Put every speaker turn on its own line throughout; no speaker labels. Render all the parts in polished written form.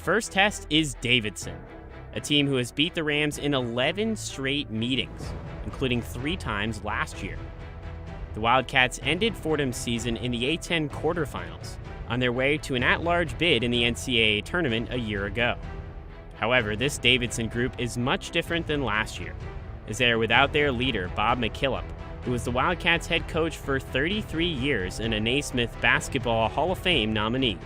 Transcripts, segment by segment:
first test is Davidson, a team who has beat the Rams in 11 straight meetings, including 3 times last year. The Wildcats ended Fordham's season in the A-10 quarterfinals, on their way to an at-large bid in the NCAA tournament a year ago. However, this Davidson group is much different than last year, as they are without their leader, Bob McKillop, who was the Wildcats head coach for 33 years and a Naismith Basketball Hall of Fame nominee.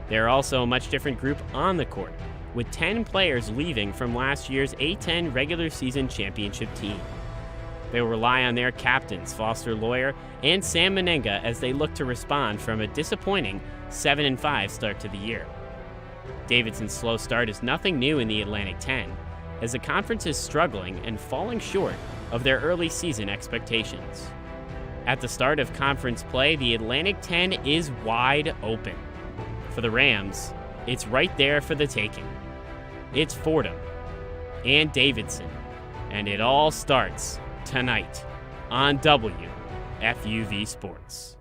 They are also a much different group on the court, with 10 players leaving from last year's A-10 regular season championship team. They will rely on their captains, Foster Loyer and Sam Menenga, as they look to respond from a disappointing 7-5 start to the year. Davidson's slow start is nothing new in the Atlantic 10, as the conference is struggling and falling short of their early season expectations. At the start of conference play, the Atlantic 10 is wide open. For the Rams, it's right there for the taking. It's Fordham and Davidson, and it all starts tonight on WFUV Sports.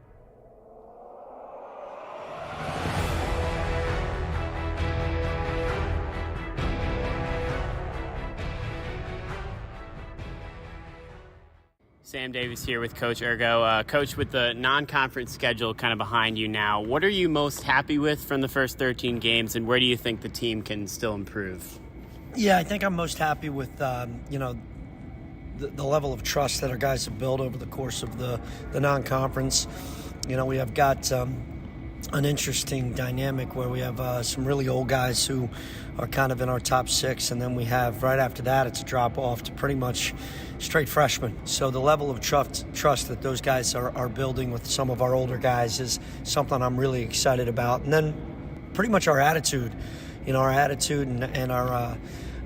Sam Davis here with Coach Ergo. Coach, with the non-conference schedule kind of behind you now, what are you most happy with from the first 13 games, and where do you think the team can still improve?
Yeah, I think I'm most happy with, the level of trust that our guys have built over the course of the non-conference. We have got an interesting dynamic where we have some really old guys who are kind of in our top 6, and then we have, right after that, it's a drop-off to pretty much straight freshmen. So the level of trust that those guys are building with some of our older guys is something I'm really excited about. And then pretty much our attitude, and our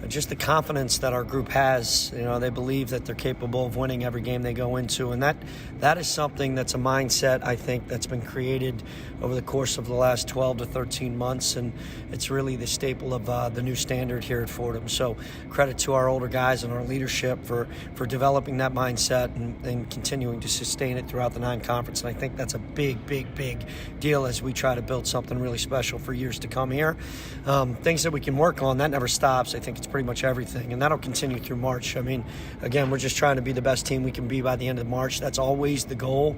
just the confidence that our group has. They believe that they're capable of winning every game they go into, and that is something that's a mindset, I think, that's been created over the course of the last 12 to 13 months, and it's really the staple of the new standard here at Fordham. So credit to our older guys and our leadership for developing that mindset and continuing to sustain it throughout the non-conference, and I think that's a big, big, big deal as we try to build something really special for years to come here. Things that we can work on, that never stops. I think it's pretty much everything, and that'll continue through March. Again, we're just trying to be the best team we can be by the end of March. That's always the goal.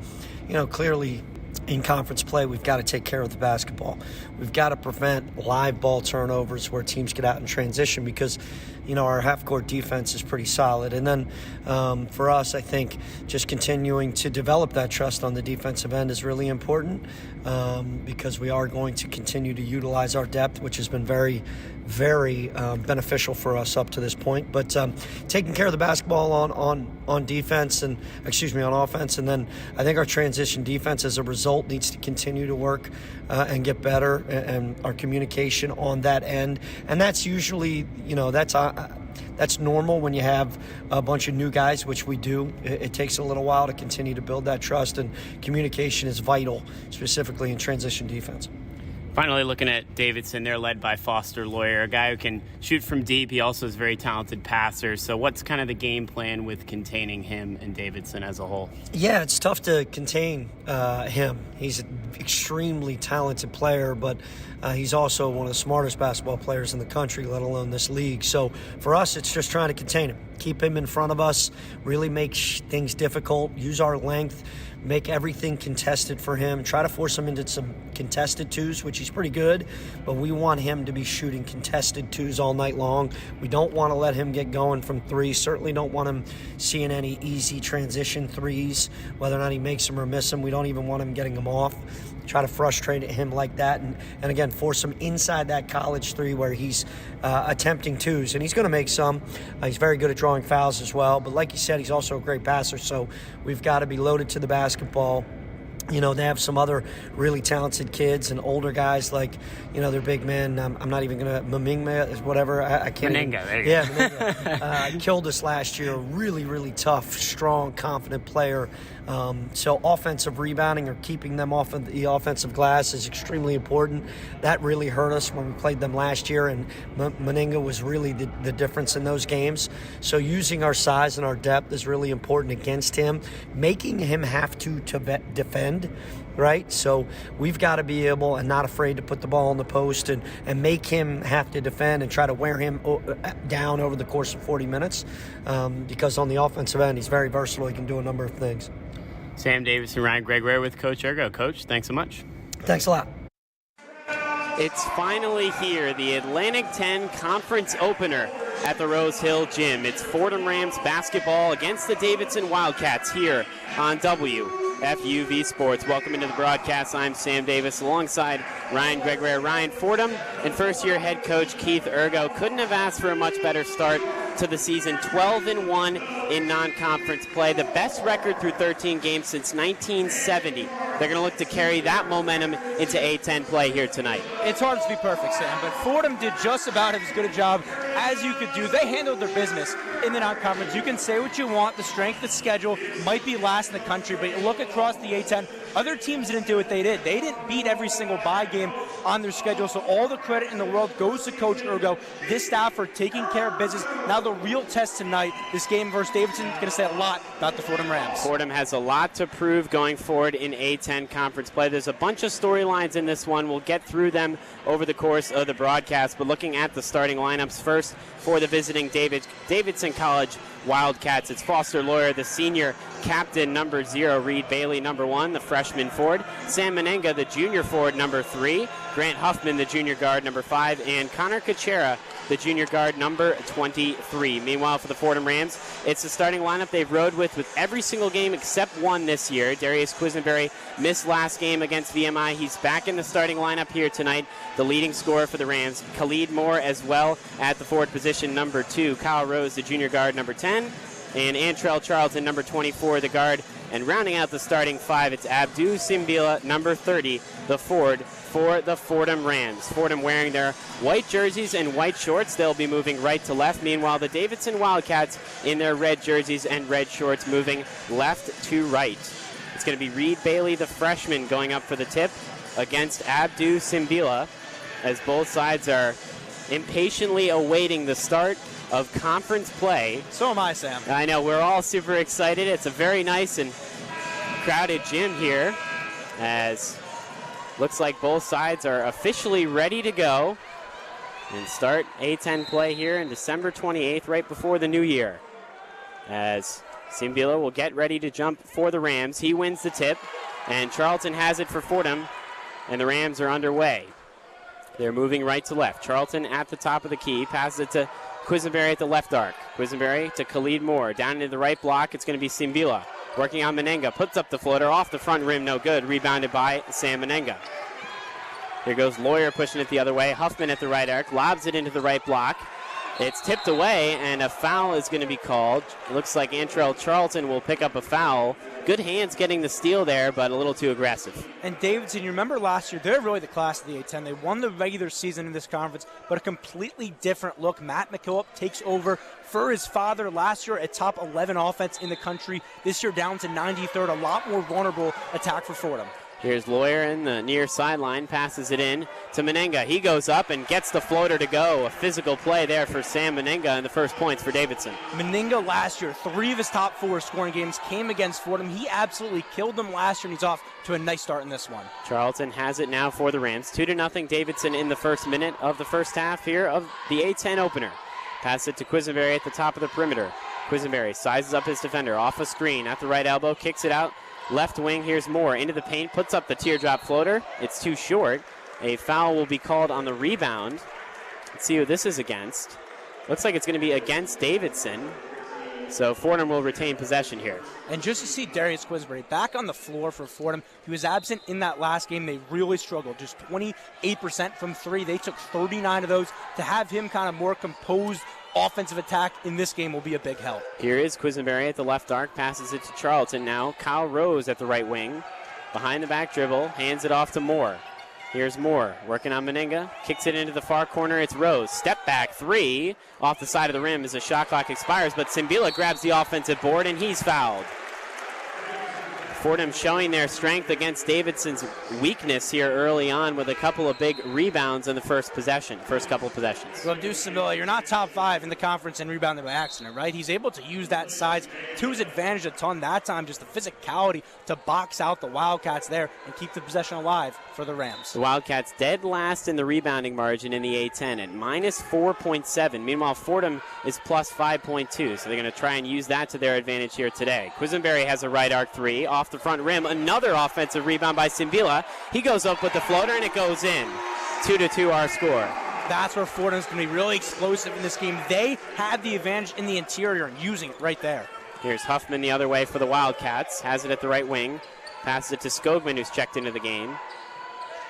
Clearly in conference play, we've got to take care of the basketball. We've got to prevent live ball turnovers where teams get out in transition, because our half-court defense is pretty solid. And then for us, I think just continuing to develop that trust on the defensive end is really important, because we are going to continue to utilize our depth, which has been very, very beneficial for us up to this point. But taking care of the basketball on defense on offense, and then I think our transition defense as a result needs to continue to work and get better, and our communication on that end. And that's usually, that's normal when you have a bunch of new guys, which we do. It takes a little while to continue to build that trust, and communication is vital, specifically in transition defense.
Finally, looking at Davidson, they're led by Foster Loyer, a guy who can shoot from deep. He also is a very talented passer. So what's kind of the game plan with containing him and Davidson as a whole? Yeah,
it's tough to contain him. He's an extremely talented player, but he's also one of the smartest basketball players in the country, let alone this league. So for us, it's just trying to contain him, keep him in front of us, really make things difficult, use our length, make everything contested for him, try to force him into some contested twos, which he's pretty good, but we want him to be shooting contested twos all night long. We don't want to let him get going from three, certainly don't want him seeing any easy transition threes, whether or not he makes them or miss them. We don't even want him getting them off. Try to frustrate him like that, and again, force him inside that college three where he's attempting twos, and he's going to make some. He's very good at drawing fouls as well, but like you said, he's also a great passer, so we've got to be loaded to the basketball. They have some other really talented kids and older guys, like, their big men. I'm not even going to, Menenga, whatever. I can't.
Menenga, there you go.
Menenga. Killed us last year. Really, really tough, strong, confident player. So offensive rebounding, or keeping them off of the offensive glass, is extremely important. That really hurt us when we played them last year, and Menenga was really the difference in those games. So using our size and our depth is really important against him. Making him have to defend end, right? So we've got to be able and not afraid to put the ball in the post and make him have to defend and try to wear him down over the course of 40 minutes because on the offensive end, he's very versatile. He can do a number of things.
Sam Davidson, Ryan Gregoire with Coach Ergo. Coach, thanks so much.
Thanks a lot.
It's finally here, the Atlantic 10 Conference Opener at the Rose Hill Gym. It's Fordham Rams basketball against the Davidson Wildcats here on WFUV Sports. Welcome into the broadcast. I'm Sam Davis alongside Ryan Gregoire. Ryan, Fordham and first-year head coach Keith Ergo couldn't have asked for a much better start to the season. 12-1 in non-conference play, the best record through 13 games since 1970. They're going to look to carry that momentum into A10 play here tonight.
It's hard to be perfect, Sam, but Fordham did just about as good a job as you could do. They handled their business in the non-conference. You can say what you want. The strength of schedule might be last in the country, but you look across the A10, other teams didn't do what they did. They didn't beat every single bye game on their schedule, so all the credit in the world goes to Coach Ergo, this staff for taking care of business. Now the real test tonight, this game versus Davidson, is going to say a lot about the Fordham Rams.
Fordham has a lot to prove going forward in A10 conference play. There's a bunch of storylines in this one. We'll get through them over the course of the broadcast, but looking at the starting lineups first for the visiting Davidson College Wildcats, it's Foster Lawyer, the senior captain, number 0, Reed Bailey, number 1, the freshman forward, Sam Menenga, the junior forward, number 3, Grant Huffman, the junior guard, number 5, and Connor Kuchera, the junior guard, number 23. Meanwhile, for the Fordham Rams, it's the starting lineup they've rode with every single game except one this year. Darius Quisenberry missed last game against VMI. He's back in the starting lineup here tonight, the leading scorer for the Rams. Khalid Moore as well at the forward position, number 2. Kyle Rose, the junior guard, number 10. And Antrell Charlton, number 24, the guard. And rounding out the starting 5, it's Abdu Simbila, number 30, the forward for the Fordham Rams. Fordham wearing their white jerseys and white shorts. They'll be moving right to left. Meanwhile, the Davidson Wildcats in their red jerseys and red shorts moving left to right. It's going to be Reed Bailey, the freshman, going up for the tip against Abdu Simbila, as both sides are impatiently awaiting the start of conference play.
So am I, Sam.
I know, we're all super excited. It's a very nice and crowded gym here, as looks like both sides are officially ready to go and start A10 play here on December 28th, right before the new year, as Simbila will get ready to jump for the Rams. He wins the tip, and Charlton has it for Fordham, and the Rams are underway. They're moving right to left. Charlton at the top of the key, passes it to Quisenberry at the left arc. Quisenberry to Khalid Moore. Down into the right block, it's going to be Simbila. Working on Menenga, puts up the floater, off the front rim, no good. Rebounded by Sam Menenga. Here goes Lawyer pushing it the other way. Huffman at the right arc, lobs it into the right block. It's tipped away, and a foul is going to be called. It looks like Antrell Charlton will pick up a foul. Good hands getting the steal there, but a little too aggressive.
And Davidson, you remember last year, they're really the class of the A10. They won the regular season in this conference, but a completely different look. Matt McKillop takes over for his father last year, a top 11 offense in the country. This year down to 93rd, a lot more vulnerable attack for Fordham.
Here's Lawyer in the near sideline, passes it in to Menenga. He goes up and gets the floater to go. A physical play there for Sam Menenga, and the first points for Davidson.
Menenga last year, 3 of his top 4 scoring games came against Fordham. He absolutely killed them last year, and he's off to a nice start in this one.
Charlton has it now for the Rams. 2-0 Davidson in the first minute of the first half here of the A10 opener. Pass it to Quisenberry at the top of the perimeter. Quisenberry sizes up his defender, off a screen at the right elbow, kicks it out. Left wing, here's Moore into the paint, puts up the teardrop floater. It's too short. A foul will be called on the rebound. Let's see who this is against. Looks like it's going to be against Davidson. So Fordham will retain possession here.
And just to see Darius Quisenberry back on the floor for Fordham, he was absent in that last game. They really struggled. Just 28% from 3. They took 39 of those. To have him kind of more composed offensive attack in this game will be a big help.
Here is Quisenberry at the left arc, passes it to Charlton now. Kyle Rose at the right wing. Behind the back dribble, hands it off to Moore. Here's Moore working on Menenga, kicks it into the far corner. It's Rose. Step back 3 off the side of the rim as the shot clock expires, but Simbila grabs the offensive board and he's fouled. Fordham showing their strength against Davidson's weakness here early on with a couple of big rebounds in the first couple of possessions.
Well, Deuce Samilla, you're not top 5 in the conference in rebounding by accident, right? He's able to use that size to his advantage a ton that time, just the physicality to box out the Wildcats there and keep the possession alive for the Rams.
The Wildcats dead last in the rebounding margin in the A10 at minus 4.7. Meanwhile, Fordham is plus 5.2, so they're going to try and use that to their advantage here today. Quisenberry has a right arc three off the front rim. Another offensive rebound by Simbila. He goes up with the floater, and it goes in. 2-2 our score.
That's where Fordham's going to be really explosive in this game. They had the advantage in the interior and using it right there.
Here's Huffman the other way for the Wildcats. Has it at the right wing. Passes it to Skogman, who's checked into the game.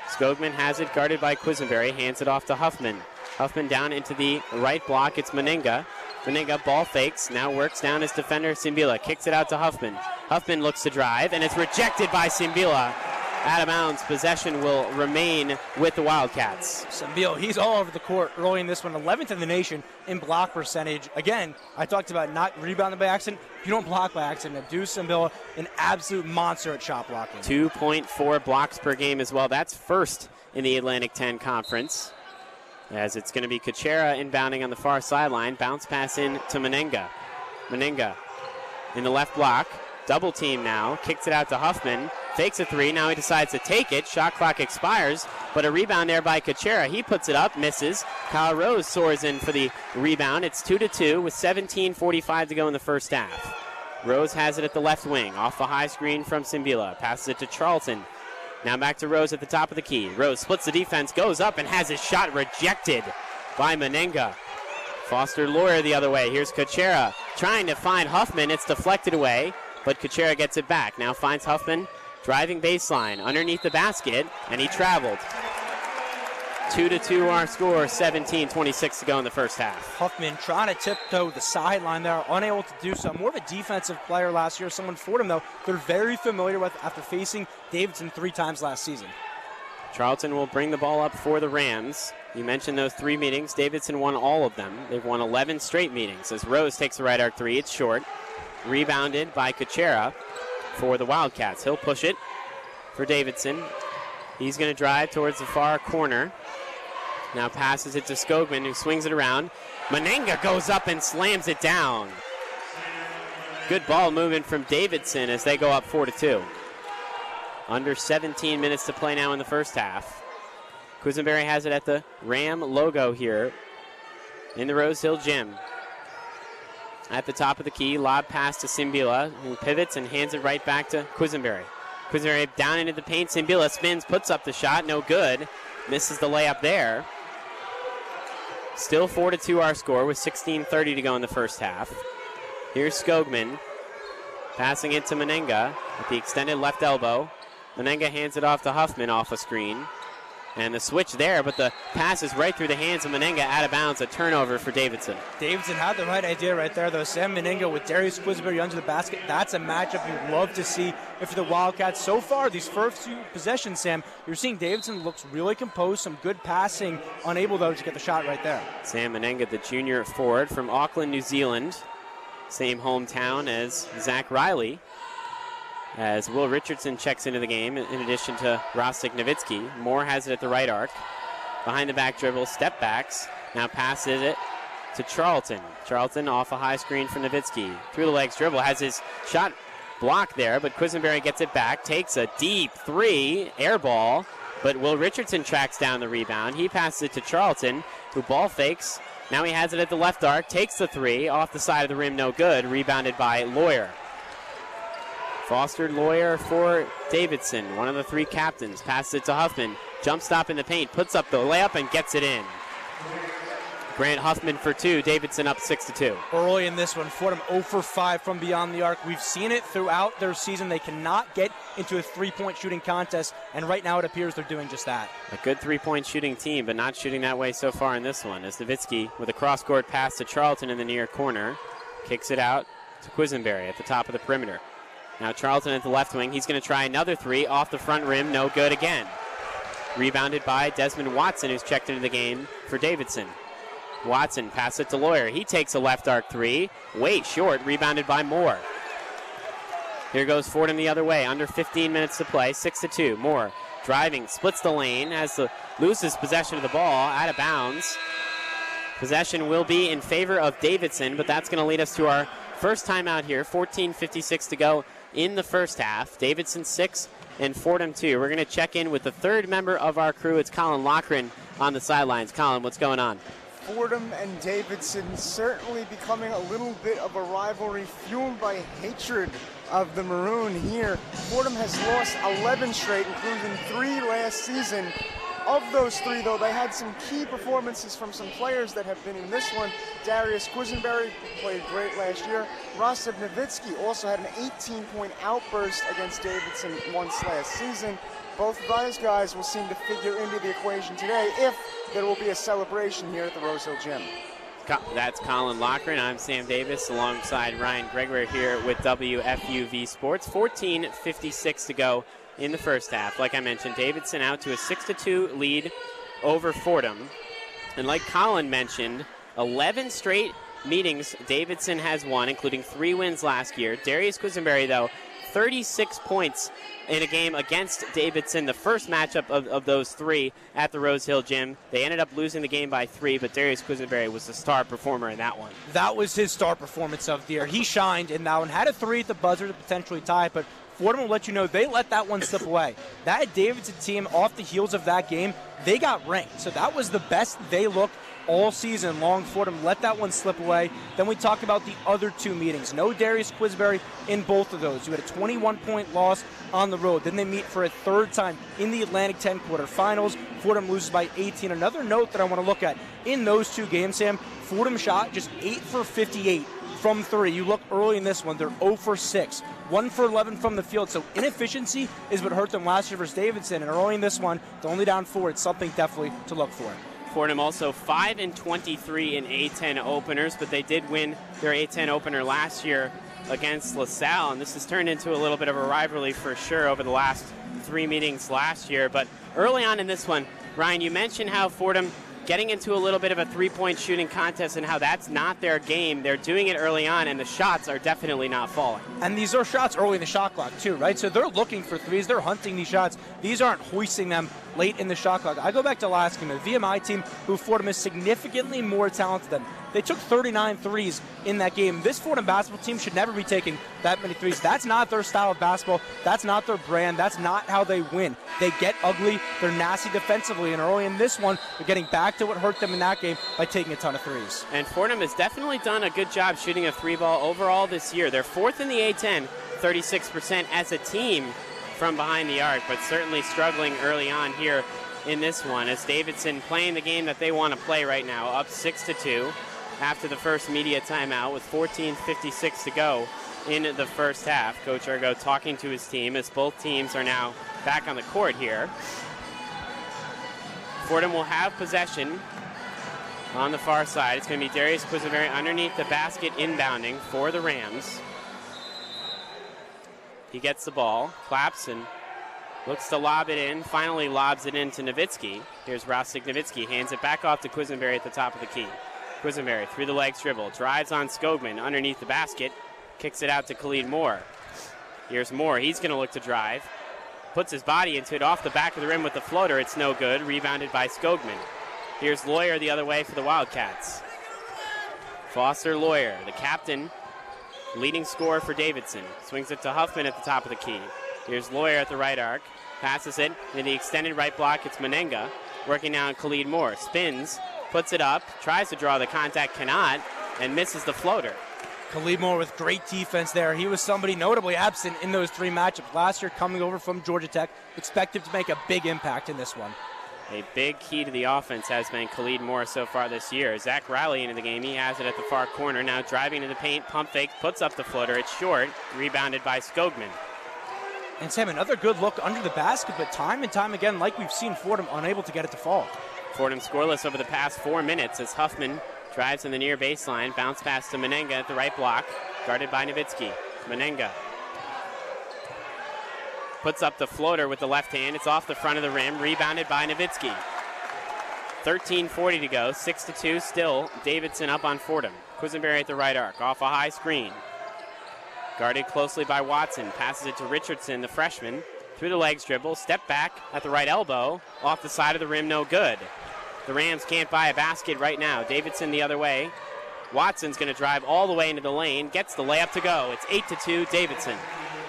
Skogman has it guarded by Quisenberry. Hands it off to Huffman. Huffman down into the right block. It's Meninga. Meninga ball fakes. Now works down his defender, Simbila. Kicks it out to Huffman. Huffman looks to drive, and it's rejected by Simbila. Out of bounds. Possession will remain with the Wildcats.
Simbila, he's all over the court early in this one. 11th in the nation in block percentage. Again, I talked about not rebounding by accident. You don't block by accident. Abdul Simbila, an absolute monster at shot blocking.
2.4 blocks per game as well. That's first in the Atlantic 10 Conference. As it's going to be Kuchera inbounding on the far sideline. Bounce pass in to Meninga. Meninga in the left block. Double team now. Kicks it out to Huffman. Fakes a three. Now he decides to take it. Shot clock expires. But a rebound there by Kuchera. He puts it up. Misses. Kyle Rose soars in for the rebound. It's 2-2 with 17:45 to go in the first half. Rose has it at the left wing. Off the high screen from Simbila. Passes it to Charlton. Now back to Rose at the top of the key. Rose splits the defense. Goes up and has his shot rejected by Meninga. Foster Lawyer the other way. Here's Kuchera trying to find Huffman. It's deflected away, but Kuchera gets it back. Now finds Huffman driving baseline underneath the basket, and he traveled. 2-2 our score, 17:26 to go in the first half.
Huffman trying to tiptoe the sideline there, unable to do so. More of a defensive player last year. Someone Fordham, though, they're very familiar with after facing Davidson 3 times last season.
Charlton will bring the ball up for the Rams. You mentioned those 3 meetings. Davidson won all of them. They've won 11 straight meetings. As Rose takes the right arc three, it's short. Rebounded by Kuchera for the Wildcats. He'll push it for Davidson. He's going to drive towards the far corner. Now passes it to Skogman, who swings it around. Meninga goes up and slams it down. Good ball movement from Davidson as they go up 4-2. Under 17 minutes to play now in the first half. Quisenberry has it at the Ram logo here in the Rose Hill Gym. At the top of the key, lob pass to Simbila, who pivots and hands it right back to Quisenberry. Quisenberry down into the paint. Simbila spins, puts up the shot, no good. Misses the layup there. Still 4-2 our score with 16:30 to go in the first half. Here's Skogman passing it to Meninga at the extended left elbow. Meninga hands it off to Huffman off a screen. And the switch there, but the pass is right through the hands of Meninga, out of bounds, a turnover for Davidson.
Davidson had the right idea right there, though. Sam Meninga with Darius Quisenberry under the basket. That's a matchup you'd love to see if the Wildcats. So far, these first 2 possessions, Sam, you're seeing Davidson looks really composed, some good passing, unable, though, to get the shot right there.
Sam Meninga, the junior forward from Auckland, New Zealand. Same hometown as Zach Riley. As Will Richardson checks into the game, in addition to Rostik Nowitzki. Moore has it at the right arc. Behind the back dribble, step backs. Now passes it to Charlton. Charlton off a high screen for Nowitzki. Through the legs dribble, has his shot blocked there, but Quisenberry gets it back. Takes a deep 3, air ball, but Will Richardson tracks down the rebound. He passes it to Charlton, who ball fakes. Now he has it at the left arc, takes the 3, off the side of the rim, no good. Rebounded by Lawyer. Foster Lawyer for Davidson, one of the 3 captains. Passes it to Huffman. Jump stop in the paint, puts up the layup and gets it in. Grant Huffman for 2. Davidson up 6-2.
Early in this one, Fordham 0 for 5 from beyond the arc. We've seen it throughout their season. They cannot get into a 3-point shooting contest, and right now it appears they're doing just that.
A good 3-point shooting team, but not shooting that way so far in this one. As Nowitzki with a cross-court pass to Charlton in the near corner. Kicks it out to Quisenberry at the top of the perimeter. Now Charlton at the left wing. He's going to try another 3 off the front rim. No good again. Rebounded by Desmond Watson, who's checked into the game for Davidson. Watson passes it to Lawyer. He takes a left arc 3. Way short. Rebounded by Moore. Here goes Fordham the other way. Under 15 minutes to play. 6-2. Moore driving, splits the lane, loses possession of the ball, out of bounds. Possession will be in favor of Davidson, but that's going to lead us to our first timeout here. 14:56 to go in the first half. Davidson 6 and Fordham 2. We're going to check in with the third member of our crew. It's Colin Loughran on the sidelines. Colin, what's going on?
Fordham and Davidson certainly becoming a little bit of a rivalry fueled by hatred of the Maroon here. Fordham has lost 11 straight, including 3 last season. Of those 3, though, they had some key performances from some players that have been in this one. Darius Quisenberry played great last year. Rostov Nowitzki also had an 18-point outburst against Davidson once last season. Both of those guys will seem to figure into the equation today if there will be a celebration here at the Rose Hill Gym.
That's Colin Loughran. I'm Sam Davis alongside Ryan Gregory here with WFUV Sports. 14:56 to go in the first half. Like I mentioned, Davidson out to a 6-2 lead over Fordham. And like Colin mentioned, 11 straight meetings Davidson has won, including 3 wins last year. Darius Quisenberry, though, 36 points in a game against Davidson, the first matchup of those 3 at the Rose Hill Gym. They ended up losing the game by 3, but Darius Quisenberry was the star performer in that one.
That was his star performance of the year. He shined in that one, had a 3 at the buzzer to potentially tie it, but Fordham will let you know they let that one slip away. That Davidson team, off the heels of that game, they got ranked. So that was the best they looked all season long. Fordham let that one slip away. Then we talk about the other 2 meetings. No Darius Quisenberry in both of those. You had a 21-point loss on the road. Then they meet for a 3rd time in the Atlantic 10 quarterfinals. Fordham loses by 18. Another note that I want to look at in those 2 games, Sam, Fordham shot just 8 for 58 from 3. You look early in this one, they're 0 for 6. 1 for 11 from the field. So inefficiency is what hurt them last year versus Davidson. And early in this one, they're only down 4. It's something definitely to look for.
Fordham also 5-23 in A10 openers, but they did win their A10 opener last year against LaSalle, and this has turned into a little bit of a rivalry for sure over the last 3 meetings last year. But early on in this one, Ryan, you mentioned how Fordham getting into a little bit of a 3-point shooting contest and how that's not their game. They're doing it early on, and the shots are definitely not falling.
And these are shots early in the shot clock too, right? So they're looking for 3s. They're hunting these shots. These aren't hoisting them late in the shot clock. I go back to last game, a VMI team who Fordham is significantly more talented than. They took 39 threes in that game. This Fordham basketball team should never be taking that many threes. That's not their style of basketball. That's not their brand. That's not how they win. They get ugly. They're nasty defensively. And early in this one, they're getting back to what hurt them in that game by taking a ton of threes.
And Fordham has definitely done a good job shooting a 3-ball overall this year. They're 4th in the A10, 36% as a team from behind the arc, but certainly struggling early on here in this one as Davidson playing the game that they want to play right now, up 6-2 after the first media timeout with 14:56 to go in the first half. Coach Ergo talking to his team as both teams are now back on the court here. Fordham will have possession on the far side. It's going to be Darius Quisenberry underneath the basket inbounding for the Rams. He gets the ball, claps, and looks to lob it in. Finally lobs it in to Nowitzki. Here's Rostik Nowitzki. Hands it back off to Quisenberry at the top of the key. Quisenberry through the legs dribble. Drives on Skogman underneath the basket. Kicks it out to Khalid Moore. Here's Moore. He's going to look to drive. Puts his body into it off the back of the rim with the floater. It's no good. Rebounded by Skogman. Here's Lawyer the other way for the Wildcats. Foster Lawyer, the captain, leading scorer for Davidson. Swings it to Huffman at the top of the key. Here's Lawyer at the right arc. Passes it in the extended right block. It's Menenga working now on Khalid Moore. Spins, puts it up, tries to draw the contact, cannot, and misses the floater.
Khalid Moore with great defense there. He was somebody notably absent in those 3 matchups last year, coming over from Georgia Tech. Expect him to make a big impact in this one.
A big key to the offense has been Khalid Moore so far this year. Zach Riley into the game. He has it at the far corner. Now driving into the paint, pump fake, puts up the floater. It's short, rebounded by Skogman.
And Sam, another good look under the basket, but time and time again, like we've seen Fordham, unable to get it to fall.
Fordham scoreless over the past 4 minutes as Huffman drives in the near baseline. Bounce pass to Menenga at the right block. Guarded by Nowitzki. Menenga puts up the floater with the left hand. It's off the front of the rim. Rebounded by Nowitzki. 13:40 to go. 6-2 still. Davidson up on Fordham. Quisenberry at the right arc. Off a high screen. Guarded closely by Watson. Passes it to Richardson, the freshman. Through the legs dribble. Step back at the right elbow. Off the side of the rim, no good. The Rams can't buy a basket right now. Davidson the other way. Watson's going to drive all the way into the lane. Gets the layup to go. It's 8-2 Davidson.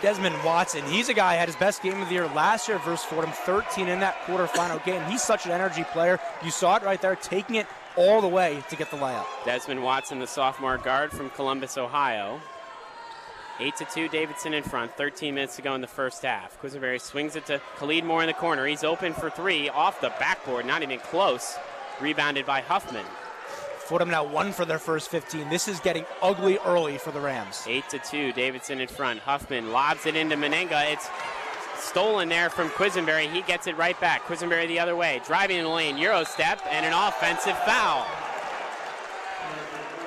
Desmond Watson, he's a guy who had his best game of the year last year versus Fordham, 13 in that quarterfinal game. He's such an energy player. You saw it right there, taking it all the way to get the layup.
Desmond Watson, the sophomore guard from Columbus, Ohio. 8-2 Davidson in front, 13 minutes to go in the first half. Quisenberry swings it to Khalid Moore in the corner. He's open for three, off the backboard, not even close. Rebounded by Huffman.
Fordham now 1 for their first 15. This is getting ugly early for the Rams.
8-2, Davidson in front. Huffman lobs it into Menenga. It's stolen there from Quisenberry. He gets it right back. Quisenberry the other way, driving in the lane, Euro step, and an offensive foul.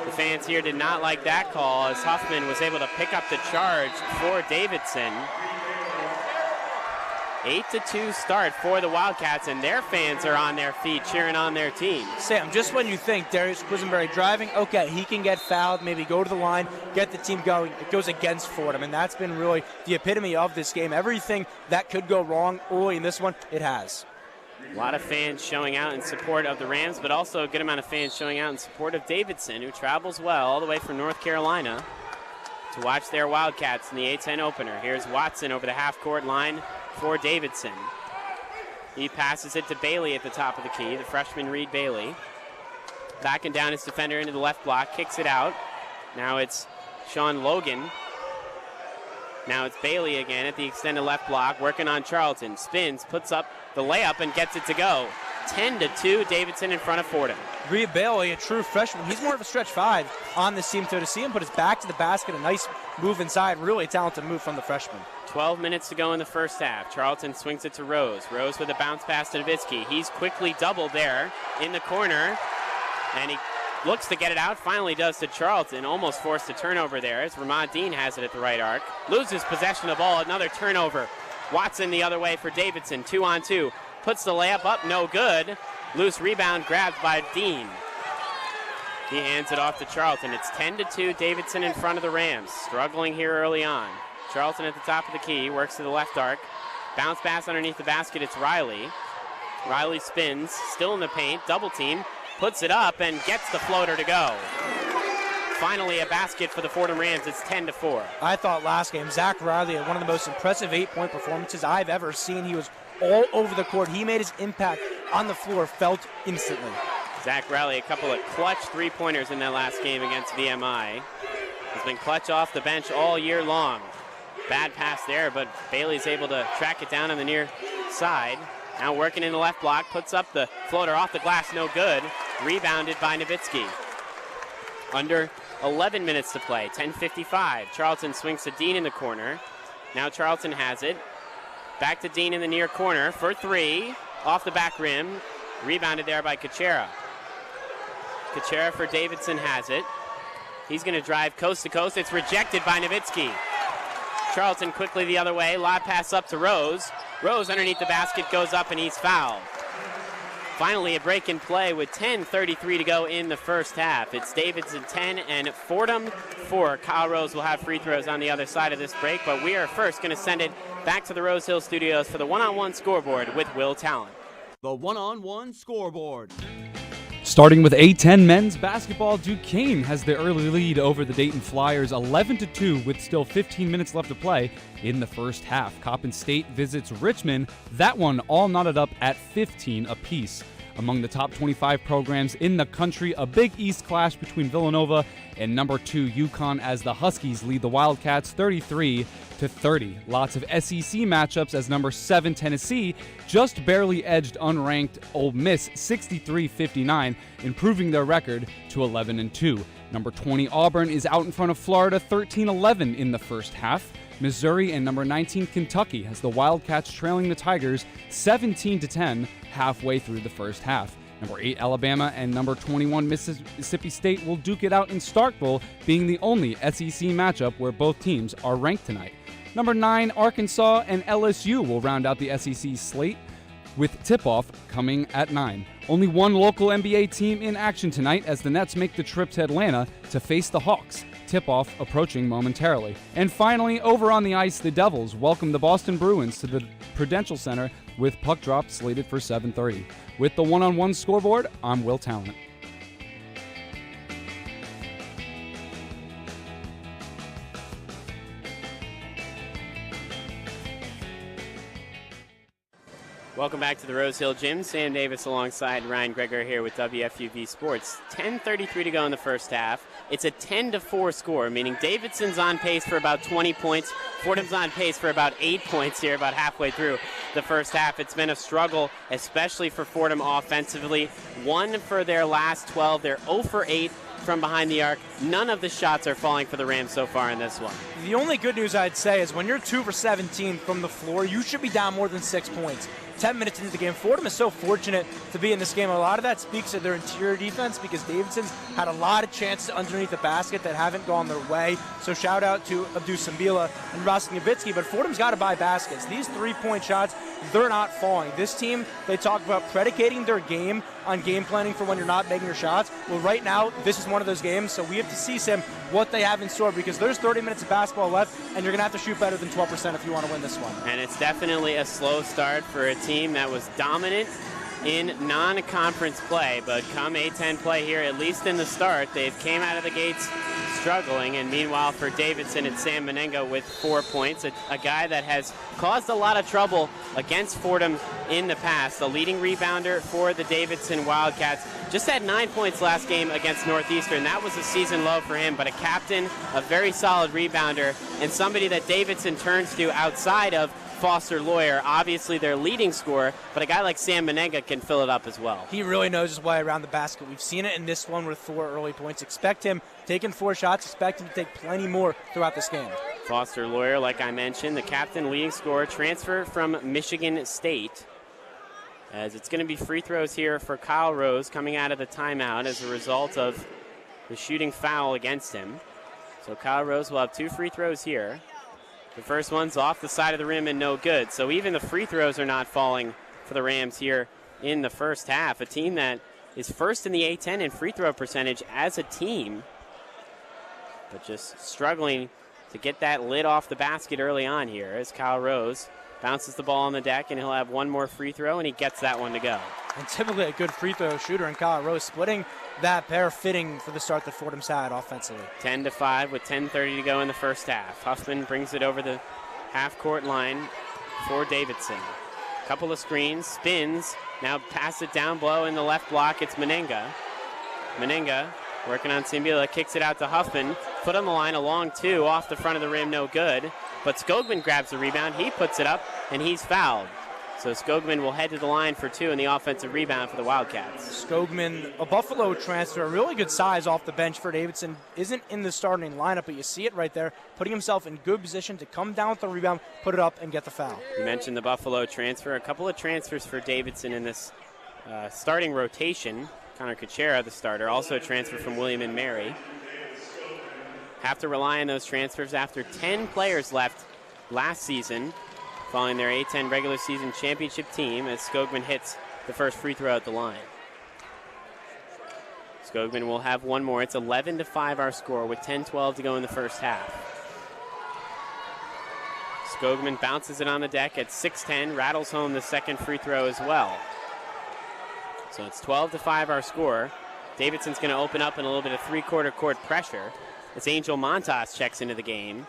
The fans here did not like that call as Huffman was able to pick up the charge for Davidson. 8-2 start for the Wildcats, and their fans are on their feet cheering on their team.
Sam, just when you think Darius Quisenberry driving, okay, he can get fouled, maybe go to the line, get the team going, it goes against Fordham, and that's been really the epitome of this game. Everything that could go wrong early in this one, it has.
A lot of fans showing out in support of the Rams, but also a good amount of fans showing out in support of Davidson, who travels well all the way from North Carolina to watch their Wildcats in the A-10 opener. Here's Watson over the half-court line for Davidson. He passes it to Bailey at the top of the key, the freshman Reed Bailey. Backing down his defender into the left block, kicks it out. Now it's Sean Logan. Now it's Bailey again at the extended left block, working on Charlton. Spins, puts up the layup, and gets it to go. 10-2, Davidson in front of Fordham.
Reed Bailey, a true freshman. He's more of a stretch five on this team. So to see him put his back to the basket, a nice move inside, really talented move from the freshman.
12 minutes to go in the first half. Charlton swings it to Rose. Rose with a bounce pass to Nowitzki. He's quickly doubled there in the corner, and he looks to get it out. Finally does to Charlton. Almost forced a turnover there as Ramad Dean has it at the right arc. Loses possession of the ball. Another turnover. Watson the other way for Davidson. 2-on-2. Puts the layup up. No good. Loose rebound grabbed by Dean. He hands it off to Charlton. It's 10-2, Davidson in front of the Rams. Struggling here early on. Charlton at the top of the key, works to the left arc. Bounce pass underneath the basket, it's Riley. Riley spins, still in the paint, double team, puts it up and gets the floater to go. Finally a basket for the Fordham Rams, it's 10-4.
I thought last game, Zach Riley had one of the most impressive 8-point performances I've ever seen. He was all over the court. He made his impact on the floor felt instantly.
Zach Riley, a couple of clutch three-pointers in that last game against VMI. Has been clutch off the bench all year long. Bad pass there, but Bailey's able to track it down on the near side. Now working in the left block, puts up the floater off the glass, no good. Rebounded by Nowitzki. Under 11 minutes to play, 10:55. Charlton swings to Dean in the corner. Now Charlton has it. Back to Dean in the near corner for three. Off the back rim. Rebounded there by Kuchera. Kuchera for Davidson has it. He's going to drive coast to coast. It's rejected by Nowitzki. Charlton quickly the other way. Lob pass up to Rose. Rose underneath the basket goes up and he's fouled. Finally a break in play with 10:33 to go in the first half. It's Davidson 10 and Fordham 4. Kyle Rose will have free throws on the other side of this break, but we are first going to send it back to the Rose Hill Studios for the one-on-one scoreboard with Will Talent.
The one-on-one scoreboard.
Starting with A-10 men's basketball, Duquesne has the early lead over the Dayton Flyers 11-2 with still 15 minutes left to play in the first half. Coppin State visits Richmond, that one all knotted up at 15 apiece. Among the top 25 programs in the country, a Big East clash between Villanova and number 2 UConn as the Huskies lead the Wildcats 33-30. Lots of SEC matchups as number 7 Tennessee just barely edged unranked Ole Miss 63-59, improving their record to 11-2. Number 20 Auburn is out in front of Florida 13-11 in the first half. Missouri and number 19 Kentucky has the Wildcats trailing the Tigers 17-10 halfway through the first half. Number 8 Alabama and number 21 Mississippi State will duke it out in Starkville, being the only SEC matchup where both teams are ranked tonight. Number 9 Arkansas and LSU will round out the SEC slate, with tip-off coming at 9. Only one local NBA team in action tonight as the Nets make the trip to Atlanta to face the Hawks. Tip-off approaching momentarily. And finally, over on the ice, the Devils welcome the Boston Bruins to the Prudential Center with puck drop slated for 7:30. With the one-on-one scoreboard, I'm Will Talent.
Welcome back to the Rose Hill Gym. Sam Davis alongside Ryan Greger here with WFUV Sports. 10:33 to go in the first half. It's a 10-4 score, meaning Davidson's on pace for about 20 points. Fordham's on pace for about 8 points here, about halfway through the first half. It's been a struggle, especially for Fordham offensively. 1 for their last 12. They're 0 for 8 from behind the arc. None of the shots are falling for the Rams so far in this one.
The only good news I'd say is when you're 2 for 17 from the floor, you should be down more than 6 points. 10 minutes into the game, Fordham is so fortunate to be in this game. A lot of that speaks to their interior defense because Davidson's had a lot of chances underneath the basket that haven't gone their way. So shout out to Abdou Sambila and Rostin Novitsky, but Fordham's got to buy baskets. These 3-point shots, they're not falling. This team, they talk about predicating their game on game planning for when you're not making your shots. Well, right now, this is one of those games, so we have to see, Sam, what they have in store because there's 30 minutes of basketball left, and you're going to have to shoot better than 12% if you want to win this one.
And it's definitely a slow start for a team that was dominant in non-conference play, but come A-10 play here, at least in the start, they've came out of the gates struggling, and meanwhile for Davidson and Sam Menenga with 4 points, a guy that has caused a lot of trouble against Fordham in the past. The leading rebounder for the Davidson Wildcats just had 9 points last game against Northeastern. That was a season low for him, but a captain, a very solid rebounder, and somebody that Davidson turns to outside of Foster Lawyer, obviously their leading scorer, but a guy like Sam Menenga can fill it up as well.
He really knows his way around the basket. We've seen it in this one with 4 early points. Expect him taking 4 shots. Expect him to take plenty more throughout this game.
Foster Lawyer, like I mentioned, the captain, leading scorer, transfer from Michigan State. As it's going to be free throws here for Kyle Rose coming out of the timeout as a result of the shooting foul against him. So Kyle Rose will have 2 free throws here. The first one's off the side of the rim and no good. So even the free throws are not falling for the Rams here in the first half. A team that is first in the A-10 in free throw percentage as a team, but just struggling to get that lid off the basket early on here as Kyle Rose bounces the ball on the deck, and he'll have 1 more free throw, and he gets that one to go.
And typically a good free throw shooter in Kyle Rose, splitting that pair fitting for the start that Fordham's had offensively.
10-5 with 10:30 to go in the first half. Huffman brings it over the half-court line for Davidson. Couple of screens, spins, now pass it down below in the left block. It's Menenga. Menenga working on Simbila, kicks it out to Huffman. Foot on the line, a long 2 off the front of the rim, no good. But Skogman grabs the rebound, he puts it up, and he's fouled. So Skogman will head to the line for 2 in the offensive rebound for the Wildcats.
Skogman, a Buffalo transfer, really good size off the bench for Davidson. Isn't in the starting lineup, but you see it right there, putting himself in good position to come down with the rebound, put it up, and get the foul.
You mentioned the Buffalo transfer. A couple of transfers for Davidson in this starting rotation. Connor Kuchera, the starter, also a transfer from William & Mary. Have to rely on those transfers after 10 players left last season following their A-10 regular season championship team as Skogman hits the first free throw at the line. Skogman will have 1 more. It's 11-5 our score with 10-12 to go in the first half. Skogman bounces it on the deck at 6'10", rattles home the second free throw as well. So it's 12-5 our score. Davidson's going to open up in a little bit of 3/4 court pressure. As Angel Montas checks into the game.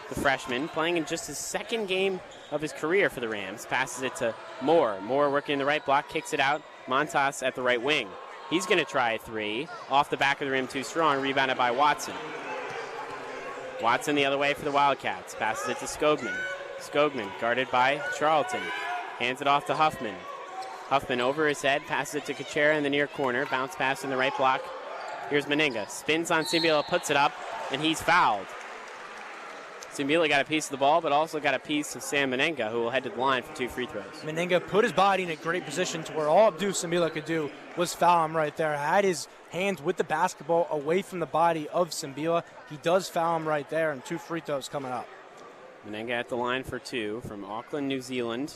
The freshman playing in just his 2nd game of his career for the Rams. Passes it to Moore. Moore working in the right block, kicks it out. Montas at the right wing. He's going to try a 3. Off the back of the rim, too strong. Rebounded by Watson. Watson the other way for the Wildcats. Passes it to Skogman. Skogman guarded by Charlton. Hands it off to Huffman. Huffman over his head. Passes it to Kuchera in the near corner. Bounce pass in the right block. Here's Menenga. Spins on Simbila, puts it up, and he's fouled. Simbila got a piece of the ball, but also got a piece of Sam Menenga, who will head to the line for 2 free throws.
Menenga put his body in a great position to where all Abdou Simbila could do was foul him right there. Had his hands with the basketball away from the body of Simbila. He does foul him right there, and 2 free throws coming up.
Menenga at the line for 2 from Auckland, New Zealand.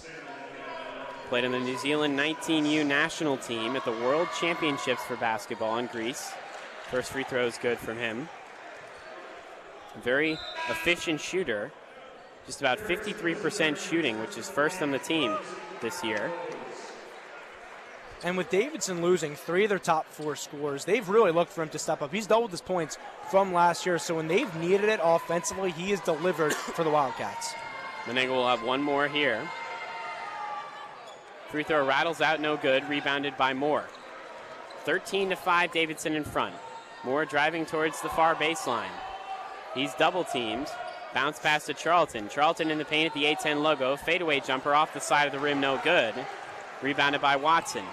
Played on the New Zealand 19U national team at the World Championships for basketball in Greece. First free throw is good from him. A very efficient shooter. Just about 53% shooting, which is first on the team this year.
And with Davidson losing 3 of their top 4 scorers, they've really looked for him to step up. He's doubled his points from last year, so when they've needed it offensively, he has delivered for the Wildcats.
Menenga will have one more here. Free throw rattles out, no good. Rebounded by Moore. 13-5, Davidson in front. Moore driving towards the far baseline. He's double teamed. Bounce pass to Charlton. Charlton in the paint at the A-10 logo. Fadeaway jumper off the side of the rim, no good. Rebounded by Watson.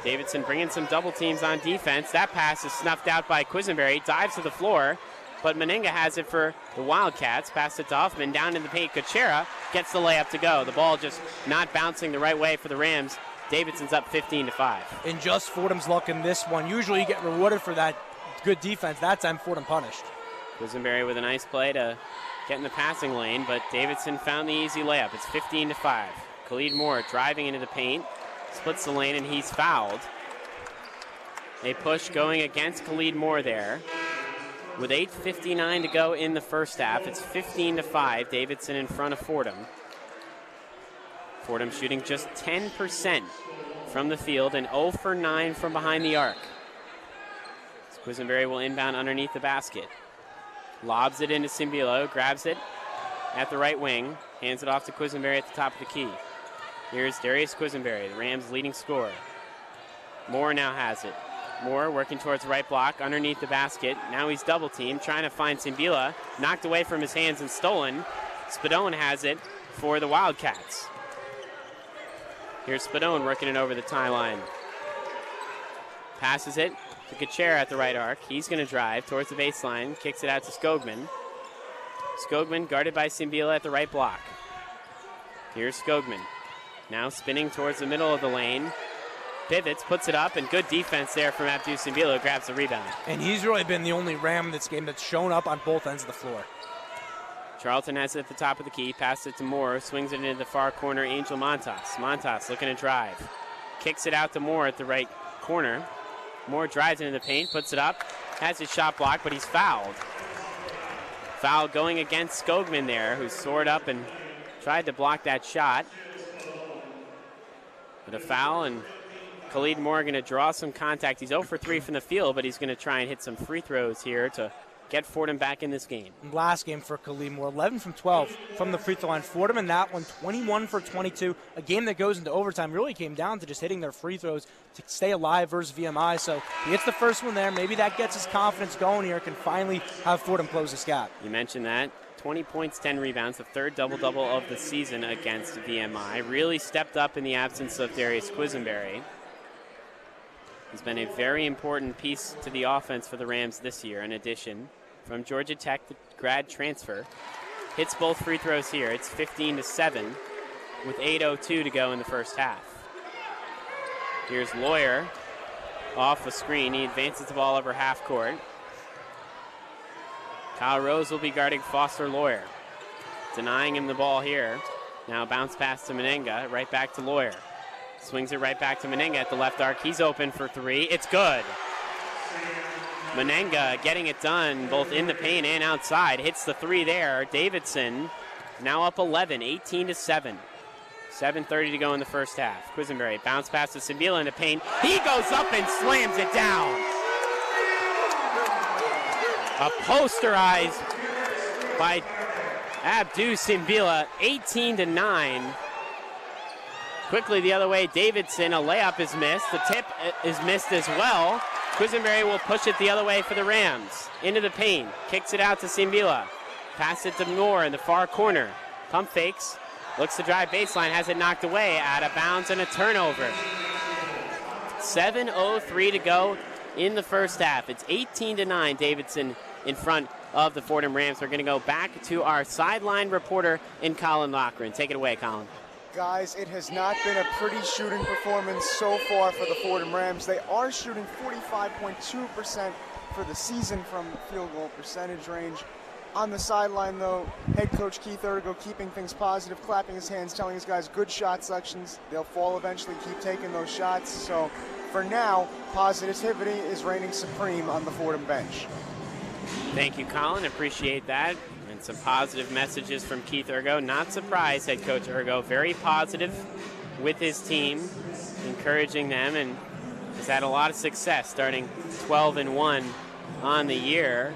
Davidson bringing some double teams on defense. That pass is snuffed out by Quisenberry. Dives to the floor, but Menenga has it for the Wildcats. Pass it to Huffman. Down in the paint, Kuchera gets the layup to go. The ball just not bouncing the right way for the Rams. Davidson's up 15-5.
And just Fordham's luck in this one. Usually you get rewarded for that good defense. That time Fordham punished.
Quisenberry with a nice play to get in the passing lane, but Davidson found the easy layup. It's 15-5. Khalid Moore driving into the paint, splits the lane, and he's fouled. A push going against Khalid Moore there. With 8:59 to go in the first half, it's 15-5. Davidson in front of Fordham. Fordham shooting just 10% from the field and 0 for 9 from behind the arc. Quisenberry will inbound underneath the basket. Lobs it into Simbilo, grabs it at the right wing, hands it off to Quisenberry at the top of the key. Here's Darius Quisenberry, the Rams' leading scorer. Moore now has it. Moore working towards the right block, underneath the basket. Now he's double-teamed, trying to find Simbila. Knocked away from his hands and stolen. Spadone has it for the Wildcats. Here's Spadone working it over the tie line. Passes it to Kuchera at the right arc. He's going to drive towards the baseline, kicks it out to Skogman. Skogman guarded by Simbila at the right block. Here's Skogman. Now spinning towards the middle of the lane. Pivots, puts it up, and good defense there from Abdou Simbila, who grabs the rebound.
And he's really been the only Ram in this game that's shown up on both ends of the floor.
Charlton has it at the top of the key, passes it to Moore, swings it into the far corner, Angel Montas. Montas looking to drive. Kicks it out to Moore at the right corner. Moore drives into the paint, puts it up, has his shot blocked, but he's fouled. Foul going against Skogman there, who soared up and tried to block that shot. But a foul, and Khalid Moore going to draw some contact. He's 0 for 3 from the field, but he's going to try and hit some free throws here to get Fordham back in this game.
Last game for Khalid Moore, 11 from 12 from the free throw line. Fordham in that one, 21 for 22. A game that goes into overtime really came down to just hitting their free throws to stay alive versus VMI. So he hits the first one there. Maybe that gets his confidence going here, can finally have Fordham close this gap.
You mentioned that. 20 points, 10 rebounds, the third double-double of the season against VMI. Really stepped up in the absence of Darius Quisenberry. He's been a very important piece to the offense for the Rams this year. In addition, from Georgia Tech, the grad transfer, hits both free throws here. It's 15-7 with 8:02 to go in the first half. Here's Lawyer off a screen. He advances the ball over half court. Kyle Rose will be guarding Foster Lawyer, denying him the ball here. Now bounce pass to Menenga, right back to Lawyer. Swings it right back to Menenga at the left arc. He's open for 3. It's good. Menenga getting it done both in the paint and outside. Hits the 3 there. Davidson now up 11, 18-7. 7:30 to go in the first half. Quisenberry bounce pass to Simbila in the paint. He goes up and slams it down. A posterized by Abdou Simbila, 18-9. Quickly the other way, Davidson, a layup is missed. The tip is missed as well. Quisenberry will push it the other way for the Rams. Into the paint, kicks it out to Simbila. Pass it to Moore in the far corner. Pump fakes, looks to drive baseline, has it knocked away, out of bounds and a turnover. 7:03 to go in the first half. It's 18-9, Davidson in front of the Fordham Rams. We're going to go back to our sideline reporter in Colin Loughran. Take it away, Colin.
Guys, it has not been a pretty shooting performance so far for the Fordham Rams. They are shooting 45.2% for the season from field goal percentage range. On the sideline, though, head coach Keith Ergo keeping things positive, clapping his hands, telling his guys good shot selections. They'll fall eventually, keep taking those shots. So for now, positivity is reigning supreme on the Fordham bench.
Thank you, Colin. Appreciate that. And some positive messages from Keith Ergo. Not surprised, head coach Ergo. Very positive with his team, encouraging them, and has had a lot of success, starting 12-1 on the year.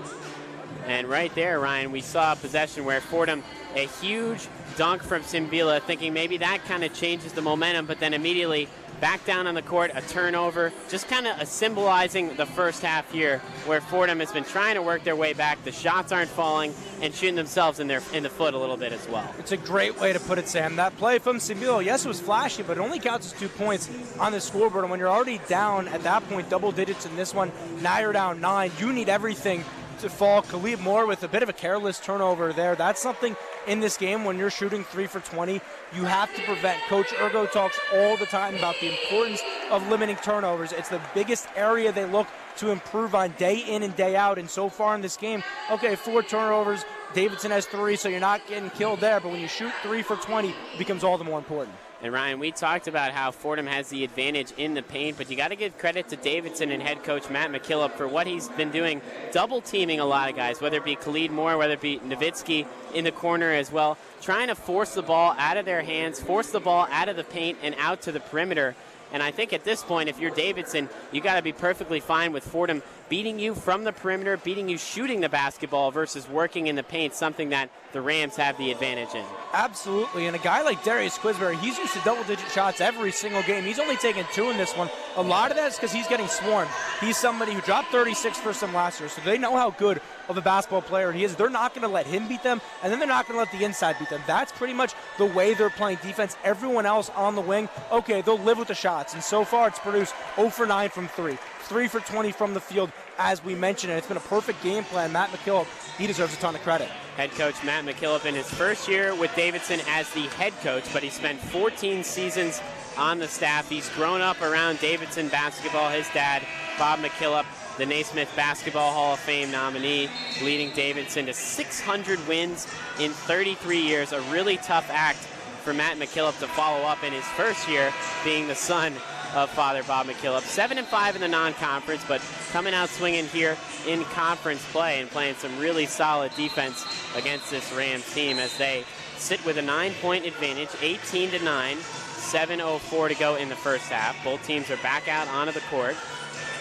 And right there, Ryan, we saw a possession where Fordham, a huge dunk from Simbila, thinking maybe that kind of changes the momentum, but then immediately back down on the court, a turnover, just kind of symbolizing the first half here, where Fordham has been trying to work their way back. The shots aren't falling and shooting themselves in the foot a little bit as well.
It's a great way to put it, Sam. That play from Simbila, yes, it was flashy, but it only counts as 2 points on the scoreboard. And when you're already down at that point, double digits in this one, now you're down 9, you need everything to fall. Khalid Moore with a bit of a careless turnover there. That's something in this game when you're shooting 3 for 20, you have to prevent. Coach Ergo talks all the time about the importance of limiting turnovers. It's the biggest area they look to improve on day in and day out. And so far in this game, okay, 4 turnovers. Davidson has 3, so you're not getting killed there. But when you shoot 3 for 20, it becomes all the more important.
And Ryan, we talked about how Fordham has the advantage in the paint, but you got to give credit to Davidson and head coach Matt McKillop for what he's been doing, double teaming a lot of guys, whether it be Khalid Moore, whether it be Nowitzki in the corner as well, trying to force the ball out of their hands, force the ball out of the paint and out to the perimeter. And I think at this point, if you're Davidson, you got to be perfectly fine with Fordham beating you from the perimeter, beating you shooting the basketball versus working in the paint, something that the Rams have the advantage in.
Absolutely, and a guy like Darius Quisbury, he's used to double-digit shots every single game. He's only taken 2 in this one. A lot of that is because he's getting swarmed. He's somebody who dropped 36 for some last year, so they know how good of a basketball player he is. They're not going to let him beat them, and then they're not going to let the inside beat them. That's pretty much the way they're playing defense. Everyone else on the wing, okay, they'll live with the shots, and so far it's produced 0 for 9 from 3. 3 for 20 from the field, as we mentioned, and it's been a perfect game plan. Matt McKillop, he deserves a ton of credit.
Head coach Matt McKillop in his first year with Davidson as the head coach, but he spent 14 seasons on the staff. He's grown up around Davidson basketball. His dad, Bob McKillop, the Naismith Basketball Hall of Fame nominee, leading Davidson to 600 wins in 33 years. A really tough act for Matt McKillop to follow up in his first year, being the son of Father Bob McKillop. 7-5 in the non-conference, but coming out swinging here in conference play and playing some really solid defense against this Rams team as they sit with a 9-point advantage, 18-9, 7:04 to go in the first half. Both teams are back out onto the court,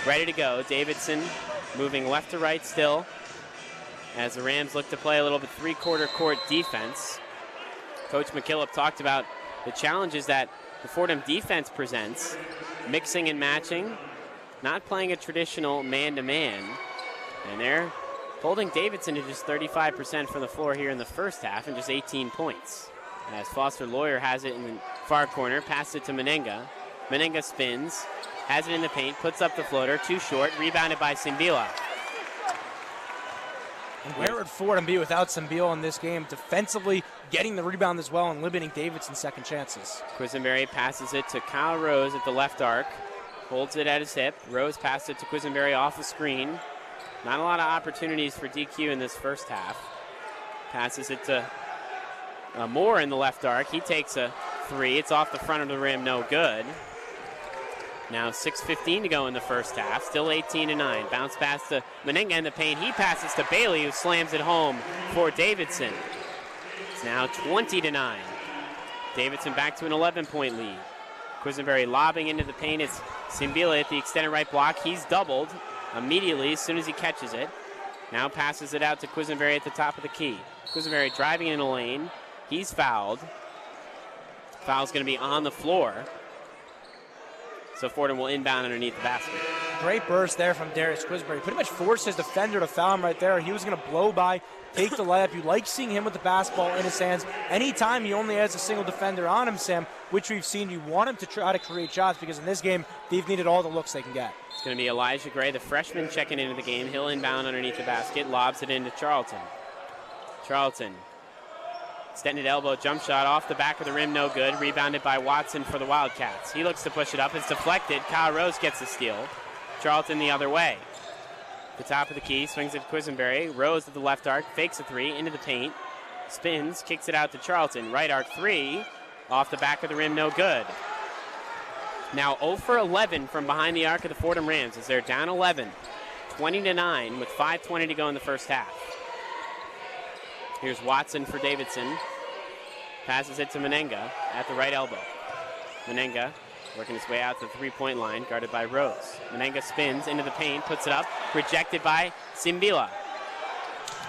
ready to go. Davidson moving left to right still as the Rams look to play a little bit three-quarter court defense. Coach McKillop talked about the challenges that the Fordham defense presents, mixing and matching, not playing a traditional man-to-man, and they're holding Davidson to just 35% from the floor here in the first half and just 18 points. As Foster Lawyer has it in the far corner, passes it to Menenga. Menenga spins, has it in the paint, puts up the floater, too short, rebounded by Simbila.
And where would Fordham be without Simbila in this game? Defensively, getting the rebound as well and limiting Davidson's second chances.
Quisenberry passes it to Kyle Rose at the left arc. Holds it at his hip. Rose passes it to Quisenberry off the screen. Not a lot of opportunities for DQ in this first half. Passes it to Moore in the left arc. He takes a 3. It's off the front of the rim, no good. Now 6:15 to go in the first half. Still 18-9. Bounce pass to Menenga in the paint. He passes to Bailey, who slams it home for Davidson. It's now 20-9. Davidson back to an 11-point lead. Quisenberry lobbing into the paint. It's Simbila at the extended right block. He's doubled immediately as soon as he catches it. Now passes it out to Quisenberry at the top of the key. Quisenberry driving in the lane. He's fouled. Foul's going to be on the floor. So Fordham will inbound underneath the basket.
Great burst there from Darius Quisbury. Pretty much forced his defender to foul him right there. He was going to blow by, take the layup. You like seeing him with the basketball in his hands. Anytime he only has a single defender on him, Sam, which we've seen, you want him to try to create shots because in this game, they've needed all the looks they can get.
It's going to be Elijah Gray, the freshman, checking into the game. He'll inbound underneath the basket, lobs it into Charlton. Charlton. Extended elbow jump shot off the back of the rim, no good. Rebounded by Watson for the Wildcats. He looks to push it up. It's deflected. Kyle Rose gets the steal. Charlton the other way. The top of the key, swings it to Quisenberry. Rose at the left arc, fakes a three, into the paint. Spins, kicks it out to Charlton. Right arc three, off the back of the rim, no good. Now 0 for 11 from behind the arc of the Fordham Rams as they're down 11, 20-9 with 5:20 to go in the first half. Here's Watson for Davidson. Passes it to Menenga at the right elbow. Menenga working his way out to the three-point line, guarded by Rose. Menenga spins into the paint, puts it up, rejected by Simbila.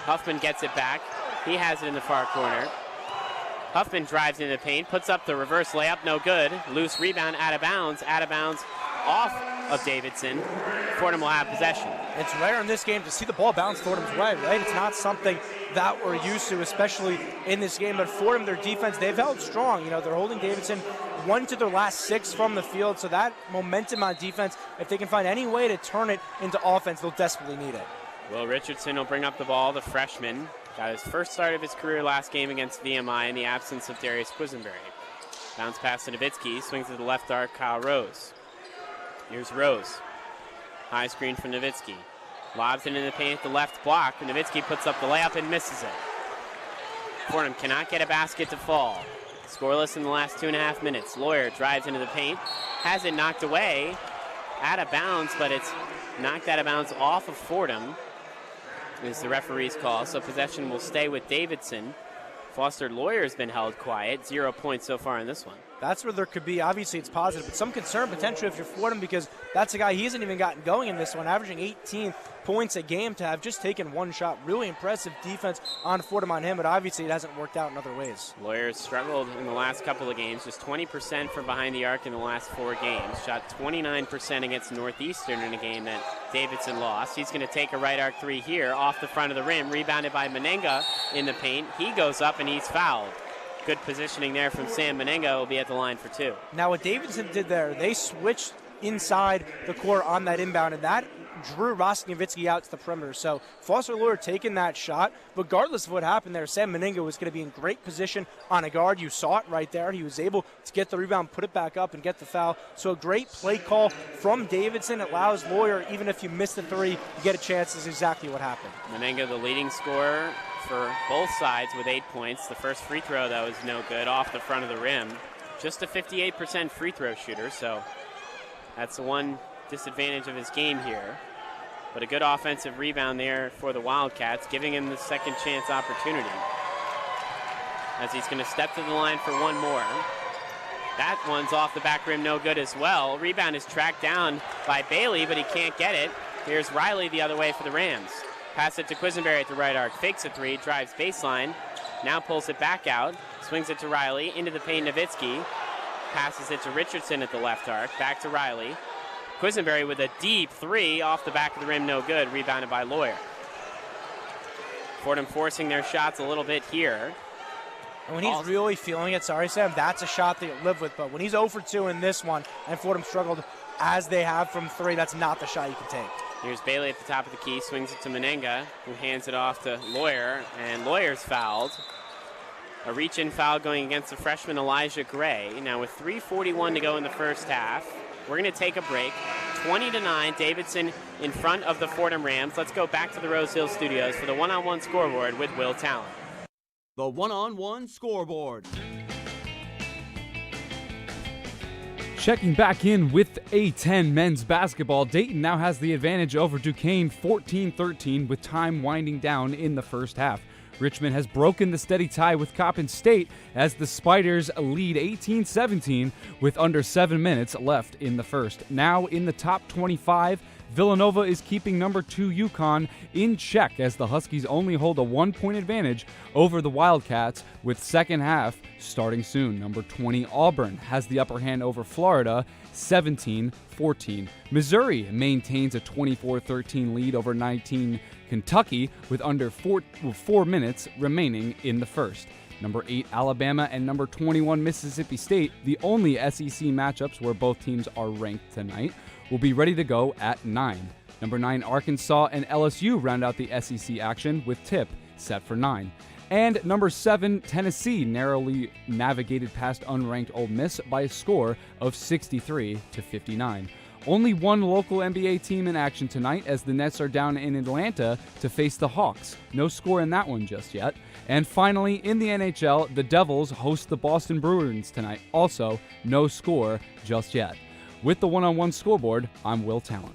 Huffman gets it back. He has it in the far corner. Huffman drives into the paint, puts up the reverse layup, no good. Loose rebound, out of bounds off of Davidson. Fordham will have possession.
It's rare in this game to see the ball bounce Fordham's way, right? It's not something that we're used to, especially in this game. But Fordham, their defense, they've held strong. They're holding Davidson 1 to their last 6 from the field. So that momentum on defense, if they can find any way to turn it into offense, they'll desperately need it.
Will Richardson will bring up the ball, the freshman. Got his first start of his career last game against VMI in the absence of Darius Quisenberry. Bounce pass to Nowitzki, swings to the left arc, Kyle Rose. Here's Rose. High screen from Nowitzki. Lobs it in the paint at the left block, and Nowitzki puts up the layup and misses it. Fordham cannot get a basket to fall. Scoreless in the last 2.5 minutes. Lawyer drives into the paint, has it knocked away, out of bounds, but it's knocked out of bounds off of Fordham is the referee's call, so possession will stay with Davidson. Foster Lawyer's been held quiet, 0 points so far in this one.
That's where there could be, obviously it's positive, but some concern potentially if you're Fordham, because that's a guy he hasn't even gotten going in this one, averaging 18 points a game to have just taken 1 shot. Really impressive defense on Fordham on him, but obviously it hasn't worked out in other ways.
Lawyer's struggled in the last couple of games, just 20% from behind the arc in the last 4 games. Shot 29% against Northeastern in a game that Davidson lost. He's going to take a right arc 3 here off the front of the rim, rebounded by Menenga in the paint. He goes up and he's fouled. Good positioning there from Sam Menenga. Will be at the line for 2.
Now what Davidson did there, they switched inside the court on that inbound, and that drew Nowitzki out to the perimeter. So Foster Lawyer taking that shot. Regardless of what happened there, Sam Menenga was going to be in great position on a guard. You saw it right there. He was able to get the rebound, put it back up, and get the foul. So a great play call from Davidson. It allows Lawyer, even if you miss the 3, you get a chance. This is exactly what happened.
Menenga, the leading scorer for both sides with 8 points. The first free throw, though, is no good off the front of the rim. Just a 58% free throw shooter, so that's the one disadvantage of his game here. But a good offensive rebound there for the Wildcats, giving him the second chance opportunity. As he's going to step to the line for one more. That one's off the back rim, no good as well. Rebound is tracked down by Bailey, but he can't get it. Here's Riley the other way for the Rams. Pass it to Quisenberry at the right arc, fakes a 3, drives baseline, now pulls it back out, swings it to Riley, into the paint Nowitzki, passes it to Richardson at the left arc, back to Riley. Quisenberry with a deep 3 off the back of the rim, no good, rebounded by Lawyer. Fordham forcing their shots a little bit here.
And when he's really feeling it, sorry Sam, that's a shot that you live with, but when he's 0 for 2 in this one, and Fordham struggled as they have from 3, that's not the shot you can take.
Here's Bailey at the top of the key, swings it to Menenga, who hands it off to Lawyer, and Lawyer's fouled. A reach-in foul going against the freshman Elijah Gray. Now with 3:41 to go in the first half, we're going to take a break. 20-9, Davidson in front of the Fordham Rams. Let's go back to the Rose Hill Studios for the one-on-one scoreboard with Will Talent.
The one-on-one scoreboard.
Checking back in with A10 men's basketball, Dayton now has the advantage over Duquesne 14-13 with time winding down in the first half. Richmond has broken the steady tie with Coppin State as the Spiders lead 18-17 with under 7 minutes left in the first. Now in the top 25, Villanova is keeping number 2 UConn in check as the Huskies only hold a 1-point advantage over the Wildcats with second half starting soon. Number 20 Auburn has the upper hand over Florida 17-14. Missouri maintains a 24-13 lead over 19 Kentucky with under 4 minutes remaining in the first. Number 8 Alabama and number 21 Mississippi State, the only SEC matchups where both teams are ranked tonight, will be ready to go at 9. Number 9 Arkansas and LSU round out the SEC action with tip set for 9. And number 7 Tennessee narrowly navigated past unranked Ole Miss by a score of 63-59. Only one local NBA team in action tonight as the Nets are down in Atlanta to face the Hawks. No score in that one just yet. And finally, in the NHL, the Devils host the Boston Bruins tonight. Also, no score just yet. With the one-on-one scoreboard, I'm Will Talent.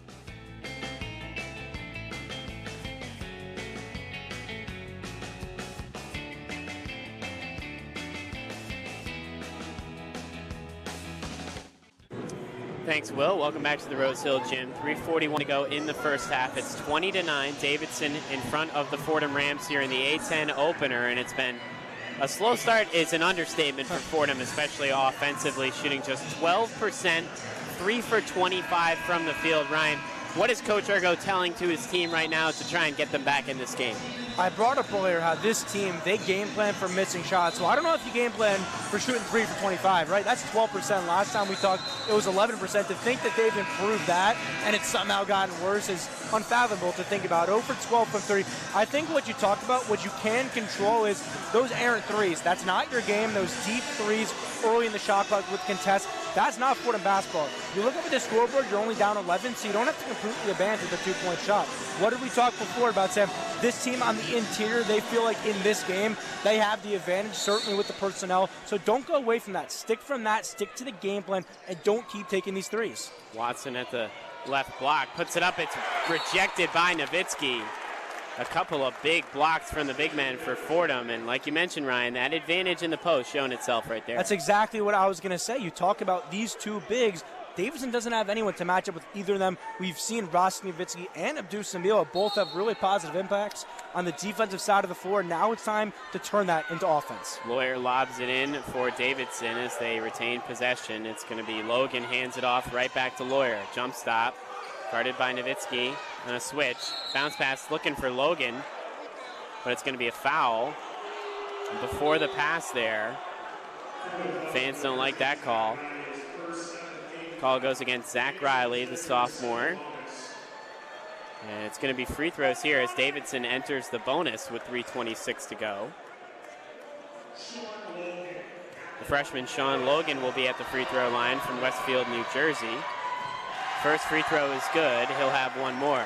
Thanks, Will. Welcome back to the Rose Hill Gym. 3:41 to go in the first half. It's 20-9. Davidson in front of the Fordham Rams here in the A10 opener, and it's been a slow start is an understatement for Fordham, especially offensively, shooting just 12%, 3 for 25 from the field. Ryan, what is Coach Ergo telling to his team right now to try and get them back in this game?
I brought up earlier how this team, they game plan for missing shots. So I don't know if you game plan for shooting 3 for 25, right? That's 12%. Last time we talked, it was 11%. To think that they've improved that and it's somehow gotten worse is unfathomable to think about. 0 for 12 from 3. I think what you talked about, what you can control is those errant threes. That's not your game. Those deep threes early in the shot clock with contest. That's not Fordham basketball. You look up at the scoreboard, you're only down 11, so you don't have to completely abandon the two-point shot. What did we talk before about, Sam? This team on the interior, they feel like in this game, they have the advantage, certainly with the personnel. So don't go away from that. Stick to the game plan, and don't keep taking these threes.
Watson at the left block, puts it up. It's rejected by Nowitzki. A couple of big blocks from the big man for Fordham, and like you mentioned, Ryan, that advantage in the post showing itself right there.
That's exactly what I was going to say. You talk about these two bigs. Davidson doesn't have anyone to match up with either of them. We've seen Ross Nowitzki and Abdou Samila both have really positive impacts on the defensive side of the floor. Now it's time to turn that into offense.
Lawyer lobs it in for Davidson as they retain possession. It's going to be Logan hands it off right back to Lawyer. Jump stop, guarded by Nowitzki on a switch. Bounce pass looking for Logan, but it's going to be a foul. Before the pass there, fans don't like that call. Call goes against Zach Riley, the sophomore. And it's going to be free throws here as Davidson enters the bonus with 3:26 to go. The freshman Sean Logan will be at the free throw line from Westfield, New Jersey. First free throw is good. He'll have one more.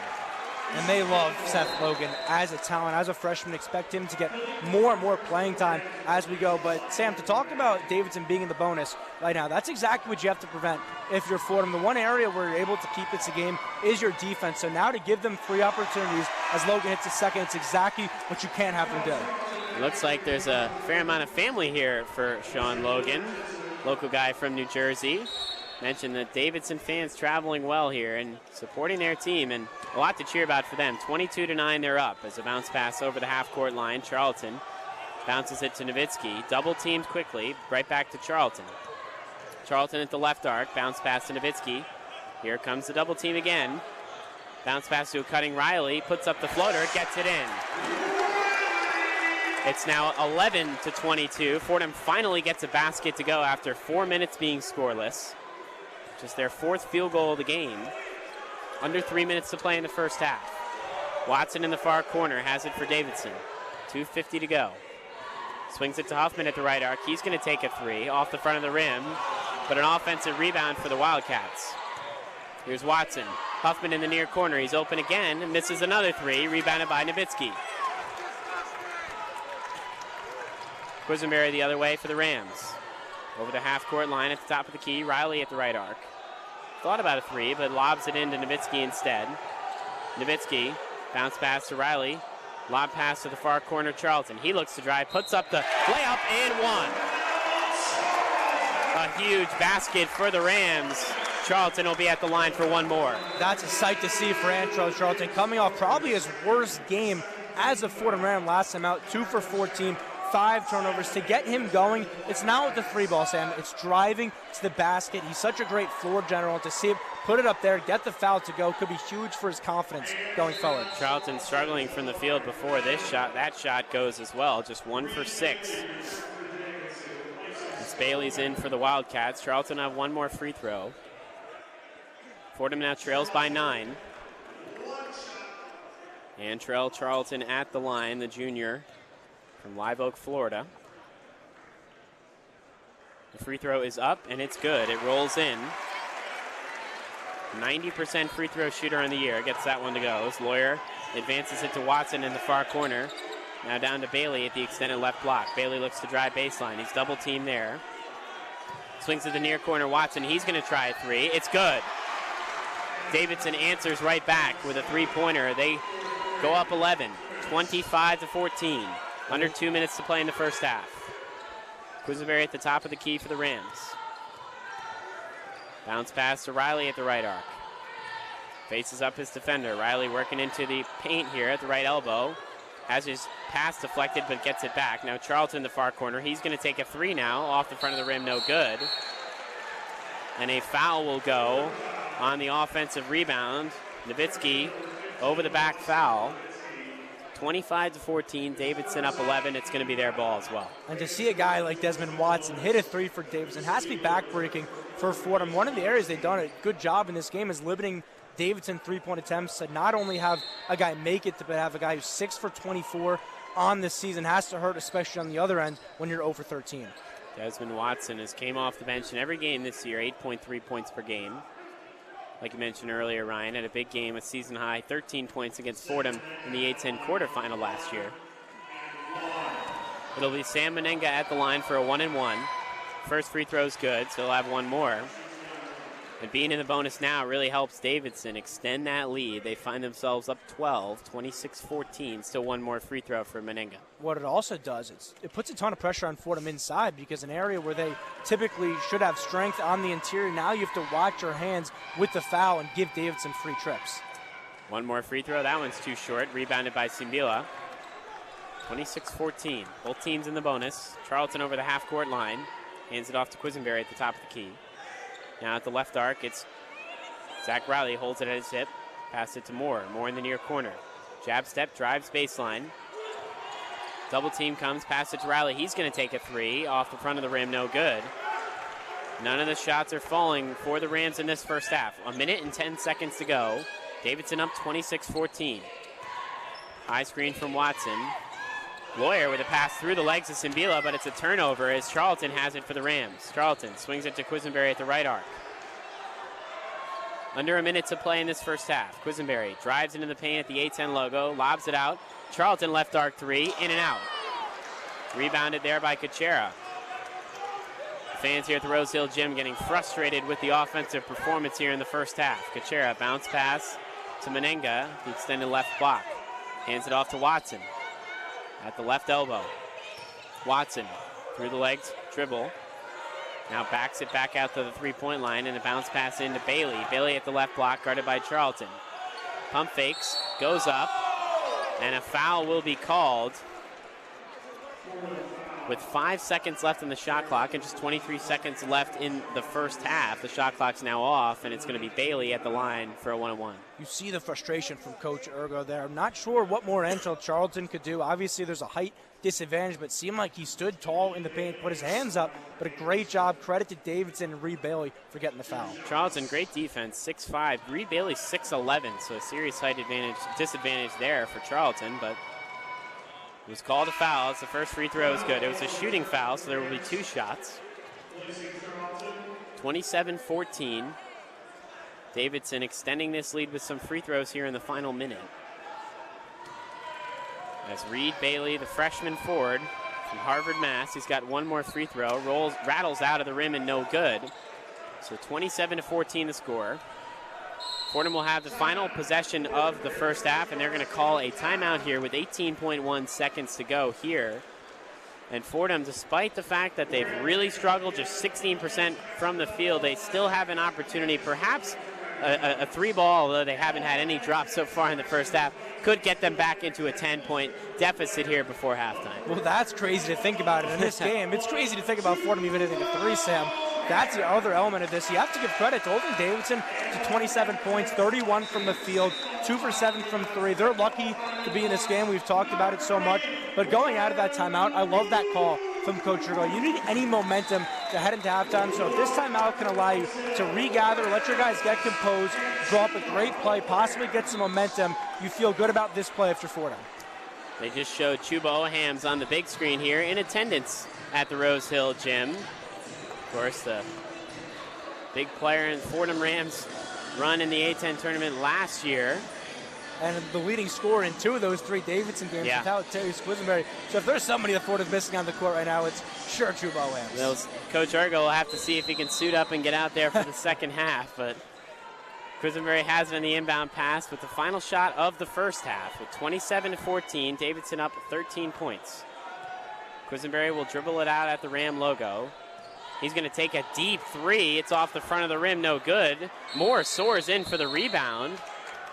And they love Seth Logan as a talent. As a freshman, expect him to get more and more playing time as we go. But, Sam, to talk about Davidson being in the bonus right now, that's exactly what you have to prevent if you're Fordham. The one area where you're able to keep it a game is your defense. So now to give them free opportunities as Logan hits his second, it's exactly what you can't have them do.
It looks like there's a fair amount of family here for Sean Logan, local guy from New Jersey. Mentioned that Davidson fans traveling well here and supporting their team, and a lot to cheer about for them. 22-9, they're up as a bounce pass over the half-court line. Charlton bounces it to Nowitzki. Double teamed quickly, right back to Charlton. Charlton at the left arc, bounce pass to Nowitzki. Here comes the double team again. Bounce pass to a cutting Riley, puts up the floater, gets it in. It's now 11-22. Fordham finally gets a basket to go after 4 minutes being scoreless. Just their fourth field goal of the game. Under 3 minutes to play in the first half. Watson in the far corner has it for Davidson. 2:50 to go. Swings it to Huffman at the right arc. He's going to take a three off the front of the rim, but an offensive rebound for the Wildcats. Here's Watson. Huffman in the near corner. He's open again and misses another three, rebounded by Nowitzki. Quisenberry the other way for the Rams. Over the half-court line at the top of the key. Riley at the right arc. Thought about a three, but lobs it into Nowitzki instead. Nowitzki, bounce pass to Riley. Lob pass to the far corner, Charlton. He looks to drive, puts up the layup and one. A huge basket for the Rams. Charlton will be at the line for one more.
That's a sight to see for Antro Charlton, coming off probably his worst game as a Fordham Ram last time out. 2 for 14. 5 turnovers. To get him going, it's not with the three ball, Sam. It's driving to the basket. He's such a great floor general. To see him put it up there, get the foul to go, could be huge for his confidence going forward.
Charlton struggling from the field before this shot. That shot goes as well. Just 1 for 6. As Bailey's in for the Wildcats. Charlton have one more free throw. Fordham now trails by 9. Antrell Charlton at the line, the junior from Live Oak, Florida. The free throw is up, and it's good. It rolls in. 90% free throw shooter on the year. Gets that one to go. As Lawyer advances it to Watson in the far corner. Now down to Bailey at the extended left block. Bailey looks to drive baseline. He's double teamed there. Swings to the near corner. Watson, he's going to try a three. It's good. Davidson answers right back with a three-pointer. They go up 11, 25-14. Under 2 minutes to play in the first half. Quisenberry at the top of the key for the Rams. Bounce pass to Riley at the right arc. Faces up his defender. Riley working into the paint here at the right elbow. Has his pass deflected but gets it back. Now Charlton in the far corner. He's going to take a three now off the front of the rim. No good. And a foul will go on the offensive rebound. Nowitzki over the back foul. 25-14, Davidson up 11. It's going to be their ball as well.
And to see a guy like Desmond Watson hit a three for Davidson has to be backbreaking for Fordham. One of the areas they've done a good job in this game is limiting Davidson three-point attempts to not only have a guy make it, but have a guy who's 6 for 24 on this season. Has to hurt, especially on the other end when you're 0 for 13.
Desmond Watson has came off the bench in every game this year, 8.3 points per game. Like you mentioned earlier, Ryan, had a big game, a season high, 13 points against Fordham in the A-10 quarterfinal last year. It'll be Sam Menenga at the line for a 1-and-1. First free throw's good, so he'll have one more. And being in the bonus now really helps Davidson extend that lead. They find themselves up 12, 26-14. Still one more free throw for Menenga.
What it also does, it puts a ton of pressure on Fordham inside, because an area where they typically should have strength on the interior, now you have to watch your hands with the foul and give Davidson free trips.
One more free throw. That one's too short. Rebounded by Simbila. 26-14. Both teams in the bonus. Charlton over the half-court line. Hands it off to Quisenberry at the top of the key. Now at the left arc, it's Zach Riley, holds it at his hip. Pass it to Moore. Moore in the near corner. Jab step, drives baseline. Double team comes, pass it to Riley. He's going to take a three off the front of the rim, no good. None of the shots are falling for the Rams in this first half. 1 minute and 10 seconds to go. Davidson up 26-14. High screen from Watson. Lawyer with a pass through the legs of Simbila, but it's a turnover as Charlton has it for the Rams. Charlton swings it to Quisenberry at the right arc. Under a minute to play in this first half. Quisenberry drives into the paint at the A-10 logo, lobs it out. Charlton left arc three, in and out. Rebounded there by Kuchera. Fans here at the Rose Hill Gym getting frustrated with the offensive performance here in the first half. Kuchera bounce pass to Menenga, the extended left block. Hands it off to Watson. At the left elbow. Watson through the legs, dribble. Now backs it back out to the three-point line and a bounce pass into Bailey. Bailey at the left block, guarded by Charlton. Pump fakes, goes up, and a foul will be called with 5 seconds left in the shot clock and just 23 seconds left in the first half. The shot clock's now off, and it's going to be Bailey at the line for a 1-on-1.
You see the frustration from Coach Ergo there. I'm not sure what more Angel Charlton could do. Obviously, there's a height disadvantage, but it seemed like he stood tall in the paint, put his hands up, but a great job. Credit to Davidson and Reed Bailey for getting the foul.
Charlton, great defense, 6'5". Reed Bailey, 6'11", so a serious height disadvantage there for Charlton, but it was called a foul. It's the first free throw is good. It was a shooting foul, so there will be two shots. 27-14. Davidson extending this lead with some free throws here in the final minute. As Reed Bailey, the freshman forward from Harvard, Mass. He's got one more free throw. Rattles out of the rim and no good. So 27-14 the score. Fordham will have the final possession of the first half, and they're going to call a timeout here with 18.1 seconds to go here. And Fordham, despite the fact that they've really struggled, just 16% from the field, they still have an opportunity, perhaps a three ball, although they haven't had any drops so far in the first half, could get them back into a 10-point deficit here before halftime.
Well, that's crazy to think about it in this game. It's crazy to think about Fordham even hitting a three, Sam. That's the other element of this. You have to give credit to Olden Davidson to 27 points, 31 from the field, 2 for 7 from three. They're lucky to be in this game. We've talked about it so much. But going out of that timeout, I love that call from Coach Ergo. You need any momentum to head into halftime. So if this timeout can allow you to regather, let your guys get composed, draw up a great play, possibly get some momentum, you feel good about this play after Fordham.
They just showed Chuba Ohams on the big screen here in attendance at the Rose Hill Gym. Of course, the big player in Fordham Rams run in the A10 tournament last year.
And the leading scorer in 2 of those 3 Davidson games without Terry Squisenberry. So if there's somebody that Fordham's missing on the court right now, it's sure Trubo Williams.
Coach Ergo will have to see if he can suit up and get out there for the second half. But Quisenberry has it on the inbound pass with the final shot of the first half. With 27-14, Davidson up 13 points. Quisenberry will dribble it out at the Ram logo. He's going to take a deep 3. It's off the front of the rim, no good. Moore soars in for the rebound.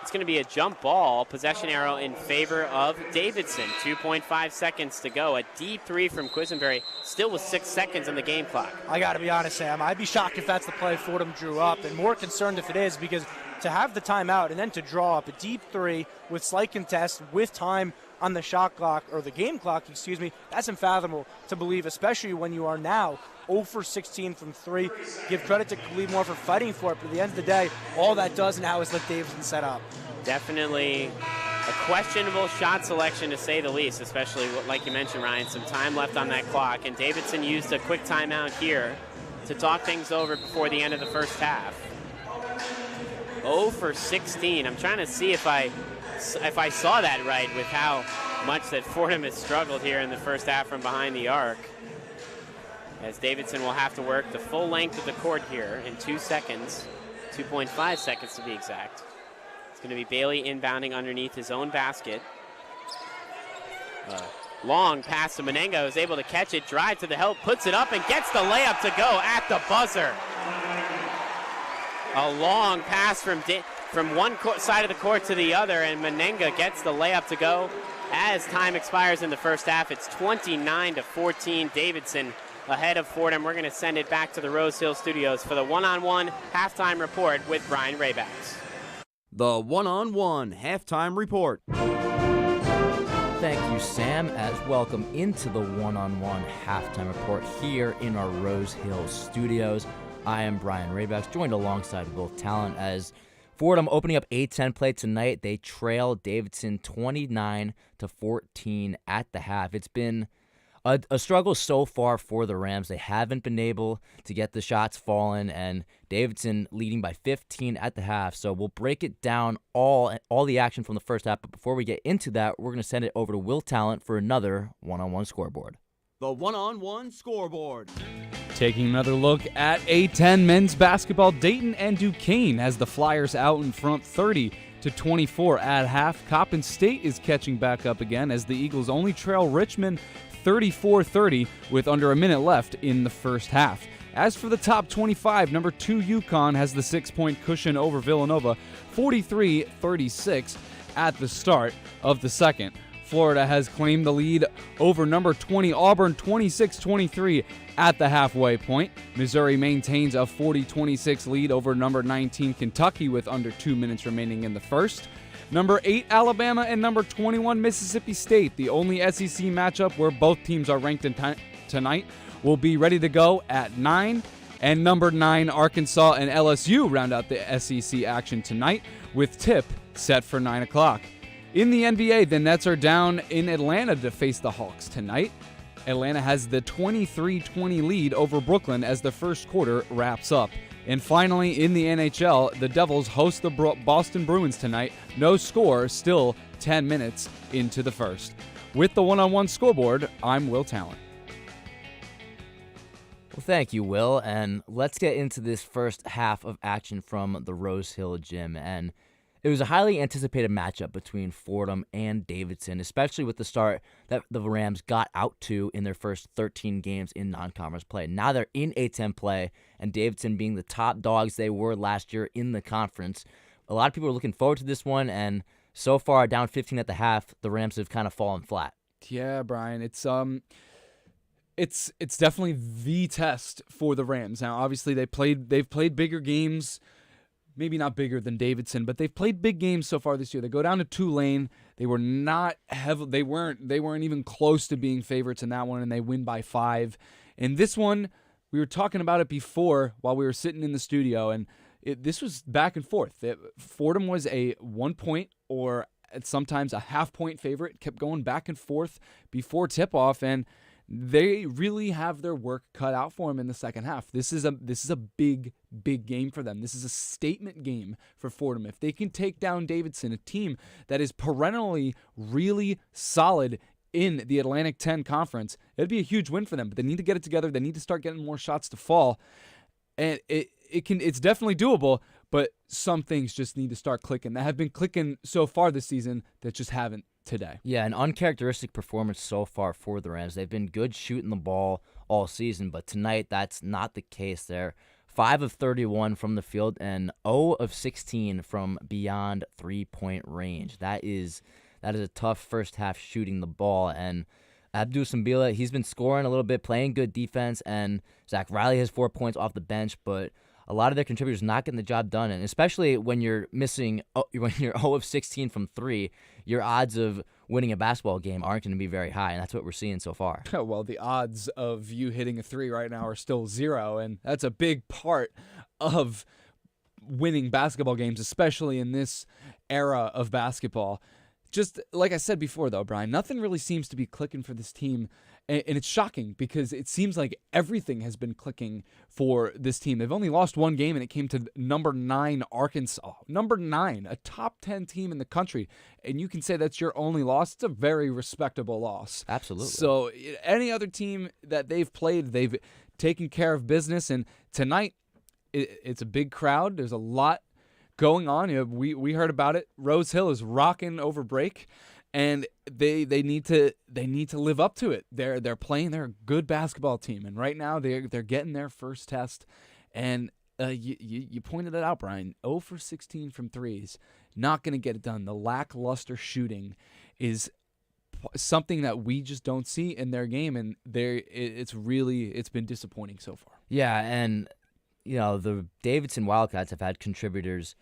It's going to be a jump ball, possession arrow in favor of Davidson. 2.5 seconds to go. A deep 3 from Quisenberry, still with 6 seconds on the game clock.
I got to be honest, Sam. I'd be shocked if that's the play Fordham drew up, and more concerned if it is, because to have the timeout and then to draw up a deep 3 with slight contest with time on the shot clock, or the game clock, that's unfathomable to believe, especially when you are now 0 for 16 from 3. Give credit to Khalid Moore for fighting for it, but at the end of the day, all that does now is let Davidson set up.
Definitely a questionable shot selection, to say the least, especially, like you mentioned, Ryan, some time left on that clock, and Davidson used a quick timeout here to talk things over before the end of the first half. 0 for 16. I'm trying to see if I saw that right with how much that Fordham has struggled here in the first half from behind the arc, as Davidson will have to work the full length of the court here in 2 seconds, 2.5 seconds to be exact. It's going to be Bailey inbounding underneath his own basket. Long pass to Menenga, who's able to catch it, drive to the help, puts it up, and gets the layup to go at the buzzer. A long pass from one side of the court to the other, and Menenga gets the layup to go. As time expires in the first half, it's 29-14, Davidson ahead of Fordham. We're going to send it back to the Rose Hill Studios for the one-on-one halftime report with Brian Raybacks.
The one-on-one halftime report.
Thank you, Sam, as welcome into the one-on-one halftime report here in our Rose Hill Studios. I am Brian Raybacks, joined alongside Will Talent, as Fordham opening up A10 play tonight. They trail Davidson 29-14 at the half. It's been a struggle so far for the Rams. They haven't been able to get the shots falling, and Davidson leading by 15 at the half. So we'll break it down, all the action from the first half. But before we get into that, we're going to send it over to Will Talent for another one-on-one scoreboard.
The one-on-one scoreboard.
Taking another look at A10 men's basketball, Dayton and Duquesne has the Flyers out in front 30-24 at half. Coppin State is catching back up again as the Eagles only trail Richmond 34-30 with under a minute left in the first half. As for the top 25, number 2 UConn has the 6-point cushion over Villanova, 43-36 at the start of the second. Florida has claimed the lead over number 20 Auburn, 26-23 at the halfway point. Missouri maintains a 40-26 lead over number 19 Kentucky with under 2 minutes remaining in the first. Number 8 Alabama and number 21 Mississippi State, the only SEC matchup where both teams are ranked tonight, will be ready to go at 9. And number 9 Arkansas and LSU round out the SEC action tonight, with tip set for 9 o'clock. In the NBA, the Nets are down in Atlanta to face the Hawks tonight. Atlanta has the 23-20 lead over Brooklyn as the first quarter wraps up. And finally, in the NHL, the Devils host the Boston Bruins tonight. No score, still 10 minutes into the first. With the one-on-one scoreboard, I'm Will Talent.
Well, thank you, Will. And let's get into this first half of action from the Rose Hill Gym. And it was a highly anticipated matchup between Fordham and Davidson, especially with the start that the Rams got out to in their first 13 games in non-conference play. Now they're in A10 play, and Davidson being the top dogs they were last year in the conference. A lot of people are looking forward to this one, and so far, down 15 at the half, the Rams have kind of fallen flat.
Yeah, Brian, it's definitely the test for the Rams. Now, obviously, they've played bigger games. Maybe not bigger than Davidson, but they've played big games so far this year. They go down to Tulane. They were not heavy. They weren't even close to being favorites in that one, and they win by 5. In this one, we were talking about it before while we were sitting in the studio, and this was back and forth. Fordham was a 1-point or sometimes a half-point favorite. Kept going back and forth before tip-off, and they really have their work cut out for them in the second half. This is a big game for them. This is a statement game for Fordham. If they can take down Davidson, a team that is perennially really solid in the Atlantic 10 Conference, it'd be a huge win for them. But they need to get it together. They need to start getting more shots to fall. And it's definitely doable, but some things just need to start clicking. That have been clicking so far this season that just haven't today.
Yeah, an uncharacteristic performance so far for the Rams. They've been good shooting the ball all season, but tonight that's not the case. They're 5 of 31 from the field and 0 of 16 from beyond 3-point range. That is a tough first half shooting the ball, and Abdul Sambila, he's been scoring a little bit, playing good defense, and Zach Riley has 4 points off the bench, but a lot of their contributors not getting the job done, and especially when you're missing, when you're 0 of 16 from 3, your odds of winning a basketball game aren't going to be very high, and that's what we're seeing so far.
Well, the odds of you hitting a 3 right now are still 0, and that's a big part of winning basketball games, especially in this era of basketball. Just like I said before, though, Brian, nothing really seems to be clicking for this team, and it's shocking because it seems like everything has been clicking for this team. They've only lost one game, and it came to number 9 Arkansas. Number 9, a top 10 team in the country, and you can say that's your only loss. It's a very respectable loss.
Absolutely.
So any other team that they've played, they've taken care of business, and tonight it's a big crowd. There's a lot going on. We heard about it. Rose Hill is rocking over break, and they need to live up to it. They're playing. They're a good basketball team, and right now they're getting their first test. And you pointed it out, Brian. 0 for 16 from threes, not going to get it done. The lackluster shooting is something that we just don't see in their game, and it's been disappointing so far.
Yeah, and the Davidson Wildcats have had contributors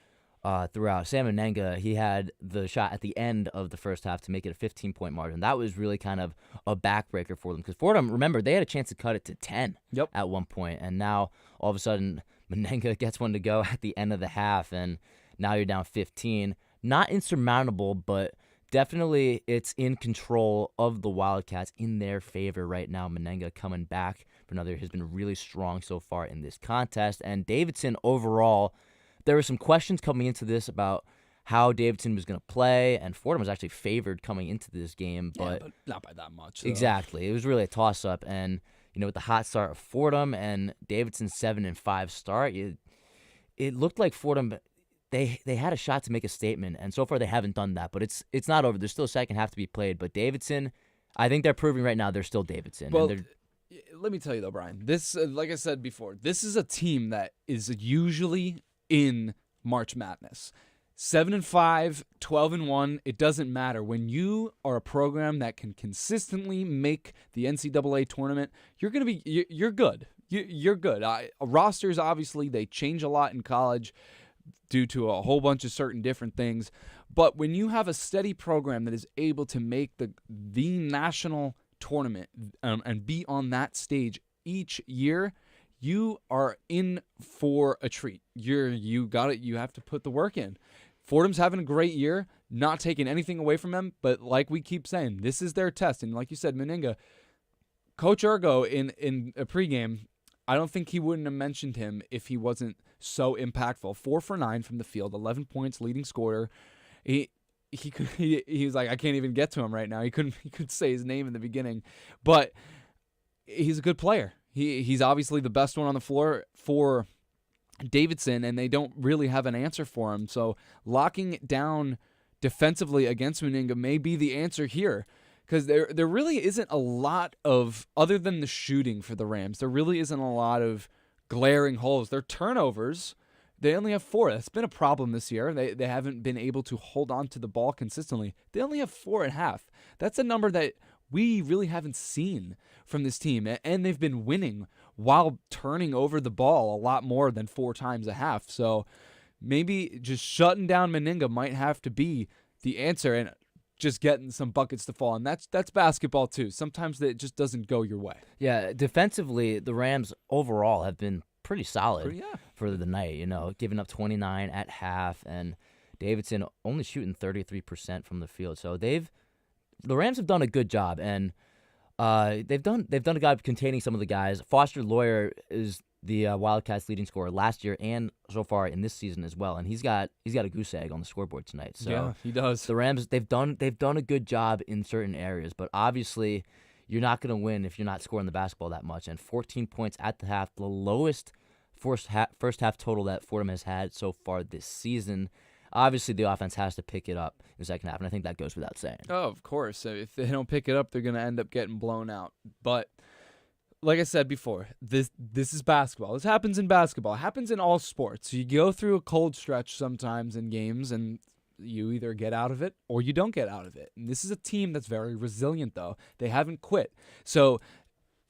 throughout. Sam Menenga, he had the shot at the end of the first half to make it a 15-point margin. That was really kind of a backbreaker for them because Fordham, remember, they had a chance to cut it to 10 at one point, and now all of a sudden Menenga gets one to go at the end of the half, and now you're down 15. Not insurmountable, but definitely it's in control of the Wildcats in their favor right now. Menenga coming back for another has been really strong so far in this contest, and Davidson overall, there were some questions coming into this about how Davidson was going to play, and Fordham was actually favored coming into this game, but
not by that much. Though.
Exactly. It was really a toss-up, and with the hot start of Fordham and Davidson's 7-5 start, it looked like Fordham, they had a shot to make a statement, and so far they haven't done that, but it's not over. There's still a second half to be played, but Davidson, I think they're proving right now they're still Davidson.
Well, let me tell you though, Brian, this, like I said before, this is a team that is usually in March Madness. 7-5, 12-1, it doesn't matter. When you are a program that can consistently make the NCAA tournament, you're good. You're good. Rosters, obviously, they change a lot in college due to a whole bunch of certain different things. But when you have a steady program that is able to make the national tournament and be on that stage each year, you are in for a treat. You got it. You have to put the work in. Fordham's having a great year, not taking anything away from them, but like we keep saying, this is their test. And like you said, Menenga, Coach Ergo in a pregame, I don't think he wouldn't have mentioned him if he wasn't so impactful. 4 for 9 from the field, 11 points, leading scorer. He was like, I can't even get to him right now. He couldn't say his name in the beginning, but he's a good player. He's obviously the best one on the floor for Davidson, and they don't really have an answer for him. So locking it down defensively against Menenga may be the answer here, because there really isn't a lot of, other than the shooting for the Rams, there really isn't a lot of glaring holes. Their turnovers, they only have 4. That's been a problem this year. They haven't been able to hold on to the ball consistently. They only have 4.5. That's a number that we really haven't seen from this team, and they've been winning while turning over the ball a lot more than 4 times a half. So maybe just shutting down Menenga might have to be the answer, and just getting some buckets to fall. And that's basketball too. Sometimes it just doesn't go your way.
Yeah, defensively, the Rams overall have been pretty solid for the night, giving up 29 at half, and Davidson only shooting 33% from the field. So the Rams have done a good job, and they've done a good job containing some of the guys. Foster Lawyer is the Wildcats' leading scorer last year and so far in this season as well, and he's got a goose egg on the scoreboard tonight. So
yeah, he does.
The Rams, they've done a good job in certain areas, but obviously you're not going to win if you're not scoring the basketball that much. And 14 points at the half, the lowest first half total that Fordham has had so far this season. Obviously, the offense has to pick it up in the second half, and I think that goes without saying.
Oh, of course. If they don't pick it up, they're going to end up getting blown out. But like I said before, this is basketball. This happens in basketball. It happens in all sports. You go through a cold stretch sometimes in games, and you either get out of it or you don't get out of it. And this is a team that's very resilient, though. They haven't quit. So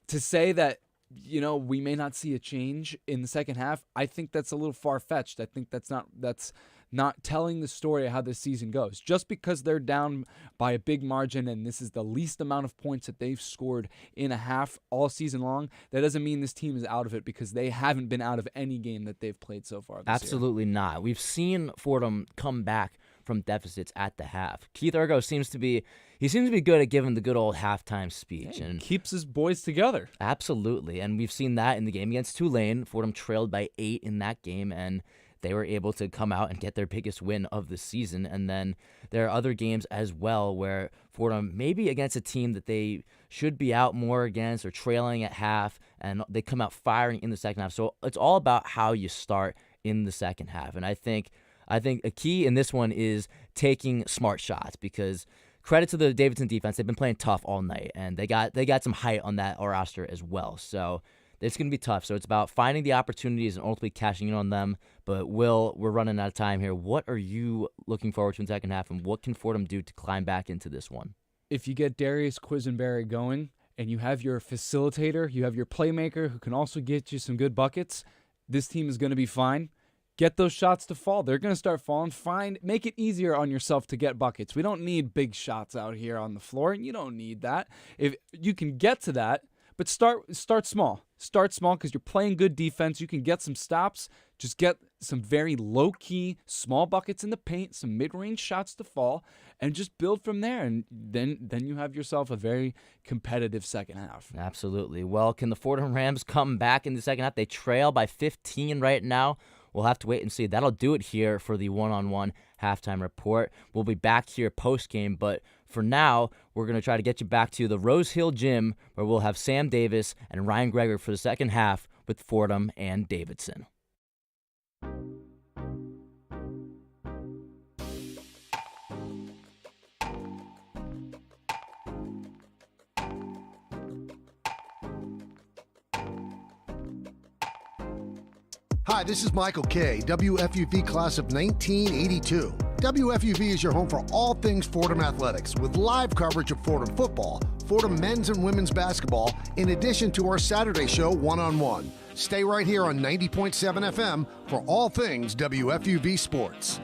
to say that, we may not see a change in the second half, I think that's a little far-fetched. I think that's not telling the story of how this season goes. Just because they're down by a big margin and this is the least amount of points that they've scored in a half all season long, that doesn't mean this team is out of it, because they haven't been out of any game that they've played so far this year.
Absolutely not. We've seen Fordham come back from deficits at the half. Keith Ergo seems to be good at giving the good old halftime speech.
Yeah,
and
keeps his boys together.
Absolutely. And we've seen that in the game against Tulane. Fordham trailed by 8 in that game, and they were able to come out and get their biggest win of the season. And then there are other games as well where Fordham, maybe against a team that they should be out more against or trailing at half, and they come out firing in the second half. So it's all about how you start in the second half. And I think a key in this one is taking smart shots, because credit to the Davidson defense. They've been playing tough all night, and they got some height on that roster as well. So it's going to be tough. So it's about finding the opportunities and ultimately cashing in on them. But, Will, we're running out of time here. What are you looking forward to in the second half, and what can Fordham do to climb back into this one?
If you get Darius Quisenberry going and you have your facilitator, you have your playmaker who can also get you some good buckets, this team is going to be fine. Get those shots to fall. They're going to start falling. Make it easier on yourself to get buckets. We don't need big shots out here on the floor, and you don't need that. If you can get to that, but start small. Start small because you're playing good defense. You can get some stops. Just get some very low-key, small buckets in the paint, some mid-range shots to fall, and just build from there. And then you have yourself a very competitive second half.
Absolutely. Well, can the Fordham Rams come back in the second half? They trail by 15 right now. We'll have to wait and see. That'll do it here for the one-on-one halftime report. We'll be back here post-game, but for now, we're going to try to get you back to the Rose Hill Gym, where we'll have Sam Davis and Ryan Gregory for the second half with Fordham and Davidson.
Hi, this is Michael Kay, WFUV class of 1982. WFUV is your home for all things Fordham athletics, with live coverage of Fordham football, Fordham men's and women's basketball, in addition to our Saturday show, One-on-One. Stay right here on 90.7 FM for all things WFUV Sports.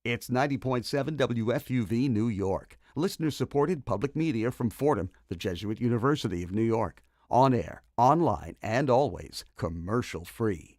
It's 90.7 WFUV New York. Listener-supported public media from Fordham, the Jesuit University of New York. On air, online, and always commercial-free.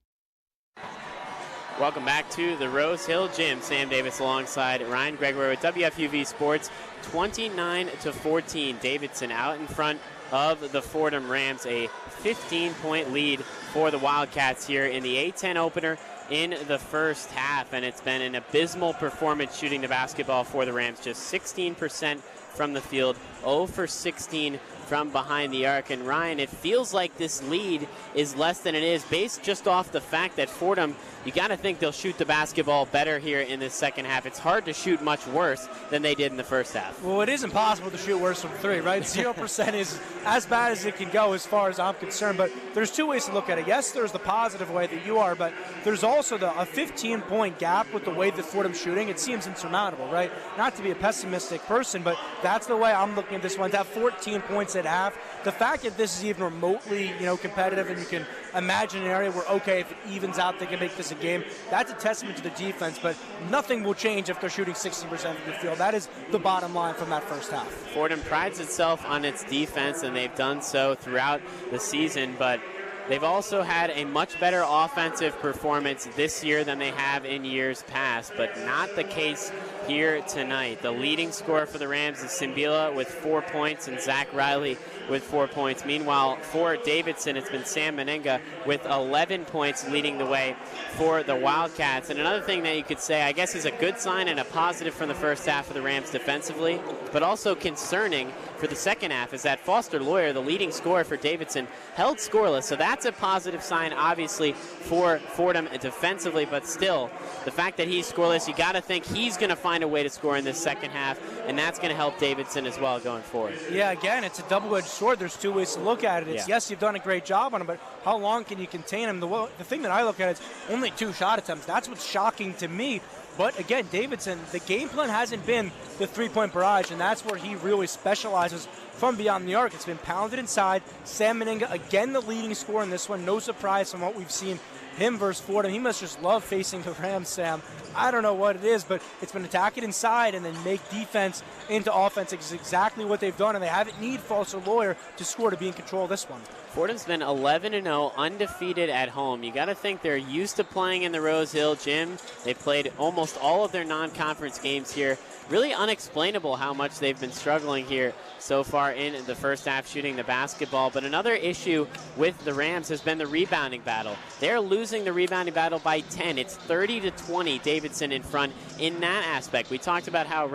Welcome back to the Rose Hill Gym. Sam Davis alongside Ryan Gregory with WFUV Sports. 29-14. Davidson out in front of the Fordham Rams. A 15-point lead for the Wildcats here in the A-10 opener in the first half, and it's been an abysmal performance shooting the basketball for the Rams. Just 16% from the field, 0 for 16 from behind the arc. And Ryan, it feels like this lead is less than it is, based just off the fact that Fordham, you got to think they'll shoot the basketball better here in the second half. It's hard to shoot much worse than they did in the first half.
Well, it is impossible to shoot worse from three, right? 0% is as bad as it can go as far as I'm concerned. But there's two ways to look at it. Yes, there's the positive way that you are, but there's also a 15-point gap with the way that Fordham's shooting. It seems insurmountable, right? Not to be a pessimistic person, but that's the way I'm looking at this one. To have 14 points at half, the fact that this is even remotely, competitive, and you can imagine an area where, okay, if it evens out, they can make this a a game. That's a testament to the defense, but nothing will change if they're shooting 60% from the field. That is the bottom line from that first half.
Fordham prides itself on its defense, and they've done so throughout the season, but they've also had a much better offensive performance this year than they have in years past, but not the case here tonight. The leading scorer for the Rams is Simbila with 4 points and Zach Riley with 4 points. Meanwhile, for Davidson, it's been Sam Menenga with 11 points leading the way for the Wildcats. And another thing that you could say, I guess, is a good sign and a positive from the first half of the Rams defensively, but also concerning for the second half is that Foster Lawyer, the leading scorer for Davidson, held scoreless. So that's a positive sign, obviously, for Fordham defensively, but still, the fact that he's scoreless, you got to think he's going to find a way to score in this second half, and that's going to help Davidson as well going forward.
Yeah, again, it's a double-edged sword. There's two ways to look at it. It's, yes, you've done a great job on him, but how long can you contain him? The thing that I look at is only 2 shot attempts. That's what's shocking to me. But again, Davidson, the game plan hasn't been the three-point barrage, and that's where he really specializes from beyond the arc. It's been pounded inside. Sam Menenga, again, the leading scorer in this one. No surprise from what we've seen him versus Fordham. He must just love facing the Rams, Sam. I don't know what it is, but it's been attack it inside and then make defense into offense. It's exactly what they've done, and they haven't need Foster Lawyer to score to be in control of this one.
Fordham's been 11-0, undefeated at home. You got to think they're used to playing in the Rose Hill Gym. They've played almost all of their non-conference games here. Really unexplainable how much they've been struggling here so far in the first half shooting the basketball. But another issue with the Rams has been the rebounding battle. They're losing the rebounding battle by 10. It's 30-20, Davidson in front in that aspect. We talked about how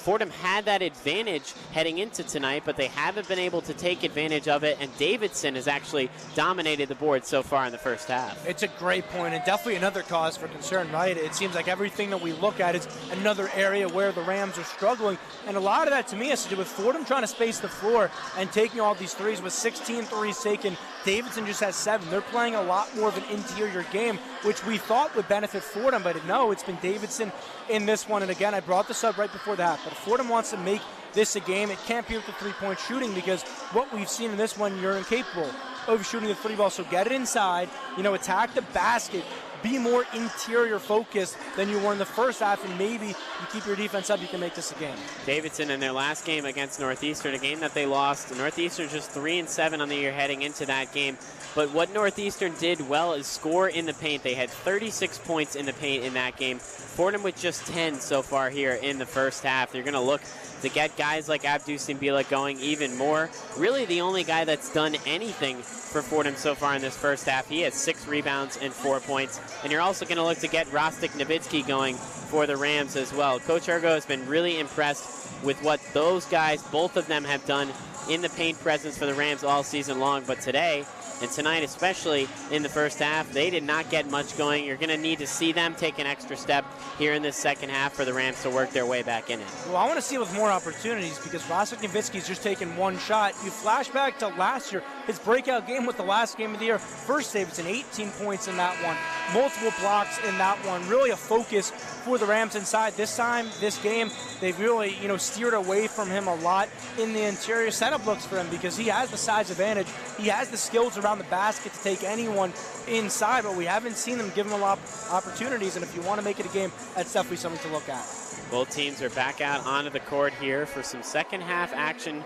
Fordham had that advantage heading into tonight, but they haven't been able to take advantage of it, and Davidson has actually dominated the board so far in the first half.
It's a great point, and definitely another cause for concern, right? It seems like everything that we look at is another area where the Rams are struggling, and a lot of that to me has to do with Fordham trying to space the floor and taking all these threes. With 16 threes taken, Davidson just has 7. They're playing a lot more of an interior game, which we thought would benefit Fordham, but no, it's been Davidson in this one. And again, I brought this up right before the half, but if Fordham wants to make this a game, it can't be with the three-point shooting, because what we've seen in this one, you're incapable of shooting the three ball. So get it inside, attack the basket, be more interior focused than you were in the first half, and maybe you keep your defense up, you can make this a game.
Davidson in their last game against Northeastern, a game that they lost. Northeastern just 3-7 on the year heading into that game. But what Northeastern did well is score in the paint. They had 36 points in the paint in that game. Fordham with just 10 so far here in the first half. They're going to look to get guys like Abdou Simbila going even more. Really the only guy that's done anything for Fordham so far in this first half. He has 6 rebounds and 4 points. And you're also going to look to get Rostik Nowitzki going for the Rams as well. Coach Ergo has been really impressed with what those guys, both of them, have done in the paint presence for the Rams all season long. But today, and tonight especially in the first half, they did not get much going. You're going to need to see them take an extra step here in this second half for the Rams to work their way back in it.
Well, I want to see it with more opportunities, because Rostik Nowitzki's just taken 1 shot. You flash back to last year, his breakout game with the last game of the year. First Davidson, 18 points in that one. Multiple blocks in that one. Really a focus for the Rams inside. This time, this game, they've really, steered away from him a lot in the interior. Setup looks for him because he has the size advantage. He has the skills around the basket to take anyone inside, but we haven't seen them give him a lot of opportunities, and if you want to make it a game, that's definitely something to look at.
Both teams are back out onto the court here for some second half action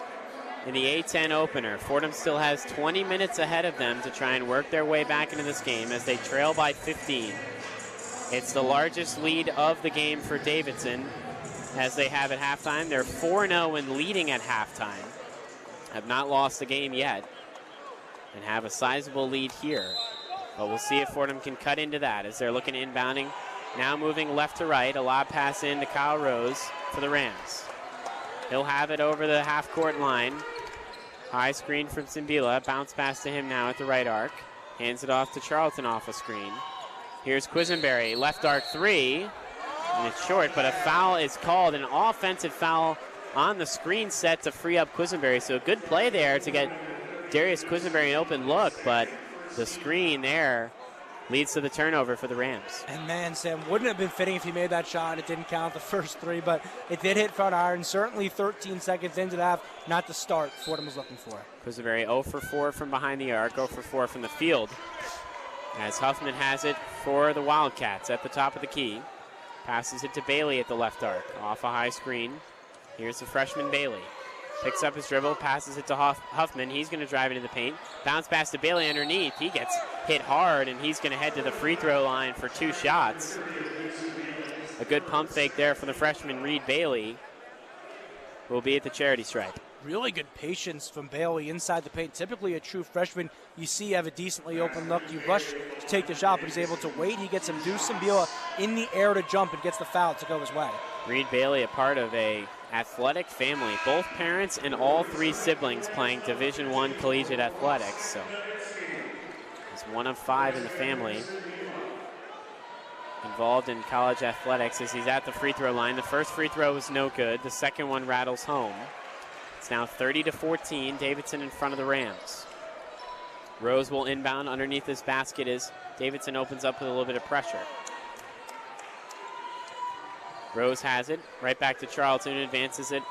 in the A10 opener. Fordham still has 20 minutes ahead of them to try and work their way back into this game as they trail by 15. It's the largest lead of the game for Davidson as they have at halftime. They're 4-0 when leading at halftime. Have not lost the game yet and have a sizable lead here. But we'll see if Fordham can cut into that as they're looking inbounding. Now moving left to right, a lob pass in to Kyle Rose for the Rams. He'll have it over the half-court line. High screen from Simbila. Bounce pass to him now at the right arc. Hands it off to Charlton off a screen. Here's Quisenberry, left arc 3. And it's short, but a foul is called, an offensive foul on the screen set to free up Quisenberry. So a good play there to get Darius Quisenberry an open look, but the screen there leads to the turnover for the Rams.
And man, Sam, wouldn't have been fitting if he made that shot. It didn't count the first 3, but it did hit front iron. Certainly 13 seconds into the half, not the start Fordham was looking for.
Quisenberry 0 for 4 from behind the arc, 0 for 4 from the field. As Huffman has it for the Wildcats at the top of the key. Passes it to Bailey at the left arc. Off a high screen. Here's the freshman Bailey. Picks up his dribble, passes it to Huffman. He's going to drive into the paint. Bounce pass to Bailey underneath. He gets hit hard, and he's going to head to the free throw line for 2 shots. A good pump fake there from the freshman Reed Bailey. Will be at the charity stripe.
Really good patience from Bailey inside the paint. Typically a true freshman, you see have a decently open look. You rush to take the shot, but he's able to wait. He gets him Deuce Mbila in the air to jump and gets the foul to go his way.
Reed Bailey, a part of a athletic family. Both parents and all 3 siblings playing Division I collegiate athletics. So he's one of 5 in the family involved in college athletics as he's at the free throw line. The first free throw was no good. The second one rattles home. It's now 30-14, Davidson in front of the Rams. Rose will inbound underneath this basket as Davidson opens up with a little bit of pressure. Rose has it, right back to Charlton, and advances it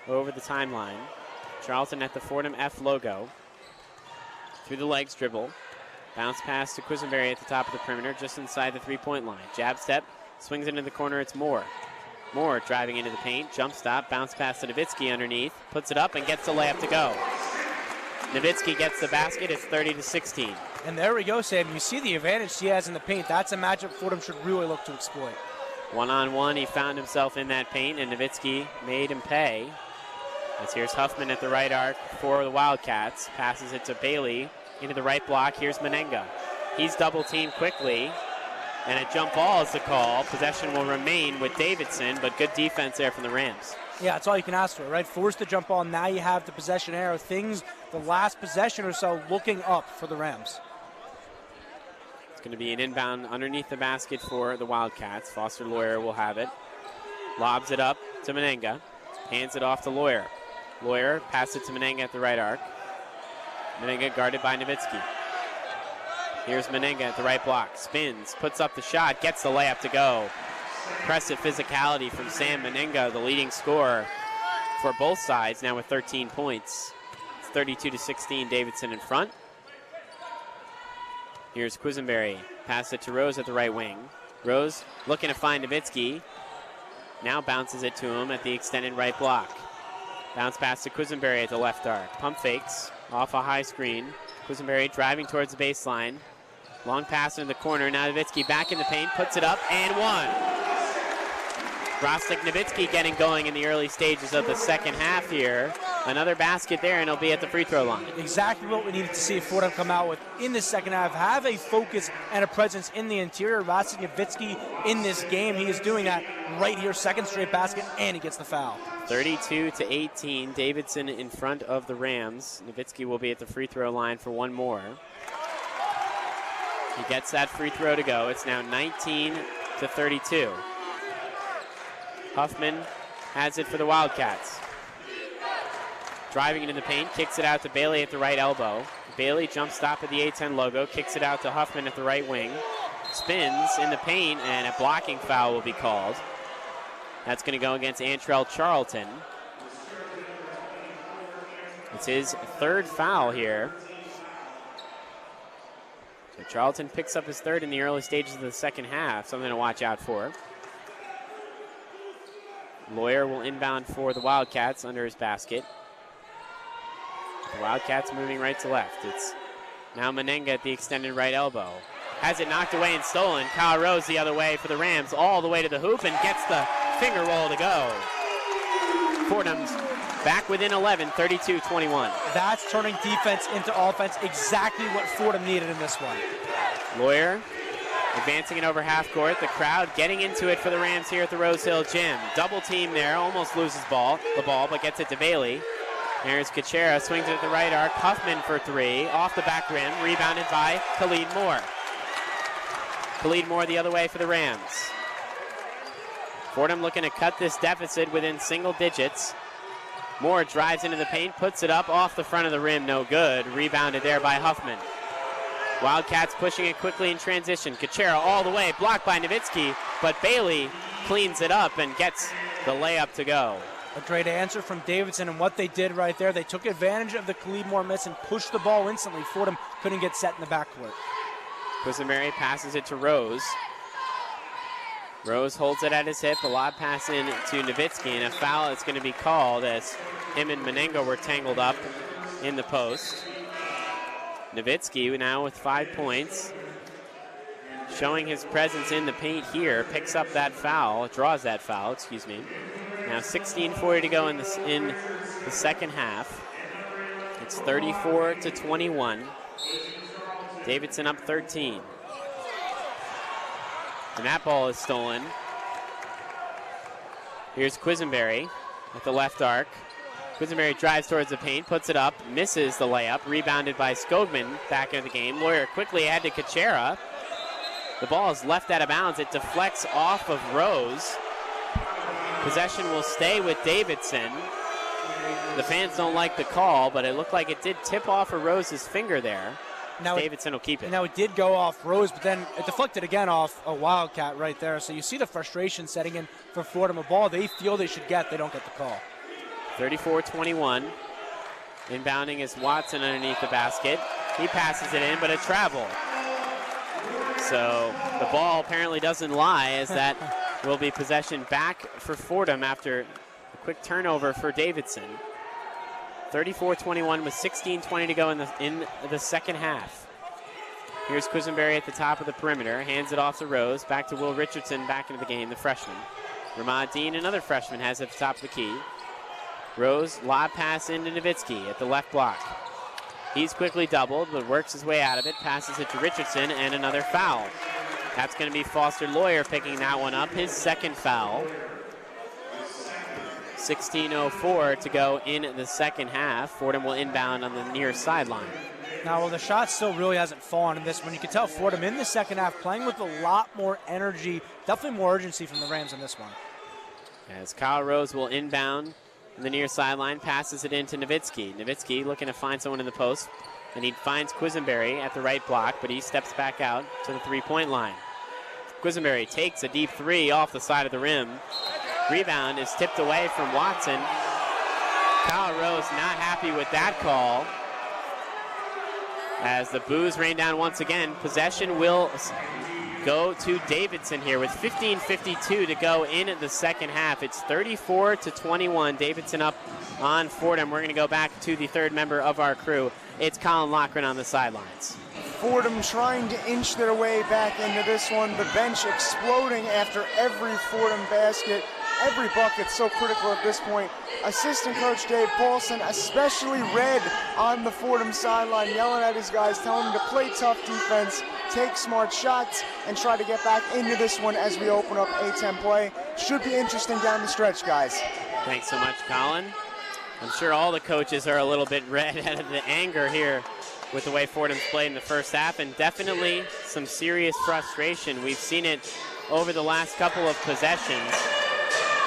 over the timeline. Charlton at the Fordham F logo. Through the legs dribble. Bounce pass to Quisenberry at the top of the perimeter, just inside the three-point line. Jab step, swings into the corner, it's Moore. Moore driving into the paint, jump stop, bounce pass to Nowitzki underneath, puts it up and gets the layup to go. Nowitzki gets the basket, it's 30-16.
And there we go, Sam. You see the advantage he has in the paint. That's a matchup Fordham should really look to exploit.
One-on-one, he found himself in that paint, and Nowitzki made him pay. As here's Huffman at the right arc for the Wildcats. Passes it to Bailey into the right block. Here's Menenga. He's double-teamed quickly, and a jump ball is the call. Possession will remain with Davidson, but good defense there from the Rams.
Yeah, that's all you can ask for, right? Force the jump ball. Now you have the possession arrow. Things, the last possession or so, looking up for the Rams.
It's going to be an inbound underneath the basket for the Wildcats. Foster Lawyer will have it. Lobs it up to Menenga. Hands it off to Lawyer. Lawyer passes it to Menenga at the right arc. Menenga guarded by Nowitzki. Here's Menenga at the right block. Spins, puts up the shot, gets the layup to go. Impressive physicality from Sam Menenga, the leading scorer for both sides, now with 13 points. It's 32-16, Davidson in front. Here's Quisenberry. Pass it to Rose at the right wing. Rose looking to find Nowitzki. Now bounces it to him at the extended right block. Bounce pass to Quisenberry at the left arc. Pump fakes off a high screen. Quisenberry driving towards the baseline. Long pass into the corner. Now Nowitzki back in the paint, puts it up, and one. Rostik Nowitzki getting going in the early stages of the second half here. Another basket there, and he'll be at the free throw line.
Exactly what we needed to see Fordham come out with in the second half. Have a focus and a presence in the interior. Rostik Nowitzki in this game, he is doing that right here. Second straight basket, and he gets the foul.
32-18, Davidson in front of the Rams. Nowitzki will be at the free throw line for one more. He gets that free throw to go. It's now 19-32. Huffman has it for the Wildcats. Driving into the paint, kicks it out to Bailey at the right elbow. Bailey jump stop at the A10 logo, kicks it out to Huffman at the right wing. Spins in the paint, and a blocking foul will be called. That's going to go against Antrell Charlton. It's his third foul here. So Charlton picks up his third in the early stages of the second half, something to watch out for. Lawyer will inbound for the Wildcats under his basket. The Wildcats moving right to left. It's now Menenga at the extended right elbow. Has it knocked away and stolen. Kyle Rose the other way for the Rams, all the way to the hoop, and gets the finger roll to go. Fordham's back within 11, 32-21.
That's turning defense into offense, exactly what Fordham needed in this one.
Lawyer advancing it over half court. The crowd getting into it for the Rams here at the Rose Hill Gym. Double team there, almost loses the ball, but gets it to Bailey. There's Kachera, swings it at the right arc. Huffman for three, off the back rim, rebounded by Khalid Moore. Khalid Moore the other way for the Rams. Fordham looking to cut this deficit within single digits. Moore drives into the paint, puts it up off the front of the rim, no good. Rebounded there by Huffman. Wildcats pushing it quickly in transition. Kachera all the way, blocked by Nowitzki, but Bailey cleans it up and gets the layup to go.
A great answer from Davidson, and what they did right there, they took advantage of the Khalid Moore miss and pushed the ball instantly. Fordham couldn't get set in the backcourt.
Quisenberry passes it to Rose. Rose holds it at his hip. A lob pass in to Nowitzki, and a foul is going to be called as him and Menengo were tangled up in the post. Nowitzki now with 5 points, showing his presence in the paint here, picks up that foul, draws that foul, excuse me. Now 16:40 to go in the second half. It's 34-21. Davidson up 13. And that ball is stolen. Here's Quisenberry at the left arc. Quisenberry drives towards the paint, puts it up, misses the layup, rebounded by Skogman back into the game. Lawyer quickly ahead to Kuchera. The ball is left out of bounds. It deflects off of Rose. Possession will stay with Davidson. The fans don't like the call, but it looked like it did tip off of Rose's finger there. Now Davidson will keep it.
Now it did go off Rose, but then it deflected again off a Wildcat right there. So you see the frustration setting in for Fordham. A ball they feel they should get, they don't get the call.
34-21. Inbounding is Watson underneath the basket. He passes it in, but a travel. So the ball apparently doesn't lie, as that will be possession back for Fordham after a quick turnover for Davidson. 34-21 with 16:20 to go in the second half. Here's Quisenberry at the top of the perimeter, hands it off to Rose, back to Will Richardson back into the game, the freshman. Ramad Dean, another freshman, has it at the top of the key. Rose, lob pass into Nowitzki at the left block. He's quickly doubled, but works his way out of it, passes it to Richardson, and another foul. That's going to be Foster Lawyer picking that one up, his second foul. 16:04 to go in the second half. Fordham will inbound on the near sideline.
Now, well, the shot still really hasn't fallen in this one. You can tell Fordham in the second half playing with a lot more energy, definitely more urgency from the Rams in this one.
As Kyle Rose will inbound on the near sideline, passes it into Nowitzki. Nowitzki looking to find someone in the post, and he finds Quisenberry at the right block, but he steps back out to the three-point line. Quisenberry takes a deep three off the side of the rim. Rebound is tipped away from Watson. Kyle Rose not happy with that call. As the boos rain down once again, possession will go to Davidson here with 15:52 to go in the second half. It's 34-21. Davidson up on Fordham. We're going to go back to the third member of our crew. It's Colin Loughran on the sidelines.
Fordham trying to inch their way back into this one. The bench exploding after every Fordham basket. Every bucket so critical at this point. Assistant coach Dave Paulson, especially red on the Fordham sideline, yelling at his guys, telling them to play tough defense, take smart shots, and try to get back into this one as we open up A-10 play. Should be interesting down the stretch, guys.
Thanks so much, Colin. I'm sure all the coaches are a little bit red out of the anger here with the way Fordham's played in the first half, and definitely some serious frustration. We've seen it over the last couple of possessions.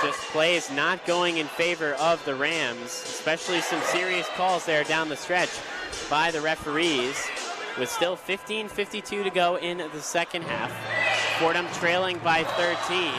Just plays not going in favor of the Rams, especially some serious calls there down the stretch by the referees, with still 15:52 to go in the second half. Fordham trailing by 13.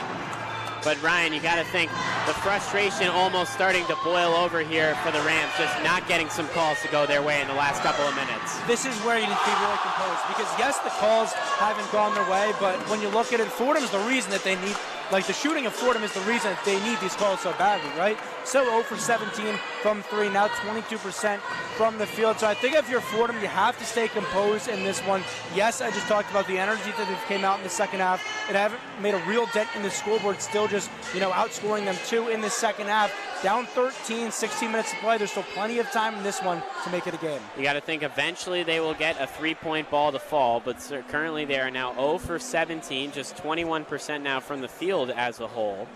But Ryan, you got to think the frustration almost starting to boil over here for the Rams, just not getting some calls to go their way in the last couple of minutes.
This is where you need to be really composed, because yes, the calls haven't gone their way, but when you look at it, Fordham's the reason that they need, like the shooting of Fordham is the reason that they need these calls so badly, right? So 0 for 17 from 3, now 22% from the field. So I think if you're Fordham, you have to stay composed in this one. Yes, I just talked about the energy that came out in the second half. It haven't made a real dent in the scoreboard, still just, outscoring them 2 in the second half. Down 13, 16 minutes to play. There's still plenty of time in this one to make it a game.
You got to think eventually they will get a three-point ball to fall, but currently they are now 0 for 17, just 21% now from the field as a whole.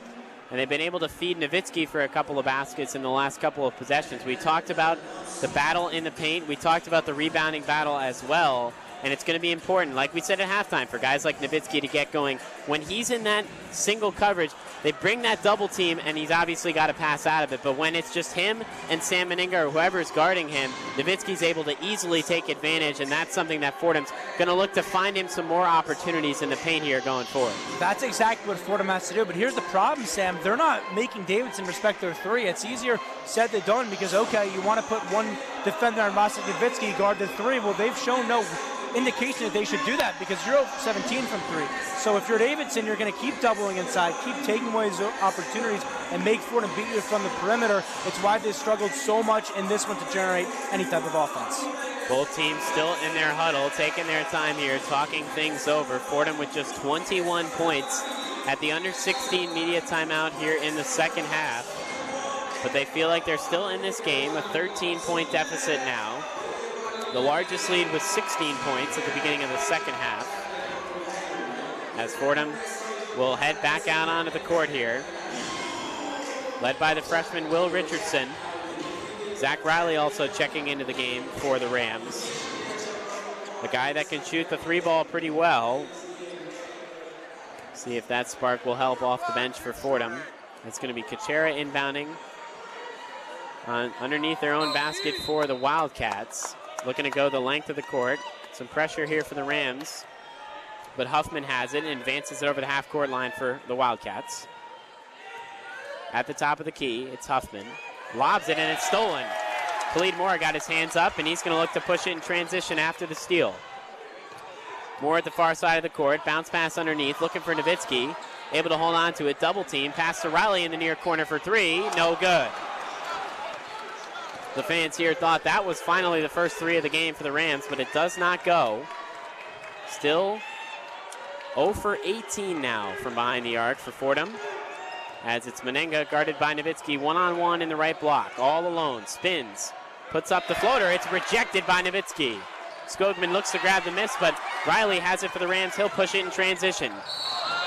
And they've been able to feed Nowitzki for a couple of baskets in the last couple of possessions. We talked about the battle in the paint. We talked about the rebounding battle as well. And it's going to be important, like we said at halftime, for guys like Nowitzki to get going. When he's in that single coverage, they bring that double team, and he's obviously got to pass out of it. But when it's just him and Sam Meninga or whoever's guarding him, Nowitzki's able to easily take advantage, and that's something that Fordham's going to look to find him some more opportunities in the paint here going forward.
That's exactly what Fordham has to do. But here's the problem, Sam. They're not making Davidson respect their three. It's easier said than done because, okay, you want to put one defender on Vasek Nowitzki, guard the three. Well, they've shown no. indication that they should do that because you're 17 from 3. So if you're Davidson, you're going to keep doubling inside, keep taking away those opportunities, and make Fordham beat you from the perimeter. It's why they struggled so much in this one to generate any type of offense.
Both teams still in their huddle, taking their time here, talking things over. Fordham with just 21 points at the under 16 media timeout here in the second half. But they feel like they're still in this game, a 13-point deficit now. The largest lead was 16 points at the beginning of the second half. As Fordham will head back out onto the court here, led by the freshman Will Richardson. Zach Riley also checking into the game for the Rams. The guy that can shoot the 3-ball pretty well. See if that spark will help off the bench for Fordham. It's going to be Kuchera inbounding underneath their own basket for the Wildcats. Looking to go the length of the court. Some pressure here for the Rams. But Huffman has it and advances it over the half-court line for the Wildcats. At the top of the key, it's Huffman. Lobs it and it's stolen. Khalid Moore got his hands up and he's going to look to push it in transition after the steal. Moore at the far side of the court. Bounce pass underneath. Looking for Nowitzki. Able to hold on to it. Double team. Pass to Riley in the near corner for 3. No good. The fans here thought that was finally the first 3 of the game for the Rams, but it does not go. Still 0 for 18 now from behind the arc for Fordham. As it's Menenga guarded by Nowitzki, one-on-one in the right block, all alone, spins, puts up the floater. It's rejected by Nowitzki. Skogman looks to grab the miss, but Riley has it for the Rams. He'll push it in transition.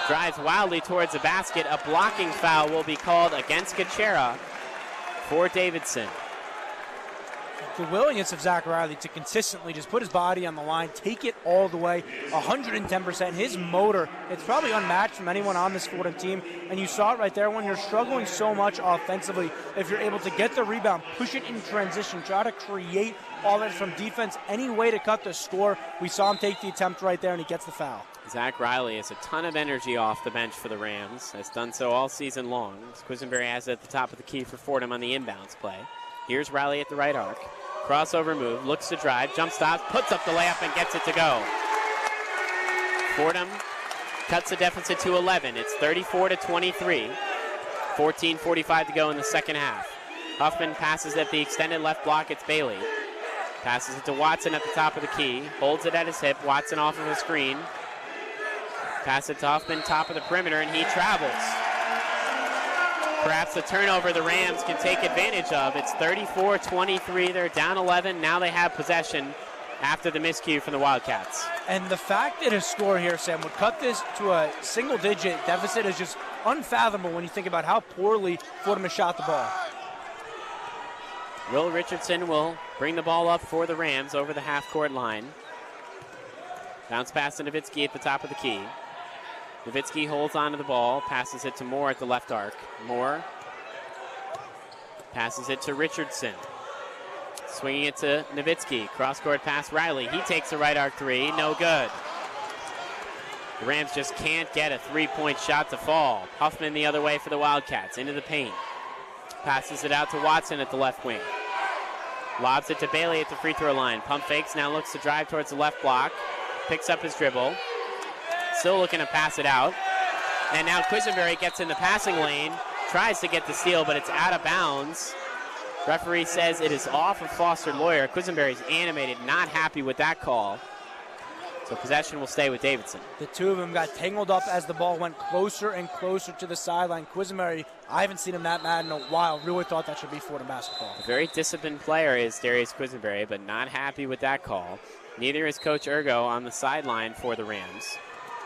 Drives wildly towards the basket. A blocking foul will be called against Kuchera for Davidson.
The willingness of Zach Riley to consistently just put his body on the line, take it all the way, 110%. His motor, it's probably unmatched from anyone on this Fordham team. And you saw it right there when you're struggling so much offensively. If you're able to get the rebound, push it in transition, try to create all that from defense, any way to cut the score. We saw him take the attempt right there, and he gets the foul.
Zach Riley has a ton of energy off the bench for the Rams. Has done so all season long. Quisenberry has it at the top of the key for Fordham on the inbounds play. Here's Riley at the right arc. Crossover move, looks to drive, jump stops, puts up the layup and gets it to go. Fordham cuts the deficit to 11. It's 34-23. 14:45 to go in the second half. Huffman passes at the extended left block. It's Bailey. Passes it to Watson at the top of the key. Holds it at his hip. Watson off of a screen. Pass it to Huffman, top of the perimeter, and he travels. Perhaps the turnover the Rams can take advantage of. It's 34-23. They're down 11. Now they have possession after the miscue from the Wildcats.
And the fact that a score here, Sam, would cut this to a single-digit deficit is just unfathomable when you think about how poorly Fordham has shot the ball.
Will Richardson will bring the ball up for the Rams over the half-court line. Bounce pass to Nowitzki at the top of the key. Nowitzki holds onto the ball, passes it to Moore at the left arc. Moore passes it to Richardson. Swinging it to Nowitzki. Cross-court pass Riley. He takes the right arc 3. No good. The Rams just can't get a three-point shot to fall. Huffman the other way for the Wildcats. Into the paint. Passes it out to Watson at the left wing. Lobs it to Bailey at the free throw line. Pump fakes, now looks to drive towards the left block. Picks up his dribble. Still looking to pass it out. And now Quisenberry gets in the passing lane. Tries to get the steal, but it's out of bounds. Referee says it is off of Foster Lawyer. Quisenberry's animated, not happy with that call. So possession will stay with Davidson.
The two of them got tangled up as the ball went closer and closer to the sideline. Quisenberry, I haven't seen him that mad in a while. Really thought that should be Fordham basketball.
A very disciplined player is Darius Quisenberry, but not happy with that call. Neither is Coach Ergo on the sideline for the Rams.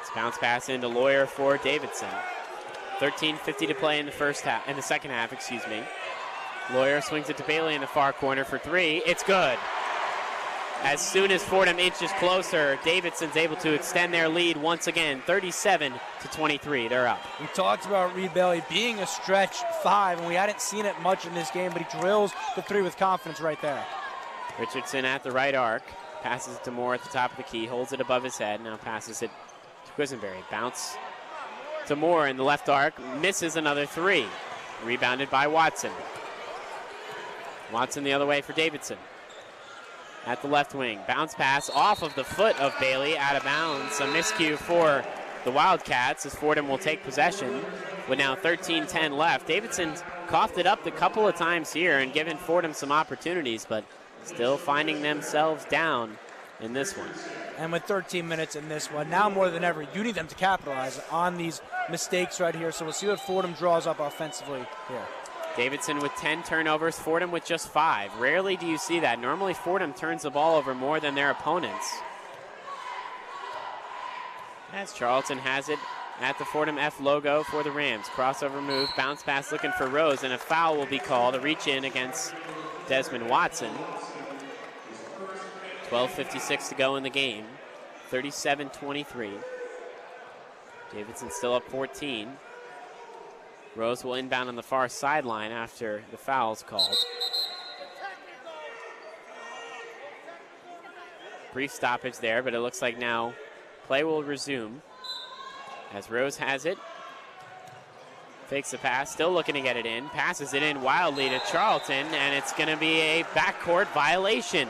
It's bounce pass into Lawyer for Davidson. 13:50 to play in the second half. Lawyer swings it to Bailey in the far corner for 3. It's good. As soon as Fordham inches closer, Davidson's able to extend their lead once again, 37-23. They're up.
We talked about Reed Bailey being a stretch 5, and we hadn't seen it much in this game, but he drills the 3 with confidence right there.
Richardson at the right arc. Passes it to Moore at the top of the key. Holds it above his head. Now passes it to Quisenberry. Bounce to Moore in the left arc. Misses another 3. Rebounded by Watson. Watson the other way for Davidson. at the left wing. Bounce pass off of the foot of Bailey, out of bounds. A miscue for the Wildcats as Fordham will take possession with now 13:10 left. Davidson's coughed it up a couple of times here and given Fordham some opportunities, but still finding themselves down in this one.
And with 13 minutes in this one, now more than ever, you need them to capitalize on these mistakes right here. So we'll see what Fordham draws up offensively here.
Davidson with 10 turnovers, Fordham with just 5. Rarely do you see that. Normally Fordham turns the ball over more than their opponents. As Charlton has it at the Fordham F logo for the Rams. Crossover move, bounce pass looking for Rose, and a foul will be called, a reach in against Desmond Watson. 12:56 to go in the game. 37-23. Davidson still up 14. Rose will inbound on the far sideline after the foul's called. Brief stoppage there, but it looks like now play will resume as Rose has it. Fakes the pass, still looking to get it in. Passes it in wildly to Charlton, and it's going to be a backcourt violation.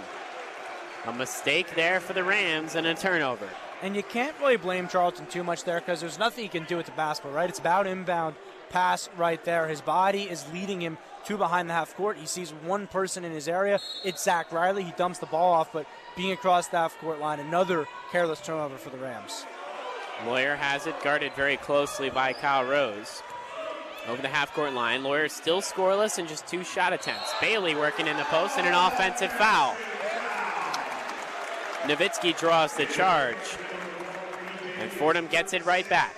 A mistake there for the Rams and a turnover.
And you can't really blame Charlton too much there because there's nothing he can do with the basketball, right? It's about inbound pass right there. His body is leading him to behind the half court. He sees one person in his area. It's Zach Riley. He dumps the ball off, but being across the half court line, another careless turnover for the Rams.
Lawyer has it, guarded very closely by Kyle Rose. Over the half court line, Lawyer still scoreless and just 2 shot attempts. Bailey working in the post and an offensive foul. Nowitzki draws the charge, and Fordham gets it right back.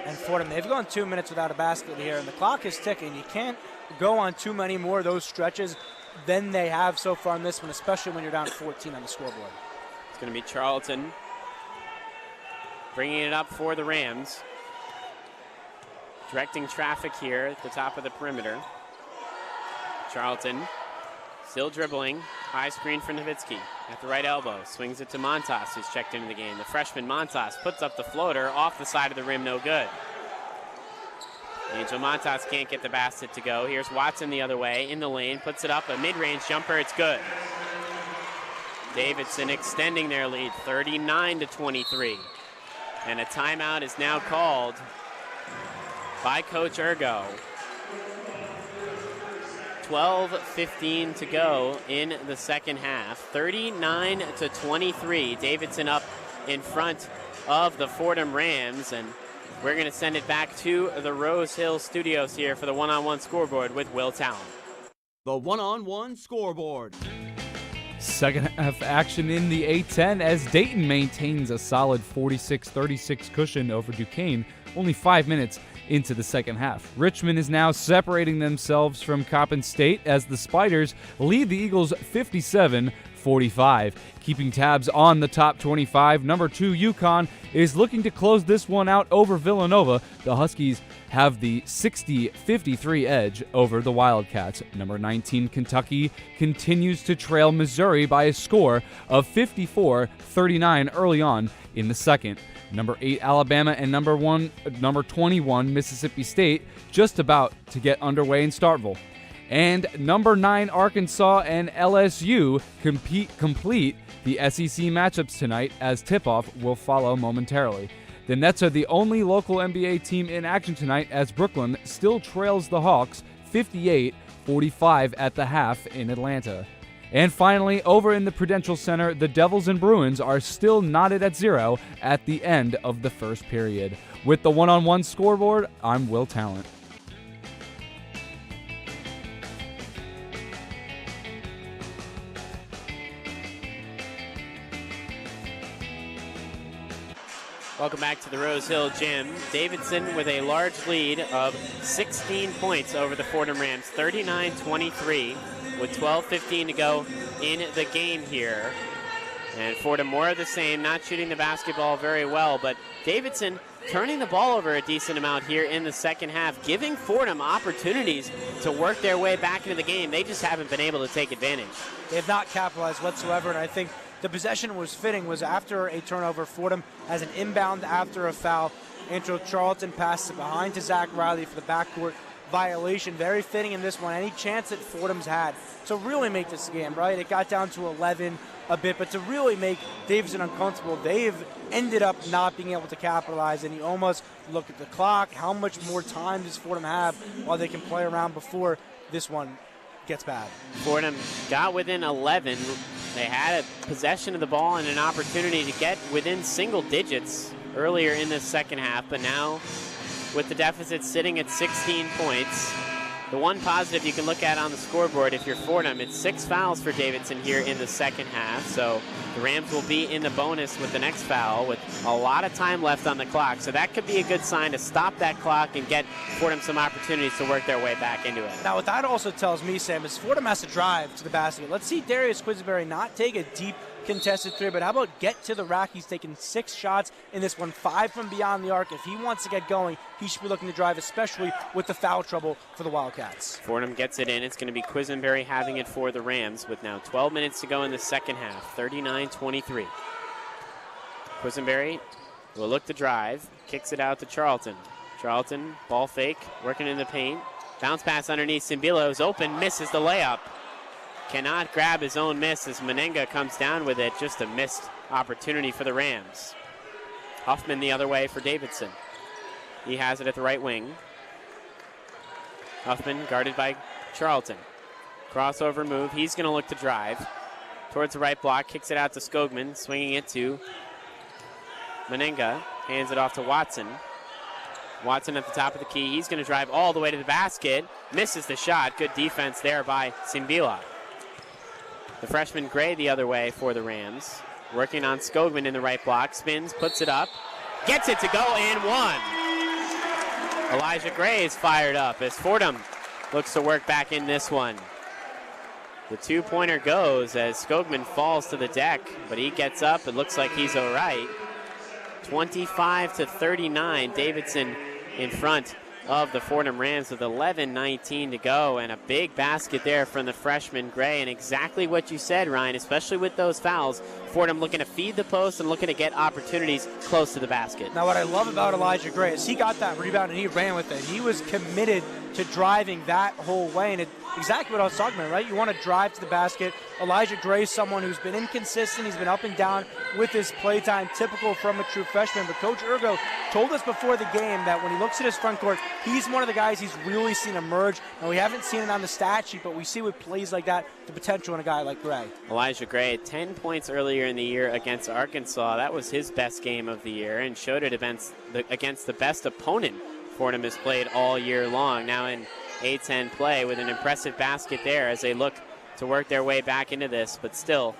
And Fordham, they've gone 2 minutes without a basket here, and the clock is ticking. You can't go on too many more of those stretches than they have so far in this one, especially when you're down 14 on the scoreboard.
It's going to be Charlton bringing it up for the Rams. Directing traffic here at the top of the perimeter. Charlton still dribbling. High screen for Nowitzki at the right elbow. Swings it to Montas, who's checked into the game. The freshman Montas puts up the floater off the side of the rim, no good. Angel Montas can't get the basket to go. Here's Watson the other way in the lane. Puts it up, a mid-range jumper. It's good. Davidson extending their lead, 39-23. And a timeout is now called by Coach Ergo. 12:15 to go in the second half. 39-23. Davidson up in front of the Fordham Rams, and we're going to send it back to the Rose Hill Studios here for the one-on-one scoreboard with Will Talon.
The one-on-one scoreboard.
Second half action in the A-10 as Dayton maintains a solid 46-36 cushion over Duquesne, only 5 minutes into the second half. Richmond is now separating themselves from Coppin State as the Spiders lead the Eagles 57-45. Keeping tabs on the top 25, number 2 UConn is looking to close this one out over Villanova. The Huskies have the 60-53 edge over the Wildcats. Number 19 Kentucky continues to trail Missouri by a score of 54-39 early on in the second. Number 8 Alabama and number 21 Mississippi State just about to get underway in Starkville. And number 9 Arkansas and LSU complete the SEC matchups tonight as tip-off will follow momentarily. The Nets are the only local NBA team in action tonight as Brooklyn still trails the Hawks 58-45 at the half in Atlanta. And finally, over in the Prudential Center, the Devils and Bruins are still knotted at 0 at the end of the first period. With the one-on-one scoreboard, I'm Will Talent.
Welcome back to the Rose Hill Gym. Davidson with a large lead of 16 points over the Fordham Rams, 39-23, with 12:15 to go in the game here. And Fordham more of the same, not shooting the basketball very well, but Davidson turning the ball over a decent amount here in the second half, giving Fordham opportunities to work their way back into the game. They just haven't been able to take advantage.
They have not capitalized whatsoever, and I think the possession was fitting, was after a turnover. Fordham has an inbound after a foul. Angel Charlton passes it behind to Zach Riley for the backcourt violation. Very fitting in this one. Any chance that Fordham's had to really make this game, right? It got down to 11 a bit, but to really make Davidson uncomfortable, they've ended up not being able to capitalize, and you almost look at the clock. How much more time does Fordham have while they can play around before this one gets bad?
Fordham got within 11. They had a possession of the ball and an opportunity to get within single digits earlier in the second half, but now with the deficit sitting at 16 points, the one positive you can look at on the scoreboard if you're Fordham, it's 6 fouls for Davidson here in the second half. So the Rams will be in the bonus with the next foul with a lot of time left on the clock. So that could be a good sign to stop that clock and get Fordham some opportunities to work their way back into it.
Now, what that also tells me, Sam, is Fordham has to drive to the basket. Let's see Darius Quisenberry not take a deep contested three, but how about get to the rack? He's taken 6 shots in this one, 5 from beyond the arc. If he wants to get going, he should be looking to drive, especially with the foul trouble for the Wildcats.
Fordham gets it in. It's going to be Quisenberry having it for the Rams with now 12 minutes to go in the second half, 39-23. Quisenberry will look to drive, kicks it out to Charlton. Charlton, ball fake, working in the paint. Bounce pass underneath. Simbilo is open, misses the layup. Cannot grab his own miss as Menenga comes down with it. Just a missed opportunity for the Rams. Huffman the other way for Davidson. He has it at the right wing. Huffman guarded by Charlton. Crossover move. He's going to look to drive towards the right block. Kicks it out to Skogman, swinging it to Menenga. Hands it off to Watson. Watson at the top of the key. He's going to drive all the way to the basket. Misses the shot. Good defense there by Simbila. The freshman Gray the other way for the Rams. Working on Skogman in the right block. Spins, puts it up. Gets it to go and one. Elijah Gray is fired up as Fordham looks to work back in this one. The two-pointer goes as Skogman falls to the deck, but he gets up. It looks like he's all right. 25-39. Davidson in front of the Fordham Rams with 11:19 to go, and a big basket there from the freshman Gray, and exactly what you said, Ryan, especially with those fouls. Fordham looking to feed the post and looking to get opportunities close to the basket.
Now, what I love about Elijah Gray is he got that rebound and he ran with it. He was committed to driving that whole way, and exactly what I was talking about, right? You want to drive to the basket. Elijah Gray is someone who's been inconsistent. He's been up and down with his play time, typical from a true freshman. But Coach Ergo told us before the game that when he looks at his front court, he's one of the guys he's really seen emerge. And we haven't seen it on the stat sheet, but we see with plays like that the potential in a guy like Gray.
Elijah Gray, 10 points earlier in the year against Arkansas. That was his best game of the year and showed it against the best opponent Fordham has played all year long. Now in A-10 play with an impressive basket there as they look to work their way back into this, but still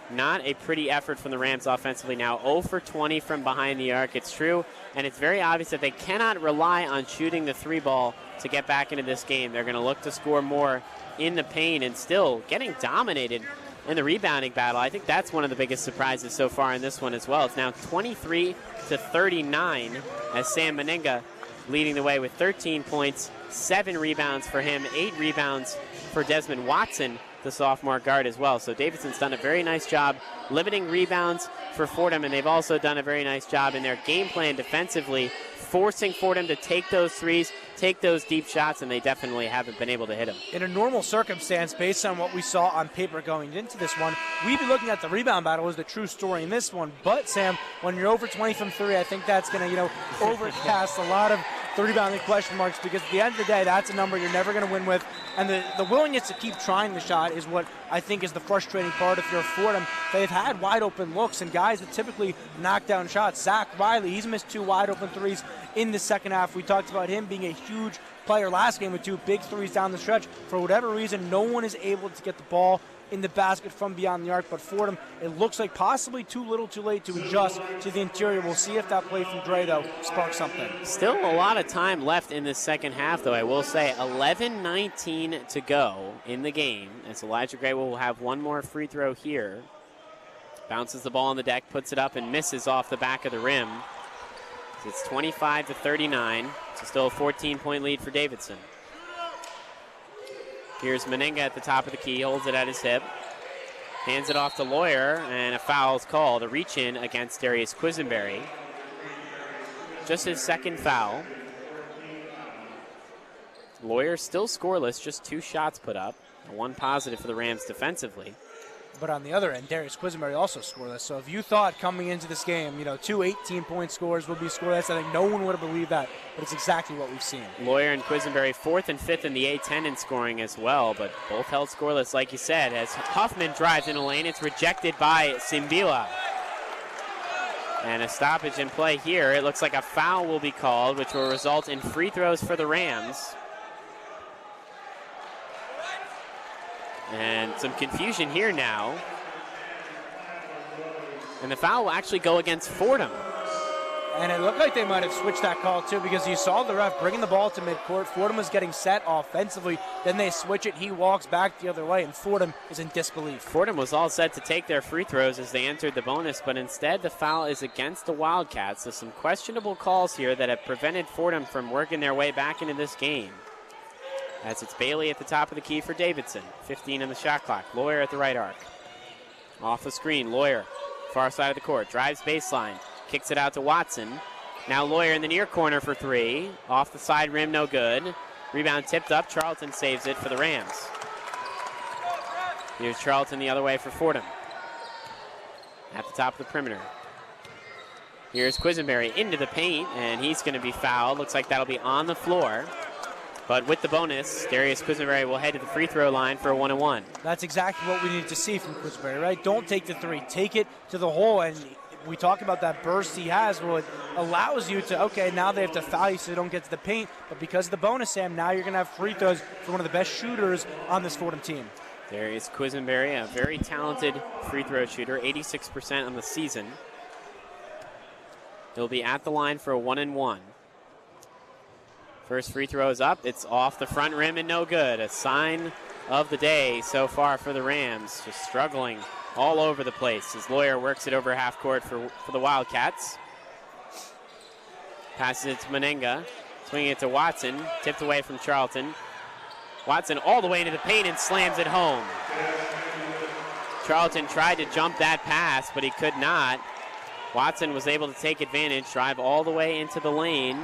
not a pretty effort from the Rams offensively now. 0 for 20 from behind the arc. It's true, and it's very obvious that they cannot rely on shooting the 3-ball to get back into this game. They're going to look to score more in the paint and still getting dominated in the rebounding battle. I think that's one of the biggest surprises so far in this one as well. It's now 23-39 as Sam Menenga leading the way with 13 points, 7 rebounds for him, 8 rebounds for Desmond Watson, the sophomore guard as well. So Davidson's done a very nice job limiting rebounds for Fordham, and they've also done a very nice job in their game plan defensively, forcing Fordham to take those threes, take those deep shots, and they definitely haven't been able to hit them.
In a normal circumstance, based on what we saw on paper going into this one, we'd be looking at the rebound battle as the true story in this one. But, Sam, when you're over 20 from 3, I think that's going to, overcast a lot of the rebounding question marks, because at the end of the day, that's a number you're never going to win with. And the willingness to keep trying the shot is what I think is the frustrating part if you're Fordham. They've had wide open looks and guys that typically knock down shots. Zach Riley, he's missed 2 wide open threes in the second half. We talked about him being a huge player last game with 2 big threes down the stretch. For whatever reason, no one is able to get the ball in the basket from beyond the arc, but Fordham, it looks like possibly too little too late to adjust to the interior. We'll see if that play from Dre, though, sparks something.
Still a lot of time left in this second half, though, I will say. 11:19 to go in the game, as Elijah Gray will have one more free throw here. Bounces the ball on the deck, puts it up, and misses off the back of the rim. So it's 25-39. So still a 14-point lead for Davidson. Here's Menenga at the top of the key, holds it at his hip, hands it off to Lawyer, and a foul is called. A reach-in against Darius Quisenberry. Just his second foul. Lawyer still scoreless, just 2 shots put up. 1 positive for the Rams defensively.
But on the other end, Darius Quisenberry also scoreless. So if you thought coming into this game, 2 18-point scores would be scoreless, I think no one would have believed that. But it's exactly what we've seen.
Lawyer and Quisenberry 4th and 5th in the A-10 in scoring as well, but both held scoreless, like you said. As Huffman drives in a lane, it's rejected by Simbila. And a stoppage in play here. It looks like a foul will be called, which will result in free throws for the Rams. And some confusion here now. And the foul will actually go against Fordham.
And it looked like they might have switched that call too, because you saw the ref bringing the ball to midcourt. Fordham was getting set offensively. Then they switch it. He walks back the other way, and Fordham is in disbelief.
Fordham was all set to take their free throws as they entered the bonus, but instead the foul is against the Wildcats. So some questionable calls here that have prevented Fordham from working their way back into this game. As it's Bailey at the top of the key for Davidson. 15 on the shot clock. Lawyer at the right arc. Off the screen, Lawyer, far side of the court. Drives baseline. Kicks it out to Watson. Now Lawyer in the near corner for 3. Off the side rim, no good. Rebound tipped up. Charlton saves it for the Rams. Here's Charlton the other way for Fordham. At the top of the perimeter. Here's Quisenberry into the paint, and he's going to be fouled. Looks like that'll be on the floor. But with the bonus, Darius Quisenberry will head to the free throw line for a 1-and-1.
That's exactly what we need to see from Quisenberry, right? Don't take the 3. Take it to the hole, and we talk about that burst he has. Well, it allows you to, okay, now they have to foul you so they don't get to the paint. But because of the bonus, Sam, now you're going to have free throws for one of the best shooters on this Fordham team.
Darius Quisenberry, a very talented free throw shooter, 86% on the season. He'll be at the line for a 1-and-1. First free throw is up. It's off the front rim and no good. A sign of the day so far for the Rams. Just struggling all over the place as Lawyer works it over half court for the Wildcats. Passes it to Menenga. Swinging it to Watson. Tipped away from Charlton. Watson all the way into the paint and slams it home. Charlton tried to jump that pass, but he could not. Watson was able to take advantage, drive all the way into the lane.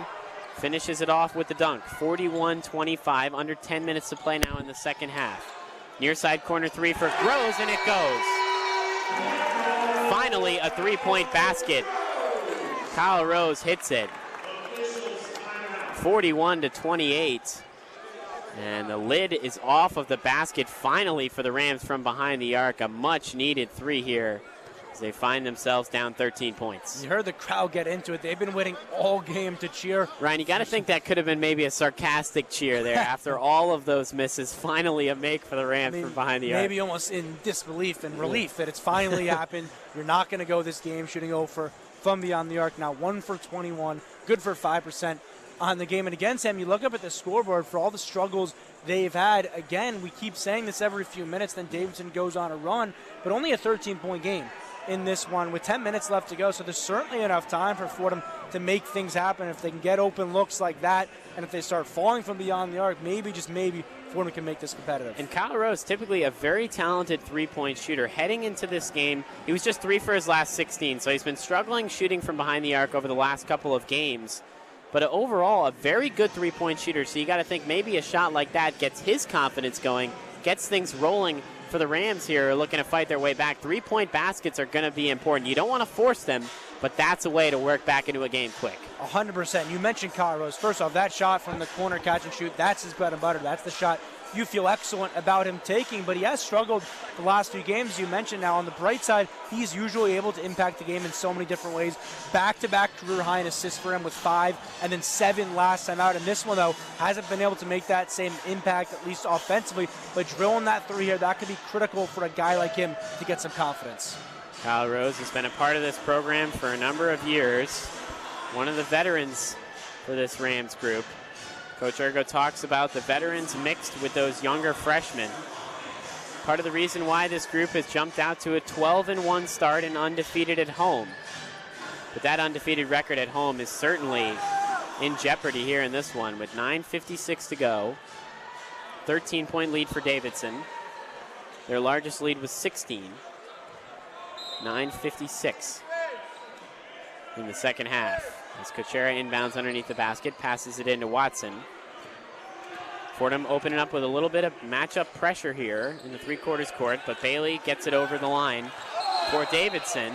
Finishes it off with the dunk. 41-25, under 10 minutes to play now in the second half. Near side corner 3 for Rose, and it goes. Finally, a 3-point basket. Kyle Rose hits it. 41-28. And the lid is off of the basket finally for the Rams from behind the arc. A much needed 3 here as they find themselves down 13 points.
You heard the crowd get into it. They've been waiting all game to cheer.
Ryan, you got to think that could have been maybe a sarcastic cheer there after all of those misses. Finally a make for the Rams from behind the arc.
Maybe almost in disbelief and relief that it's finally happened. You're not going to go this game shooting 0 from beyond the arc. Now 1 for 21, good for 5% on the game. And again, Sam, you look up at the scoreboard for all the struggles they've had. Again, we keep saying this every few minutes, then Davidson goes on a run, but only a 13-point game in this one with 10 minutes left to go. So there's certainly enough time for Fordham to make things happen. If they can get open looks like that, and if they start falling from beyond the arc, maybe, just maybe, Fordham can make this competitive.
And Kyle Rose, typically a very talented three-point shooter. Heading into this game, he was just 3 for his last 16, so he's been struggling shooting from behind the arc over the last couple of games. But overall, a very good three-point shooter, so you got to think maybe a shot like that gets his confidence going, gets things rolling for the Rams here, looking to fight their way back. 3-point baskets are going to be important. You don't want to force them, but that's a way to work back into a game quick.
100%. You mentioned Kyle Rose. First off, that shot from the corner catch and shoot, that's his bread and butter. That's the shot you feel excellent about him taking, but he has struggled the last 2 games. You mentioned now on the bright side, he's usually able to impact the game in so many different ways. Back-to-back career high in assists for him with 5 and then 7 last time out. And this one, though, hasn't been able to make that same impact, at least offensively. But drilling that 3 here, that could be critical for a guy like him to get some confidence.
Kyle Rose has been a part of this program for a number of years. One of the veterans for this Rams group. Coach Ergo talks about the veterans mixed with those younger freshmen. Part of the reason why this group has jumped out to a 12-1 start and undefeated at home. But that undefeated record at home is certainly in jeopardy here in this one with 9:56 to go. 13-point lead for Davidson. Their largest lead was 16. 9:56 in the second half. As Kuchera inbounds underneath the basket, passes it into Watson. Fordham opening up with a little bit of matchup pressure here in the three-quarters court, but Bailey gets it over the line for Davidson.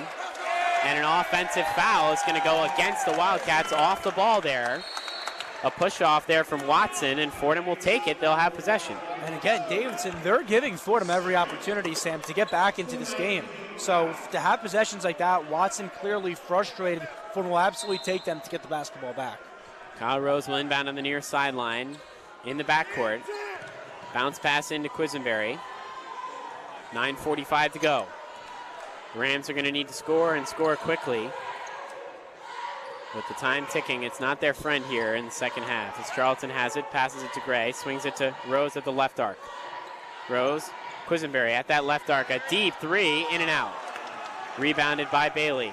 And an offensive foul is going to go against the Wildcats off the ball there. A push-off there from Watson, and Fordham will take it. They'll have possession.
And again, Davidson, they're giving Fordham every opportunity, Sam, to get back into this game. So to have possessions like that, Watson clearly frustrated. Fordham will absolutely take them to get the basketball back.
Kyle Rose will inbound on the near sideline in the backcourt. Bounce pass into Quisenberry. 9:45 to go. The Rams are going to need to score and score quickly. With the time ticking, it's not their friend here in the second half. As Charlton has it, passes it to Gray, swings it to Rose at the left arc. Rose, Quisenberry at that left arc, a deep three, in and out. Rebounded by Bailey.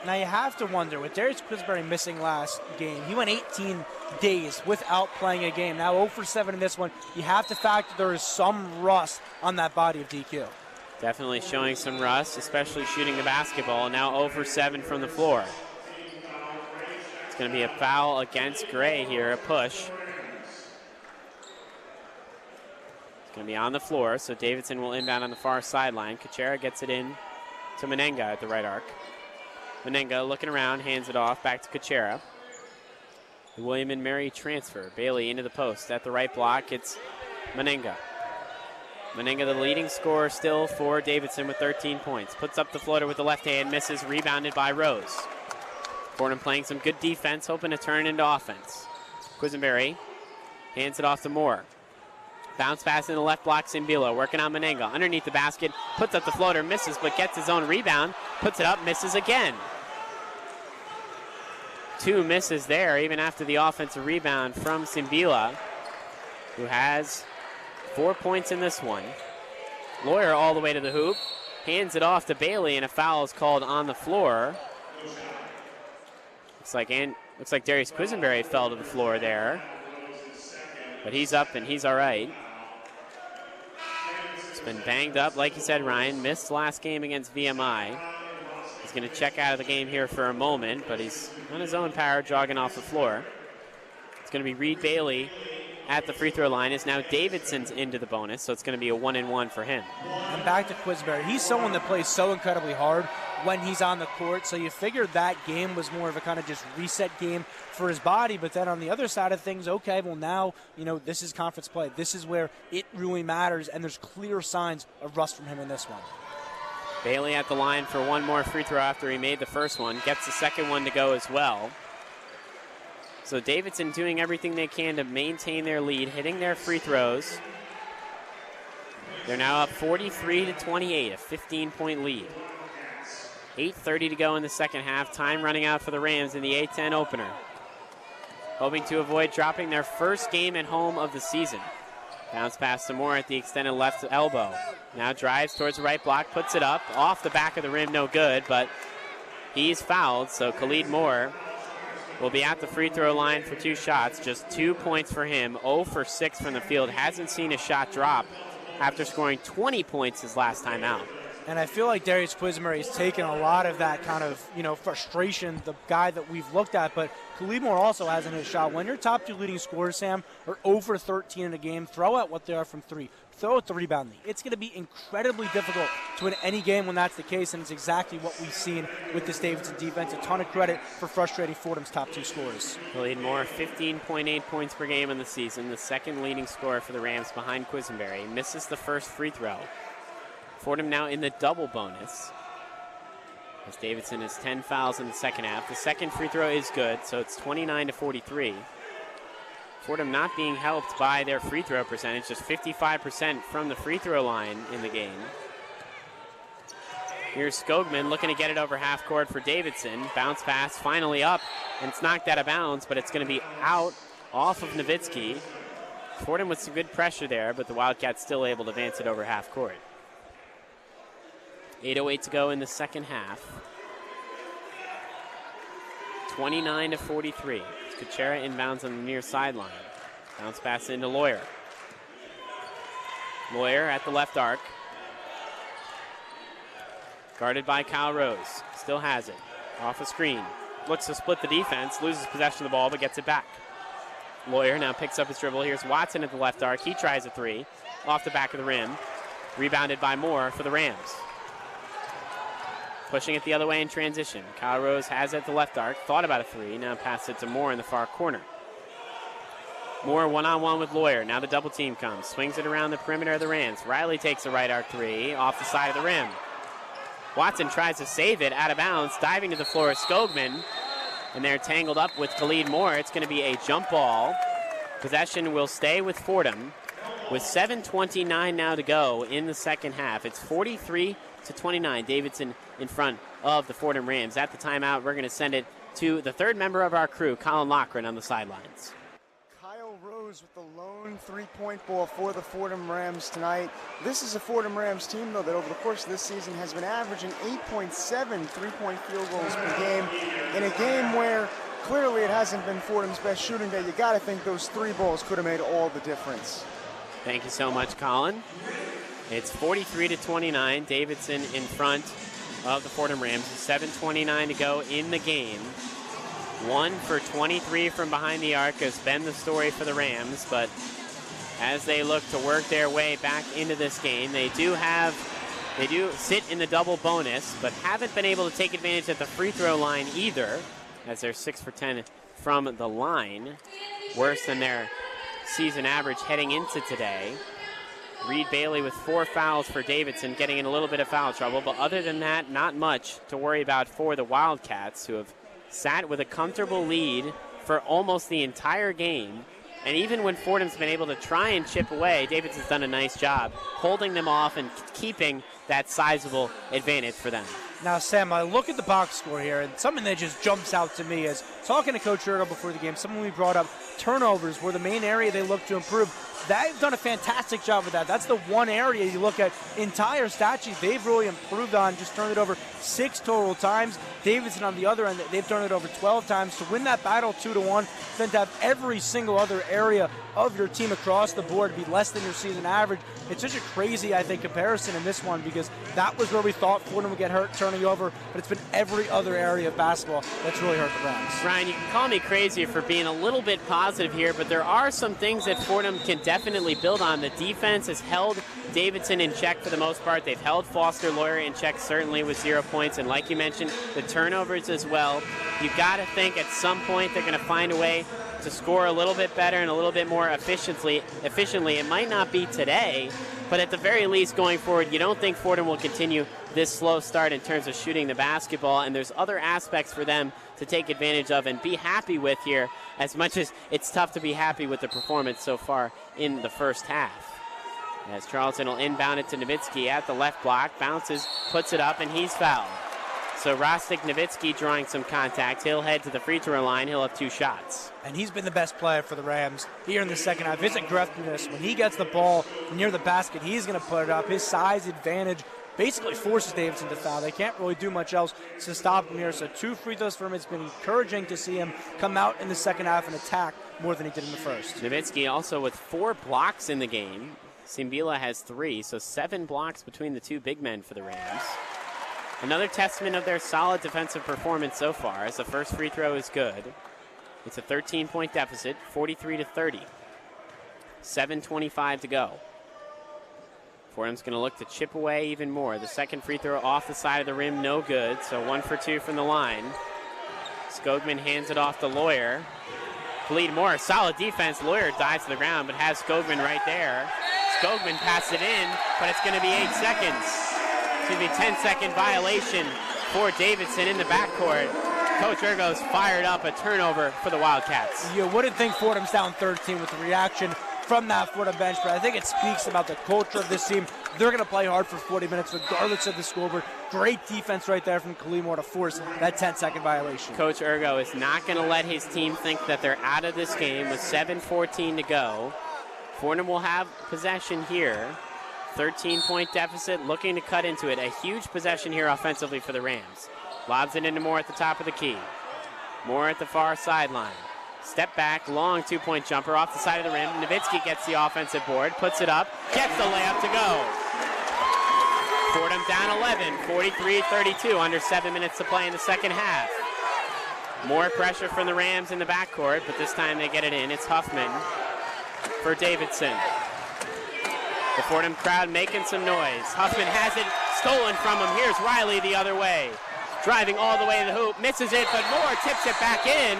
Now you have to wonder, with Darius Quisenberry missing last game, he went 18 days without playing a game. Now 0 for 7 in this one. You have to factor there is some rust on that body of DQ.
Definitely showing some rust, especially shooting the basketball. Now 0 for 7 from the floor. It's going to be a foul against Gray here, a push. It's going to be on the floor, so Davidson will inbound on the far sideline. Kuchera gets it in to Menenga at the right arc. Menenga looking around, hands it off, back to Kuchera. The William and Mary transfer. Bailey into the post at the right block. It's Menenga. Menenga, the leading scorer still for Davidson with 13 points. Puts up the floater with the left hand, misses, rebounded by Rose. Fordham playing some good defense, hoping to turn into offense. Quisenberry hands it off to Moore. Bounce pass in the left block, Simbila working on Menenga. Underneath the basket, puts up the floater, misses, but gets his own rebound. Puts it up, misses again. 2 misses there, even after the offensive rebound from Simbila, who has 4 points in this one. Lawyer all the way to the hoop, hands it off to Bailey, and a foul is called on the floor. Looks like Darius Quisenberry fell to the floor there. But he's up and he's all right. He's been banged up, like you said, Ryan. Missed last game against VMI. He's going to check out of the game here for a moment, but he's on his own power, jogging off the floor. It's going to be Reed Bailey at the free throw line. Is now Davidson's into the bonus, so it's going to be a 1-and-1 for him.
And back to Quisenberry. He's someone that plays so incredibly hard when he's on the court, so you figured that game was more of a kind of just reset game for his body, but then on the other side of things, okay, well now, this is conference play. This is where it really matters, and there's clear signs of rust from him in this one.
Bailey at the line for one more free throw after he made the first one. Gets the second one to go as well. So Davidson doing everything they can to maintain their lead, hitting their free throws. They're now up 43-28, a 15-point lead. 8:30 to go in the second half. Time running out for the Rams in the A-10 opener. Hoping to avoid dropping their first game at home of the season. Bounce pass to Moore at the extended left elbow. Now drives towards the right block, puts it up. Off the back of the rim, no good, but he's fouled, so Khalid Moore will be at the free throw line for 2 shots. Just 2 points for him. 0 for 6 from the field. Hasn't seen a shot drop after scoring 20 points his last time out.
And I feel like Darius Quisenberry has taken a lot of that kind of, frustration, the guy that we've looked at. But Khalid Moore also hasn't hit a shot. When your top 2 leading scorers, Sam, are over 13 in a game, throw out what they are from 3. Throw out the rebounding. It's going to be incredibly difficult to win any game when that's the case, and it's exactly what we've seen with this Davidson defense. A ton of credit for frustrating Fordham's top 2 scorers.
Khalid Moore, 15.8 points per game in the season, the second leading scorer for the Rams behind Quisenberry. Misses the first free throw. Fordham now in the double bonus, as Davidson has 10 fouls in the second half. The second free throw is good, so it's 29-43. Fordham not being helped by their free throw percentage, just 55% from the free throw line in the game. Here's Skogman looking to get it over half court for Davidson. Bounce pass finally up, and it's knocked out of bounds, but it's going to be out off of Nowitzki. Fordham with some good pressure there, but the Wildcats still able to advance it over half court. 8:08 to go in the second half. 29-43. Kuchera inbounds on the near sideline. Bounce pass into Lawyer. Lawyer at the left arc. Guarded by Kyle Rose. Still has it. Off a screen. Looks to split the defense. Loses possession of the ball, but gets it back. Lawyer now picks up his dribble. Here's Watson at the left arc. He tries a three off the back of the rim. Rebounded by Moore for the Rams. Pushing it the other way in transition. Kyle Rose has it at the left arc. Thought about a three. Now passes it to Moore in the far corner. Moore one-on-one with Lawyer. Now the double team comes. Swings it around the perimeter of the Rams. Riley takes a right arc three off the side of the rim. Watson tries to save it out of bounds. Diving to the floor is Skogman. And they're tangled up with Khalid Moore. It's going to be a jump ball. Possession will stay with Fordham. With 7:29 now to go in the second half. It's 43-29. Davidson in front of the Fordham Rams. At the timeout, we're going to send it to the third member of our crew, Colin Loughran, on the sidelines.
Kyle Rose with the lone three-point ball for the Fordham Rams tonight. This is a Fordham Rams team, though, that over the course of this season has been averaging 8.7 three-point field goals per game. In a game where clearly it hasn't been Fordham's best shooting day, you got to think those three balls could have made all the difference.
Thank you so much, Colin. It's 43-29. Davidson in front of the Fordham Rams. 7:29 to go in the game. 1 for 23 from behind the arc has been the story for the Rams, but as they look to work their way back into this game, they do sit in the double bonus, but haven't been able to take advantage at the free throw line either, as they're 6 for 10 from the line. Worse than their season average heading into today. Reed Bailey with 4 fouls for Davidson, getting in a little bit of foul trouble, but other than that, not much to worry about for the Wildcats, who have sat with a comfortable lead for almost the entire game. And even when Fordham's been able to try and chip away, Davidson's done a nice job holding them off and keeping that sizable advantage for them.
Now, Sam, I look at the box score here, and something that just jumps out to me is talking to Coach Ergo before the game, someone we brought up, turnovers were the main area they look to improve. They've done a fantastic job with that. That's the one area you look at entire stat sheet they've really improved on, just turned it over 6 total times. Davidson on the other end, they've turned it over 12 times. To win that battle 2-1, then to have every single other area of your team across the board be less than your season average, it's such a crazy, I think, comparison in this one, because that was where we thought Fordham would get hurt turning over, but it's been every other area of basketball that's really hurt the Rams.
Ryan, you can call me crazy for being a little bit positive here, but there are some things that Fordham can definitely build on. The defense has held Davidson in check for the most part. They've held Foster Lawyer in check, certainly with 0 points, and like you mentioned, the turnovers as well. You've got to think at some point they're going to find a way to score a little bit better and a little bit more efficiently. It might not be today, but at the very least going forward, you don't think Fordham will continue this slow start in terms of shooting the basketball, and there's other aspects for them to take advantage of and be happy with here, as much as it's tough to be happy with the performance so far in the first half. As Charlton will inbound it to Nowitzki at the left block, bounces, puts it up, and he's fouled. So Rostik Nowitzki drawing some contact. He'll head to the free throw line. He'll have 2 shots.
And he's been the best player for the Rams here in the second half. His aggressiveness, when he gets the ball near the basket, he's going to put it up. His size advantage basically forces Davidson to foul. They can't really do much else to stop him here. So 2 free throws for him. It's been encouraging to see him come out in the second half and attack more than he did in the first.
Nowitzki also with 4 blocks in the game. Simbila has 3, so 7 blocks between the 2 big men for the Rams. Another testament of their solid defensive performance so far, as the first free throw is good. It's a 13-point deficit, 43-30. 7:25 to go. Fordham's going to look to chip away even more. The second free throw off the side of the rim, no good, so 1 for 2 from the line. Skogman hands it off to Lawyer. Khalid Moore, solid defense. Lawyer dives to the ground, but has Skogman right there. Skogman passes it in, but it's going to be 8 seconds. Excuse me, 10-second violation for Davidson in the backcourt. Coach Ergo's fired up, a turnover for the Wildcats.
You wouldn't think Fordham's down 13 with the reaction from that Fordham bench, but I think it speaks about the culture of this team. They're going to play hard for 40 minutes regardless of the scoreboard. Great defense right there from Khalid Moore to force that 10-second violation.
Coach Ergo is not going to let his team think that they're out of this game with 7:14 to go. Fordham will have possession here. 13-point deficit, looking to cut into it. A huge possession here offensively for the Rams. Lobs it into Moore at the top of the key. Moore at the far sideline. Step back, long 2-point jumper off the side of the rim. Nowitzki gets the offensive board, puts it up, gets the layup to go. Fordham down 11, 43-32, under 7 minutes to play in the second half. More pressure from the Rams in the backcourt, but this time they get it in. It's Huffman for Davidson. The Fordham crowd making some noise. Huffman has it stolen from him. Here's Riley the other way. Driving all the way to the hoop, misses it, but Moore tips it back in,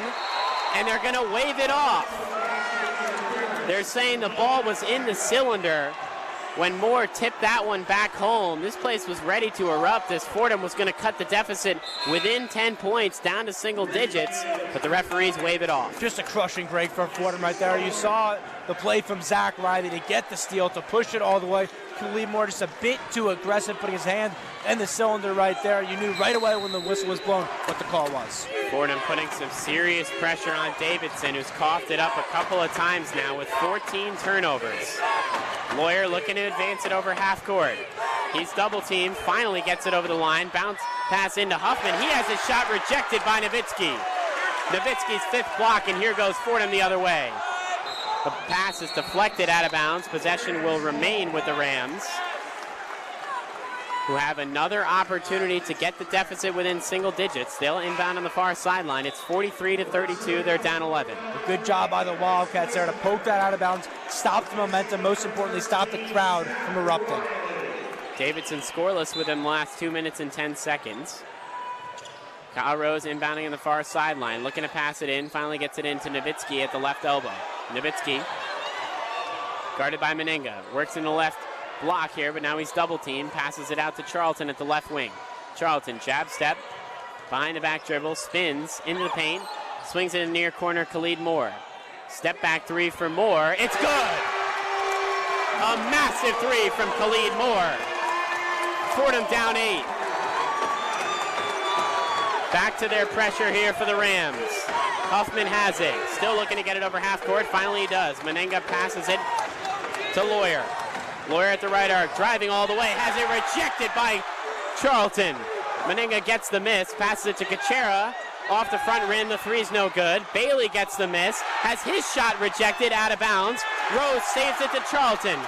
and they're going to wave it off. They're saying the ball was in the cylinder when Moore tipped that one back home. This place was ready to erupt as Fordham was going to cut the deficit within 10 points down to single digits, but the referees wave it off.
Just a crushing break for Fordham right there. You saw the play from Zach Riley to get the steal, to push it all the way. Khalid Moore just a bit too aggressive, putting his hand in the cylinder right there. You knew right away when the whistle was blown what the call was.
Fordham putting some serious pressure on Davidson, who's coughed it up a couple of times now with 14 turnovers. Lawyer looking to advance it over half court. He's double teamed, finally gets it over the line. Bounce pass into Huffman. He has his shot rejected by Nowitzki. Nowitzki's fifth block, and here goes Fordham the other way. The pass is deflected out of bounds. Possession will remain with the Rams, who have another opportunity to get the deficit within single digits. They'll inbound on the far sideline. It's 43-32. They're down 11.
A good job by the Wildcats there to poke that out of bounds, stop the momentum, most importantly, stop the crowd from erupting.
Davidson scoreless within the last 2 minutes and 10 seconds. Kyle Rose inbounding on the far sideline, looking to pass it in, finally gets it into Nowitzki at the left elbow. Nowitzki, guarded by Menenga, works in the left block here, but now he's double teamed, passes it out to Charlton at the left wing. Charlton, jab step, behind the back dribble, spins into the paint, swings it in the near corner, Khalid Moore. Step back three for Moore, it's good! A massive three from Khalid Moore. Fordham down 8. Back to their pressure here for the Rams. Huffman has it, still looking to get it over half court, finally he does. Menenga passes it to Lawyer. Lawyer at the right arc, driving all the way, has it rejected by Charlton. Menenga gets the miss, passes it to Kuchera, off the front rim, the three's no good. Bailey gets the miss, has his shot rejected out of bounds. Rose saves it to Charlton.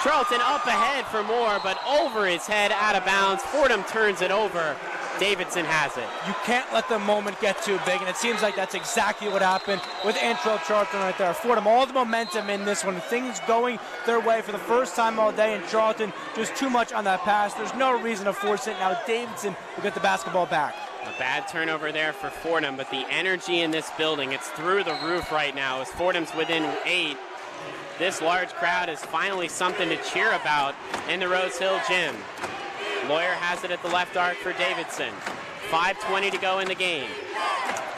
Charlton up ahead for more, but over his head out of bounds. Fordham turns it over. Davidson has it.
You can't let the moment get too big, and it seems like that's exactly what happened with Antrell Charlton right there. Fordham, all the momentum in this one. Things going their way for the first time all day, and Charlton just too much on that pass. There's no reason to force it. Now Davidson will get the basketball back.
A bad turnover there for Fordham, but the energy in this building, it's through the roof right now as Fordham's within 8. This large crowd is finally something to cheer about in the Rose Hill Gym. Lawyer has it at the left arc for Davidson. 5:20 to go in the game.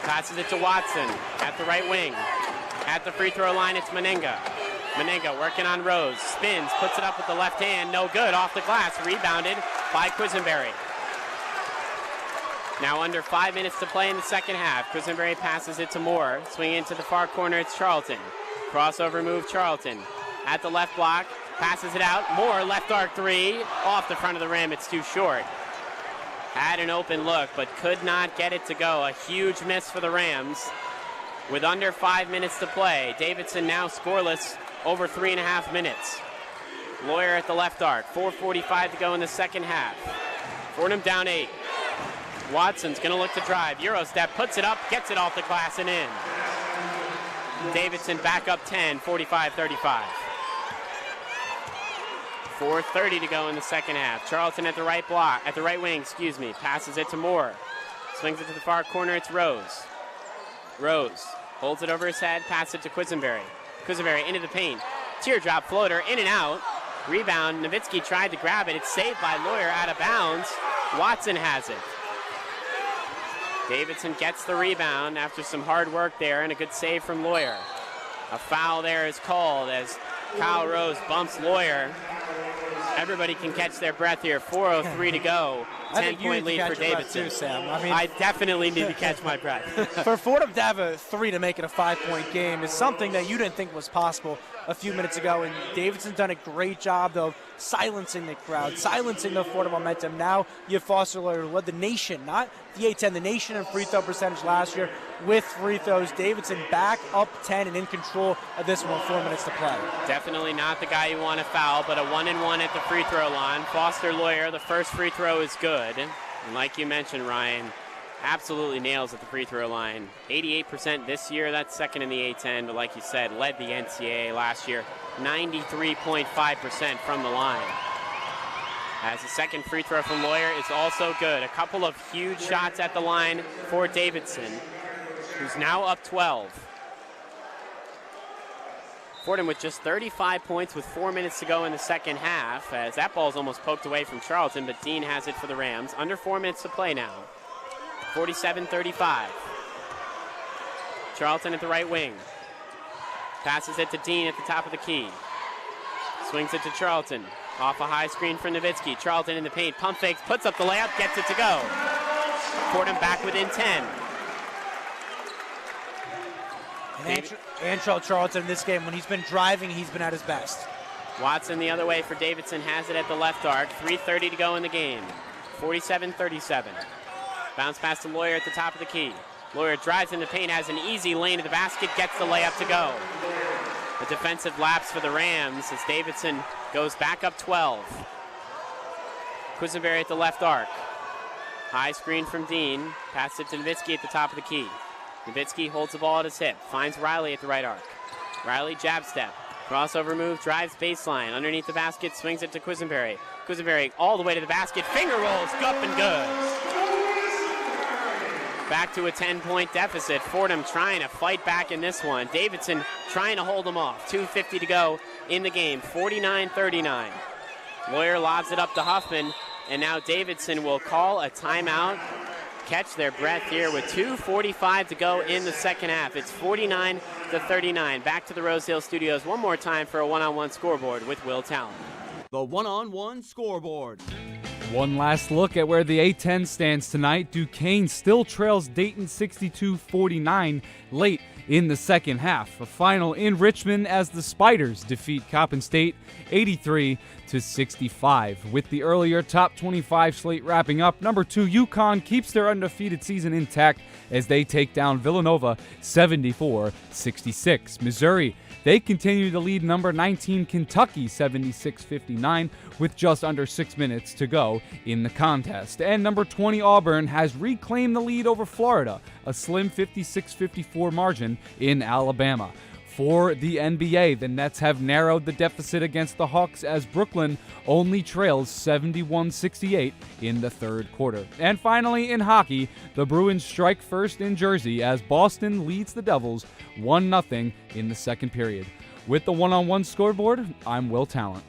Passes it to Watson at the right wing. At the free throw line, it's Menenga. Menenga working on Rose. Spins, puts it up with the left hand. No good, off the glass. Rebounded by Quisenberry. Now under 5 minutes to play in the second half. Quisenberry passes it to Moore. Swinging into the far corner, it's Charlton. Crossover move, Charlton. At the left block, passes it out. Moore, left arc three. Off the front of the rim, it's too short. Had an open look, but could not get it to go. A huge miss for the Rams. With under 5 minutes to play, Davidson now scoreless over 3.5 minutes. Lawyer at the left arc. 4:45 to go in the second half. Fordham down 8. Watson's going to look to drive. Euro step, puts it up, gets it off the glass and in. Davidson back up 10, 45-35. 4:30 to go in the second half. Charlton at the right block, at the right wing, passes it to Moore. Swings it to the far corner, it's Rose. Rose holds it over his head, passes it to Quisenberry. Quisenberry into the paint. Teardrop floater, in and out. Rebound, Nowitzki tried to grab it. It's saved by Lawyer out of bounds. Watson has it. Davidson gets the rebound after some hard work there and a good save from Lawyer. A foul there is called as Kyle Rose bumps Lawyer. Everybody can catch their breath here. 4:03 to go. 10-point lead for Davidson.
Too, Sam.
I definitely need to catch my breath.
For Fordham to have a 3 to make it a 5-point game is something that you didn't think was possible a few minutes ago. And Davidson's done a great job, though, silencing the crowd, silencing the Fordham momentum. Now you have Foster Lawyer, who led the nation, not the A-10, the nation in free throw percentage last year with free throws. Davidson back up 10 and in control of this one with 4 minutes to play.
Definitely not the guy you want to foul, but a 1-and-1 at the free throw line. Foster Lawyer, the first free throw is good. And like you mentioned, Ryan, absolutely nails at the free throw line. 88% this year. That's second in the A-10, but like you said, led the NCAA last year. 93.5% from the line. As the second free throw from Lawyer is also good. A couple of huge shots at the line for Davidson, who's now up 12. Fordham with just 35 points with 4 minutes to go in the second half, as that ball's almost poked away from Charlton, but Dean has it for the Rams. Under 4 minutes to play now. 47-35. Charlton at the right wing. Passes it to Dean at the top of the key. Swings it to Charlton. Off a high screen for Nowitzki. Charlton in the paint. Pump fakes. Puts up the layup. Gets it to go. Fordham back within 10.
Antrell Charlton in this game, when he's been driving, he's been at his best.
Watson the other way for Davidson. Has it at the left arc. 3:30 to go in the game. 47-37. Bounce pass to Lawyer at the top of the key. Lawyer drives in the paint. Has an easy lane to the basket. Gets the layup to go. A defensive lapse for the Rams as Davidson goes back up 12. Quisenberry at the left arc. High screen from Dean. Passes it to Nowitzki at the top of the key. Nowitzki holds the ball at his hip. Finds Riley at the right arc. Riley jab step. Crossover move. Drives baseline. Underneath the basket. Swings it to Quisenberry. Quisenberry all the way to the basket. Finger rolls. Up and good. Back to a 10-point deficit. Fordham trying to fight back in this one. Davidson trying to hold them off. 2:50 to go in the game. 49-39. Lawyer lobs it up to Huffman, and now Davidson will call a timeout. Catch their breath here with 2:45 to go in the second half. It's 49-39. Back to the Rose Hill Studios one more time for a one-on-one scoreboard with Will Talon.
The one-on-one scoreboard.
One last look at where the A-10 stands tonight. Duquesne still trails Dayton 62-49 late in the second half. A final in Richmond as the Spiders defeat Coppin State 83-65. With the earlier top 25 slate wrapping up, number 2 UConn keeps their undefeated season intact as they take down Villanova 74-66. Missouri, they continue to lead number 19 Kentucky 76-59 with just under 6 minutes to go in the contest. And number 20 Auburn has reclaimed the lead over Florida, a slim 56-54 margin in Alabama. For the NBA, the Nets have narrowed the deficit against the Hawks as Brooklyn only trails 71-68 in the third quarter. And finally, in hockey, the Bruins strike first in Jersey as Boston leads the Devils 1-0 in the second period. With the one-on-one scoreboard, I'm Will Talent.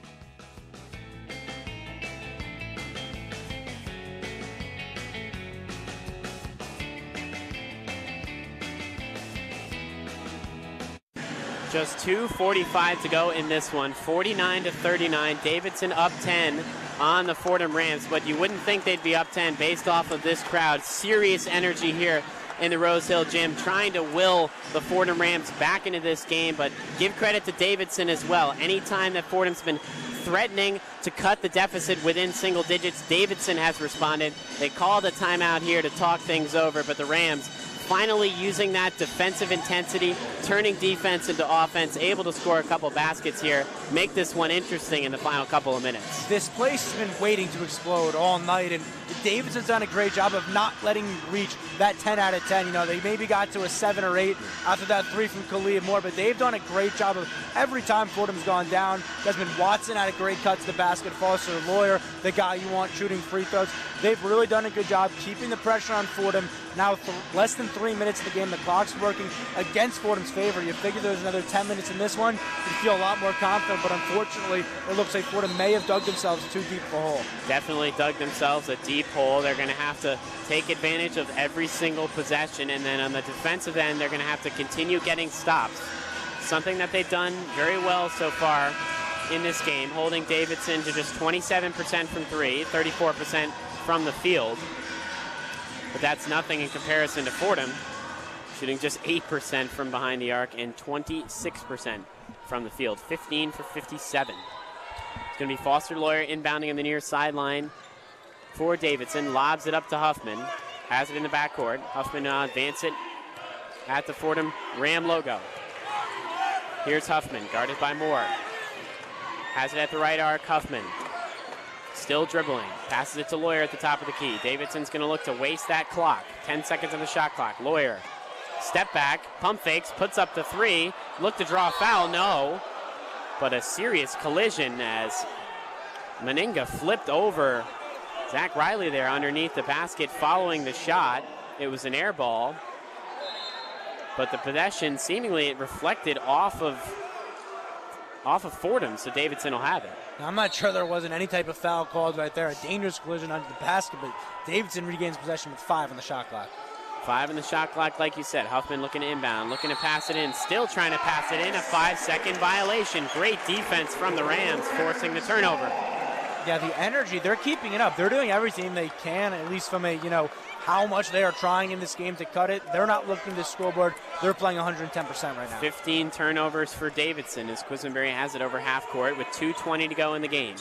Just 2:45 to go in this one. 49-39. Davidson up 10 on the Fordham Rams, but you wouldn't think they'd be up 10 based off of this crowd. Serious energy here in the Rose Hill Gym, trying to will the Fordham Rams back into this game, but give credit to Davidson as well. Anytime that Fordham's been threatening to cut the deficit within single digits, Davidson has responded. They called a timeout here to talk things over, but the Rams finally using that defensive intensity, turning defense into offense, able to score a couple baskets here, make this one interesting in the final couple of minutes.
This place has been waiting to explode all night, and Davidson's done a great job of not letting you reach that 10 out of 10. You know, they maybe got to a 7 or 8 after that 3 from Khalid Moore, but they've done a great job of every time Fordham's gone down. Desmond Watson had a great cut to the basket. Foster Lawyer, the guy you want shooting free throws. They've really done a good job keeping the pressure on Fordham. Now less than 3 minutes in the game. The clock's working against Fordham's favor. You figure there's another 10 minutes in this one, you feel a lot more confident, but unfortunately, it looks like Fordham may have dug themselves too deep of a hole.
Definitely dug themselves a deep hole. They're going to have to take advantage of every single possession, and then on the defensive end, they're going to have to continue getting stops. Something that they've done very well so far in this game, holding Davidson to just 27% from 3, 34% from the field. But that's nothing in comparison to Fordham, shooting just 8% from behind the arc and 26% from the field, 15 for 57. It's going to be Foster Lawyer inbounding on the near sideline for Davidson. Lobs it up to Huffman. Has it in the backcourt. Huffman advance it at the Fordham Ram logo. Here's Huffman, guarded by Moore. Has it at the right arc. Huffman still dribbling. Passes it to Lawyer at the top of the key. Davidson's going to look to waste that clock. 10 seconds on the shot clock. Lawyer, step back, pump fakes, puts up the three. Look to draw a foul, no. But a serious collision as Meninga flipped over Zach Riley there underneath the basket following the shot. It was an air ball. But the possession, seemingly it reflected off of Fordham, so Davidson will have it.
Now, I'm not sure there wasn't any type of foul called right there. A dangerous collision under the basket, but Davidson regains possession with 5 on the shot clock.
5 on the shot clock, like you said. Huffman looking to inbound, looking to pass it in, still trying to pass it in. A 5-second violation. Great defense from the Rams, forcing the turnover.
Yeah, the energy, they're keeping it up. They're doing everything they can, at least from how much they are trying in this game to cut it. They're not looking to scoreboard. They're playing 110% right now.
15 turnovers for Davidson as Quisenberry has it over half court with 2:20 to go in the game.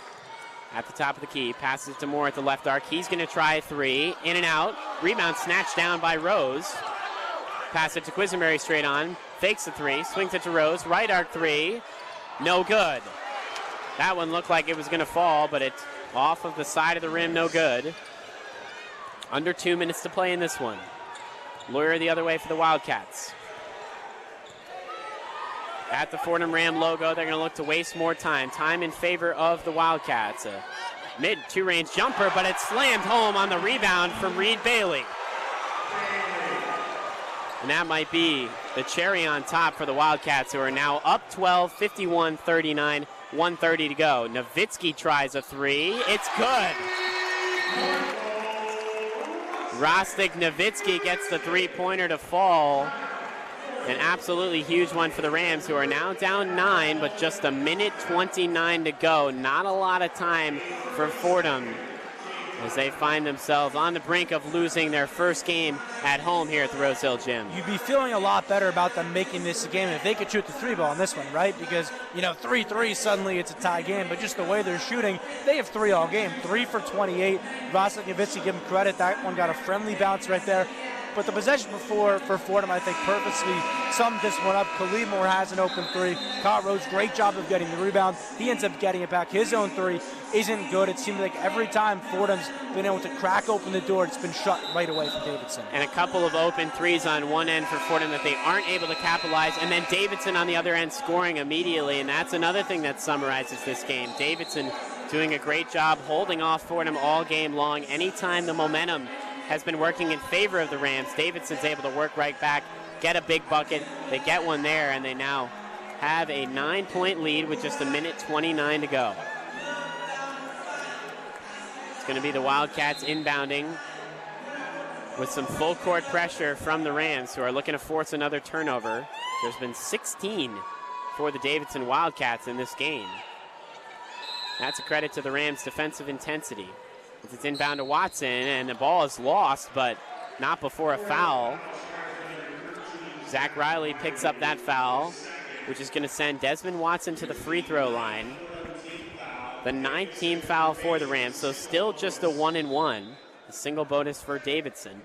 At the top of the key, passes to Moore at the left arc. He's going to try a three, in and out. Rebound snatched down by Rose. Pass it to Quisenberry straight on. Fakes the three, swings it to Rose. Right arc three, no good. That one looked like it was going to fall, but it's off of the side of the rim, no good. Under 2 minutes to play in this one. Lawyer the other way for the Wildcats. At the Fordham Ram logo, they're going to look to waste more time. Time in favor of the Wildcats. A mid-2-range jumper, but it's slammed home on the rebound from Reed Bailey. And that might be the cherry on top for the Wildcats, who are now up 12, 51-39, 1:30 to go. Nowitzki tries a three. It's good. Rostik Nowitzki gets the three-pointer to fall. An absolutely huge one for the Rams, who are now down 9, but just a minute 29 to go. Not a lot of time for Fordham as they find themselves on the brink of losing their first game at home here at the Rose Hill Gym.
You'd be feeling a lot better about them making this a game if they could shoot the 3-ball in this one, right? Because, 3-3, suddenly it's a tie game, but just the way they're shooting, they have 3 all game. 3 for 28. Rostik Nowitzki, give him credit. That one got a friendly bounce right there. But the possession before for Fordham, I think, purposely summed this one up. Khalid Moore has an open three. Kyle Rose, great job of getting the rebound. He ends up getting it back. His own three isn't good. It seems like every time Fordham's been able to crack open the door, it's been shut right away from Davidson.
And a couple of open threes on one end for Fordham that they aren't able to capitalize. And then Davidson on the other end scoring immediately. And that's another thing that summarizes this game. Davidson doing a great job holding off Fordham all game long. Anytime the momentum has been working in favor of the Rams, Davidson's able to work right back, get a big bucket. They get one there, and they now have a 9-point lead with just a minute 29 to go. It's going to be the Wildcats inbounding with some full court pressure from the Rams, who are looking to force another turnover. There's been 16 for the Davidson Wildcats in this game. That's a credit to the Rams' defensive intensity. It's inbound to Watson, and the ball is lost, but not before a foul. Zach Riley picks up that foul, which is going to send Desmond Watson to the free throw line. The 9th team foul for the Rams, so still just a 1-and-1. A single bonus for Davidson.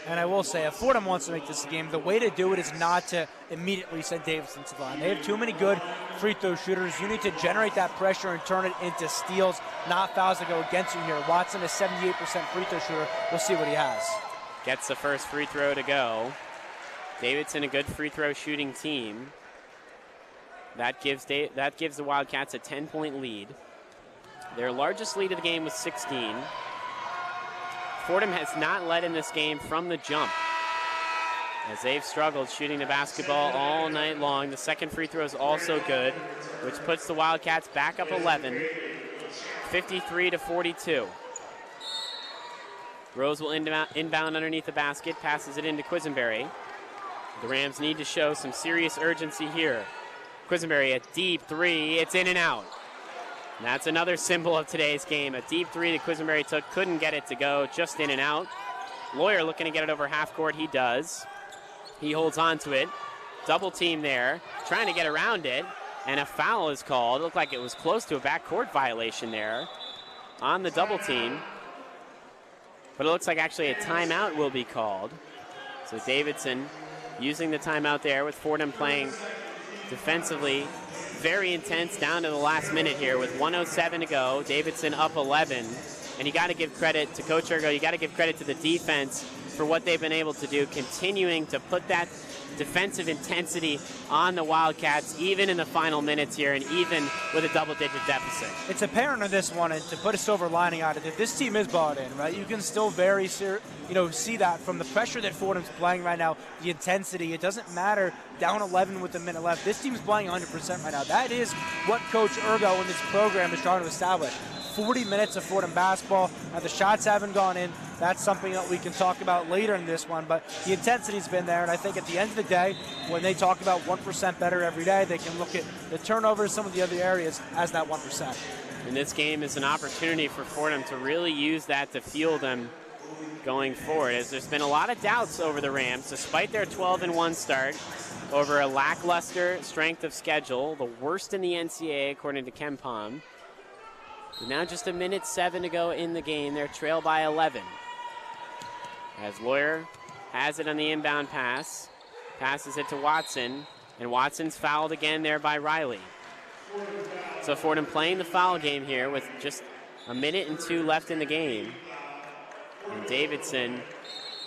And I will say, if Fordham wants to make this a game, the way to do it is not to immediately send Davidson to the line. They have too many good free throw shooters. You need to generate that pressure and turn it into steals, not fouls that go against you here. Watson is 78% free throw shooter. We'll see what he has.
Gets the first free throw to go. Davidson, a good free throw shooting team. That gives the Wildcats a 10-point lead. Their largest lead of the game was 16. Fordham has not led in this game from the jump, as they've struggled shooting the basketball all night long. The second free throw is also good, which puts the Wildcats back up 11, 53-42. Rose will inbound underneath the basket, passes it into Quisenberry. The Rams need to show some serious urgency here. Quisenberry, a deep three, it's in and out. And that's another symbol of today's game. A deep three that Quisenberry took, couldn't get it to go, just in and out. Lawyer looking to get it over half court, he does. He holds on to it. Double team there, trying to get around it, and a foul is called. It looked like it was close to a backcourt violation there on the double team. But it looks like actually a timeout will be called. So Davidson using the timeout there with Fordham playing defensively very intense down to the last minute here with 1:07 to go. Davidson up 11. And you got to give credit to Coach Ergo. You got to give credit to the defense for what they've been able to do, continuing to put that defensive intensity on the Wildcats, even in the final minutes here, and even with a double-digit deficit.
It's apparent in this one, and to put a silver lining on it, that this team is bought in, right? You can still see that from the pressure that Fordham's playing right now, the intensity. It doesn't matter down 11 with a minute left. This team's playing 100% right now. That is what Coach Ergo and this program is trying to establish. 40 minutes of Fordham basketball. Now, the shots haven't gone in. That's something that we can talk about later in this one, but the intensity's been there, and I think at the end of the day, when they talk about 1% better every day, they can look at the turnovers, some of the other areas, as that 1%.
And this game is an opportunity for Fordham to really use that to fuel them going forward, as there's been a lot of doubts over the Rams, despite their 12-1 start, over a lackluster strength of schedule, the worst in the NCAA according to KenPom. Now just 1:07 to go in the game. They're trailed by 11. As Lawyer has it on the inbound pass. Passes it to Watson. And Watson's fouled again there by Riley. So Fordham playing the foul game here with just 1:02 left in the game. And Davidson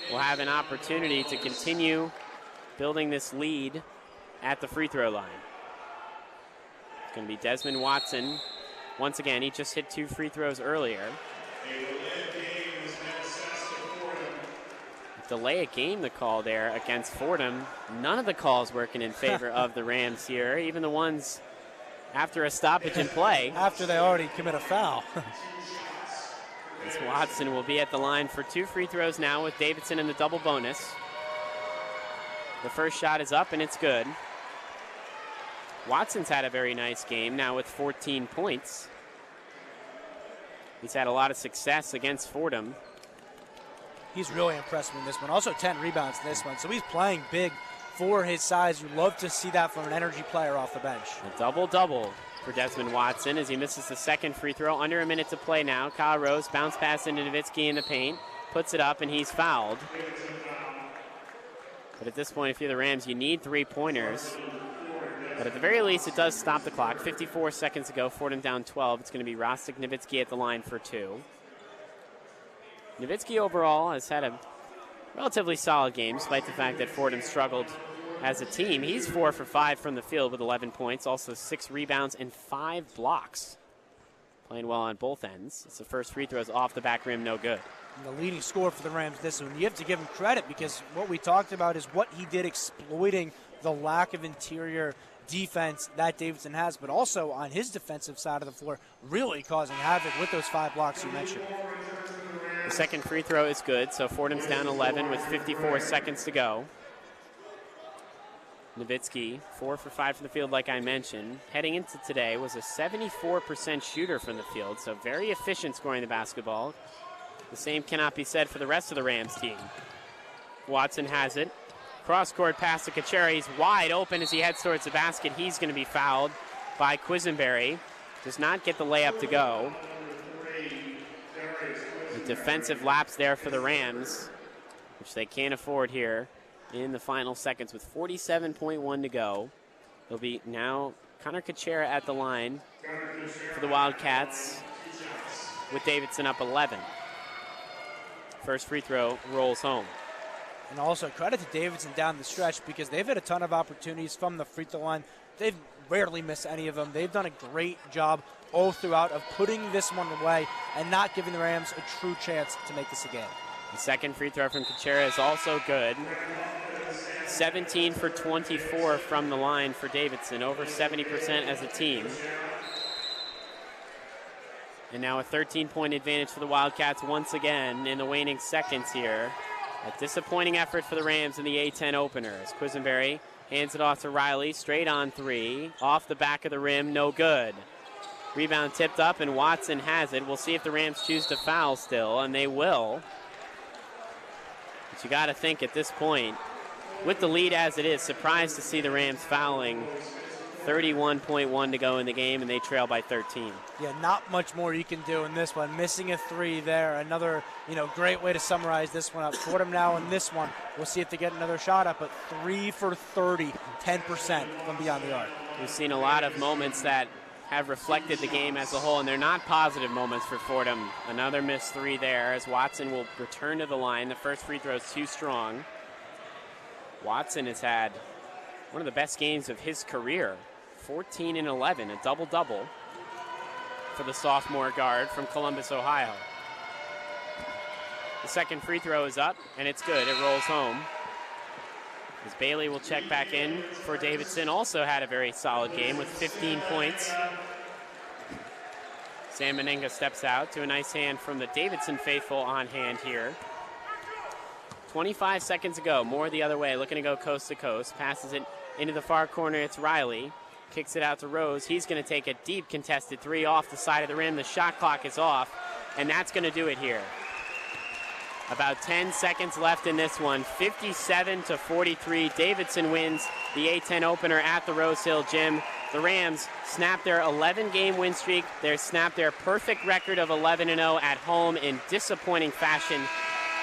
will have an opportunity to continue building this lead at the free throw line. It's going to be Desmond Watson. Once again, he just hit 2 free throws earlier. Delay a game, the call there against Fordham. None of the calls working in favor of the Rams here, even the ones after a stoppage in play.
After they already commit a foul.
As Watson will be at the line for 2 free throws now with Davidson in the double bonus. The first shot is up and it's good. Watson's had a very nice game now with 14 points. He's had a lot of success against Fordham.
He's really impressed me in this one. Also 10 rebounds in this one. So he's playing big for his size. You love to see that from an energy player off the bench.
A double-double for Desmond Watson as he misses the second free throw. Under a minute to play now. Kyle Rose bounce pass into Nowitzki in the paint. Puts it up and he's fouled. But at this point, if you're the Rams, you need 3-pointers. But at the very least, it does stop the clock. 54 seconds to go. Fordham down 12. It's going to be Rostik Nowitzki at the line for 2. Nowitzki overall has had a relatively solid game, despite the fact that Fordham struggled as a team. He's 4 for 5 from the field with 11 points, also 6 rebounds and 5 blocks. Playing well on both ends. It's the first free throws off the back rim, no good.
And the leading scorer for the Rams this one. You have to give him credit because what we talked about is what he did exploiting the lack of interior defense that Davidson has, but also on his defensive side of the floor, really causing havoc with those 5 blocks you mentioned.
The second free throw is good, so Fordham's down 11 with 54 seconds to go. Nowitzki, 4 for 5 from the field, like I mentioned. Heading into today was a 74% shooter from the field, so very efficient scoring the basketball. The same cannot be said for the rest of the Rams team. Watson has it. Cross-court pass to Kachera. He's wide open as he heads towards the basket. He's going to be fouled by Quisenberry. Does not get the layup to go. A defensive lapse there for the Rams, which they can't afford here in the final seconds with 47.1 to go. It'll be now Connor Kachera at the line for the Wildcats with Davidson up 11. First free throw rolls home.
And also credit to Davidson down the stretch because they've had a ton of opportunities from the free throw line. They've rarely missed any of them. They've done a great job all throughout of putting this one away and not giving the Rams a true chance to make this a game.
The second free throw from Kachera is also good. 17 for 24 from the line for Davidson, over 70% as a team. And now a 13-point advantage for the Wildcats once again in the waning seconds here. A disappointing effort for the Rams in the A-10 opener as Quisenberry hands it off to Riley, straight on 3, off the back of the rim, no good. Rebound tipped up and Watson has it. We'll see if the Rams choose to foul still, and they will. But you got to think at this point, with the lead as it is, surprised to see the Rams fouling 31.1 to go in the game, and they trail by 13.
Yeah, not much more you can do in this one. Missing a 3 there. Another, great way to summarize this one up. Fordham now in this one. We'll see if they get another shot up, but 3 for 30, 10% from beyond the arc.
We've seen a lot of moments that have reflected the game as a whole, and they're not positive moments for Fordham. Another missed 3 there as Watson will return to the line. The first free throw is too strong. Watson has had one of the best games of his career. 14 and 11, a double-double for the sophomore guard from Columbus, Ohio. The second free throw is up, and it's good. It rolls home. As Bailey will check back in for Davidson, also had a very solid game with 15 points. Sam Meninga steps out to a nice hand from the Davidson faithful on hand here. 25 seconds ago, more the other way, looking to go coast to coast. Passes it into the far corner, it's Riley. Kicks it out to Rose. He's going to take a deep contested 3 off the side of the rim. The shot clock is off, and that's going to do it here. About 10 seconds left in this one. 57-43. Davidson wins the A-10 opener at the Rose Hill Gym. The Rams snap their 11-game win streak. They snap their perfect record of 11-0 at home in disappointing fashion.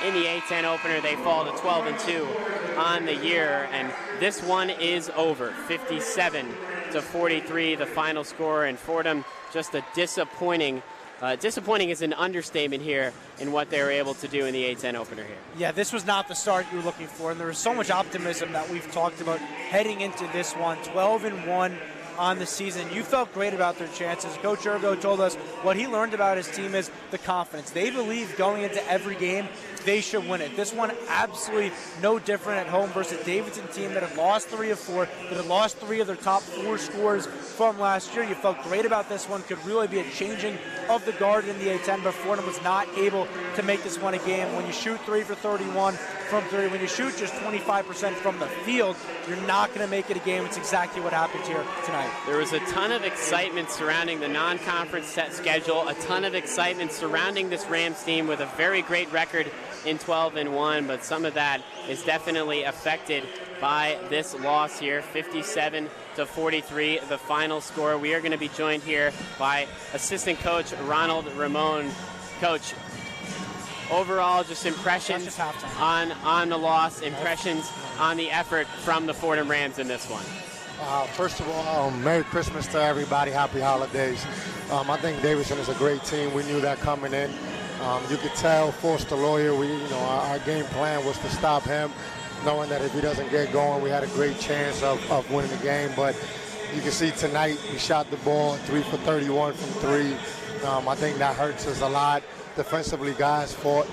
In the A-10 opener, they fall to 12-2 on the year, and this one is over. 57-43, the final score, and Fordham just a disappointing is an understatement here in what they were able to do in the A-10 opener here.
Yeah, this was not the start you were looking for, and there was so much optimism that we've talked about heading into this one. 12-1 on the season. You felt great about their chances. Coach Ergo told us what he learned about his team is the confidence. They believe going into every game they should win it. This one absolutely no different at home versus a Davidson team that had lost 3 of 4, that had lost 3 of their top 4 scores from last year. You felt great about this one. Could really be a changing of the guard in the A-10, but Fordham was not able to make this one a game. When you shoot 3 for 31 from 3, when you shoot just 25% from the field, you're not going to make it a game. It's exactly what happened here tonight.
There was a ton of excitement surrounding the non-conference set schedule, a ton of excitement surrounding this Rams team with a very great record in 12-1, but some of that is definitely affected by this loss here. 57-43, the final score. We are going to be joined here by assistant coach Ronald Ramon. Coach, overall, just impressions on the loss, impressions on the effort from the Fordham Rams in this one.
First of all, Merry Christmas to everybody. Happy holidays. I think Davidson is a great team. We knew that coming in. You could tell Forster Lawyer, our game plan was to stop him, knowing that if he doesn't get going, we had a great chance of winning the game. But you can see tonight we shot the ball 3 for 31 from 3. I think that hurts us a lot. Defensively, guys fought.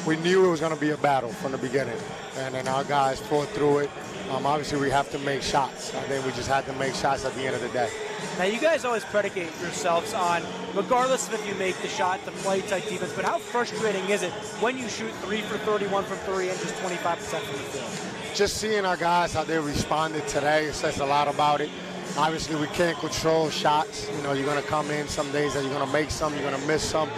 We knew it was going to be a battle from the beginning, and then our guys fought through it. Obviously, we have to make shots. I think we just had to make shots at the end of the day.
Now, you guys always predicate yourselves on, regardless of if you make the shot, to play tight defense, but how frustrating is it when you shoot 3 for 31 from 3 and just 25% from the field?
Just seeing our guys, how they responded today, it says a lot about it. Obviously, we can't control shots. You're going to come in some days that you're going to make some, you're going to miss some.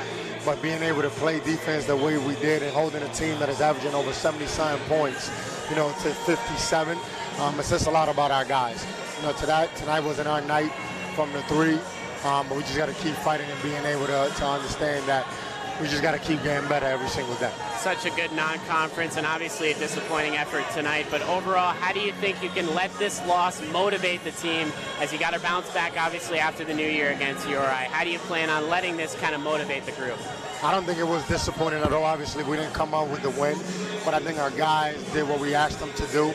But being able to play defense the way we did and holding a team that is averaging over 70-something points, to 57, it says a lot about our guys. Tonight wasn't our night from the 3, but we just got to keep fighting and being able to understand that we just got to keep getting better every single day.
Such a good non-conference and obviously a disappointing effort tonight, but overall, how do you think you can let this loss motivate the team as you got to bounce back obviously after the new year against URI? How do you plan on letting this kind of motivate the group?
I don't think it was disappointing at all. Obviously, we didn't come out with the win, but I think our guys did what we asked them to do.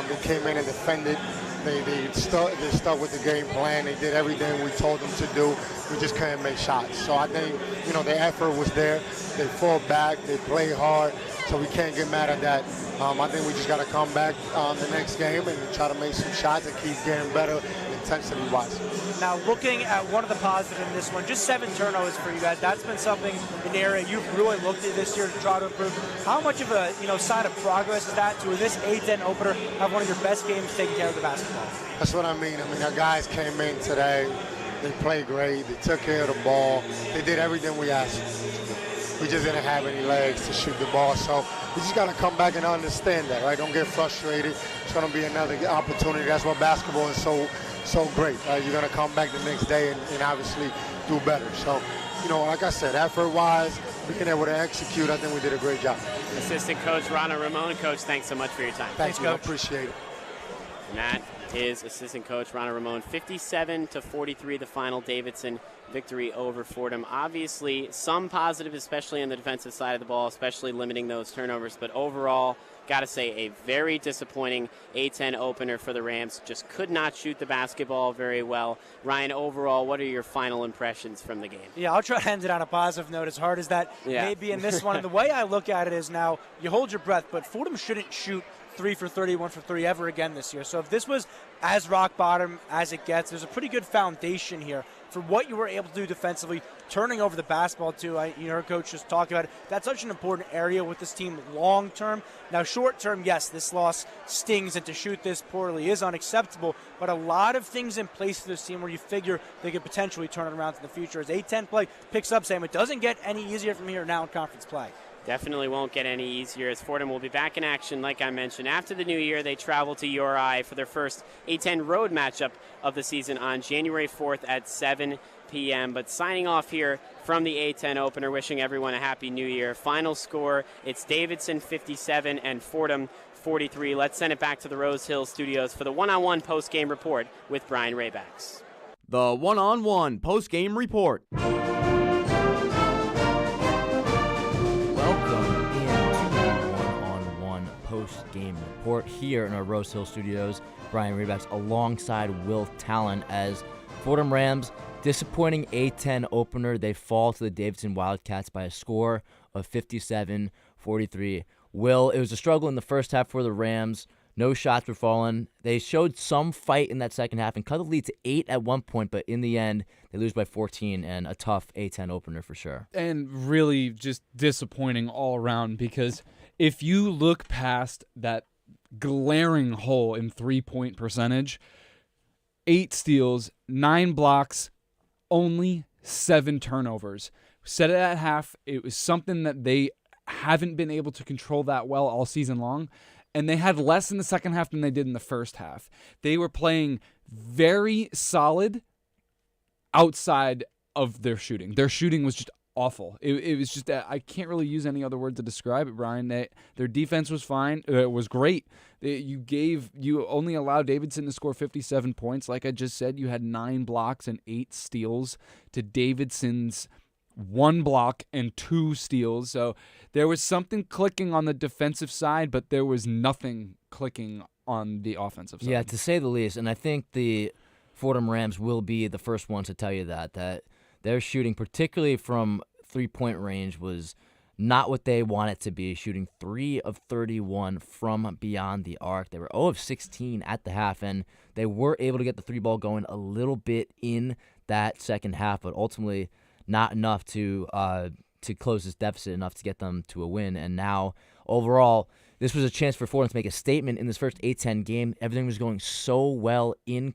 They came in and defended. They stuck with the game plan. They did everything we told them to do. We just couldn't make shots. So I think, the effort was there. They fought back. They played hard. So we can't get mad at that. I think we just got to come back the next game and try to make some shots and keep getting better intensity-wise.
Now, looking at one of the positives in this one, just 7 turnovers for you guys. That's been something in the area you've really looked at this year to try to improve. How much of a sign of progress is that to, in this A-10 opener, have one of your best games taking care of the basketball?
That's what I mean. Our guys came in today. They played great. They took care of the ball. They did everything we asked them to do. we just didn't have any legs to shoot the ball. So we just got to come back and understand that, right? Don't get frustrated. It's going to be another opportunity. That's why basketball is so great, right? You're going to come back the next day and obviously do better. So, like I said, effort-wise, being able to execute, I think we did a great job.
Assistant Coach Rana Ramon. Coach, thanks so much for your time.
Thanks, Coach. Appreciate it.
And that is Assistant Coach Rana Ramon. 57-43, the final Davidson victory over Fordham. Obviously, some positive, especially on the defensive side of the ball, especially limiting those turnovers. But overall, got to say, a very disappointing A-10 opener for the Rams. Just could not shoot the basketball very well. Ryan, overall, what are your final impressions from the game?
Yeah, I'll try to end it on a positive note, as hard as that may be in this one. And the way I look at it is now, you hold your breath, but Fordham shouldn't shoot 3 for 30, 1 for 3 ever again this year. So if this was as rock bottom as it gets, there's a pretty good foundation here for what you were able to do defensively, turning over the basketball too. You heard Coach just talk about it. That's such an important area with this team long term. Now short term, yes, this loss stings, and to shoot this poorly is unacceptable, but a lot of things in place for this team where you figure they could potentially turn it around in the future. As A-10 play picks up, Sam, it doesn't get any easier from here now in conference play.
Definitely won't get any easier, as Fordham will be back in action, like I mentioned. After the new year, they travel to URI for their first A-10 road matchup of the season on January 4th at 7 p.m. But signing off here from the A-10 opener, wishing everyone a happy new year. Final score, it's Davidson 57 and Fordham 43. Let's send it back to the Rose Hill studios for the one-on-one post-game report with Brian Raybacks.
The one-on-one post-game report.
Post-game report here in our Rose Hill studios. Brian Raybacks alongside Will Talon as Fordham Rams, disappointing A-10 opener. They fall to the Davidson Wildcats by a score of 57-43. Will, it was a struggle in the first half for the Rams. No shots were falling. They showed some fight in that second half and cut the lead to 8 at one point, but in the end, they lose by 14, and a tough A-10 opener for sure.
And really just disappointing all around, because if you look past that glaring hole in three-point percentage, 8 steals, 9 blocks, only 7 turnovers. Said it at half, it was something that they haven't been able to control that well all season long, and they had less in the second half than they did in the first half. They were playing very solid outside of their shooting. Their shooting was just awful. It was just, I can't really use any other word to describe it, Brian. Their defense was fine. It was great. You only allowed Davidson to score 57 points. Like I just said, you had 9 blocks and 8 steals to Davidson's 1 block and 2 steals. So there was something clicking on the defensive side, but there was nothing clicking on the offensive side.
Yeah, to say the least. And I think the Fordham Rams will be the first ones to tell you that their shooting, particularly from three-point range, was not what they want it to be, shooting 3 of 31 from beyond the arc. They were 0 of 16 at the half, and they were able to get the 3-ball going a little bit in that second half, but ultimately not enough to close this deficit, enough to get them to a win. And now, overall, this was a chance for Fordham to make a statement in this first A-10 game. Everything was going so well in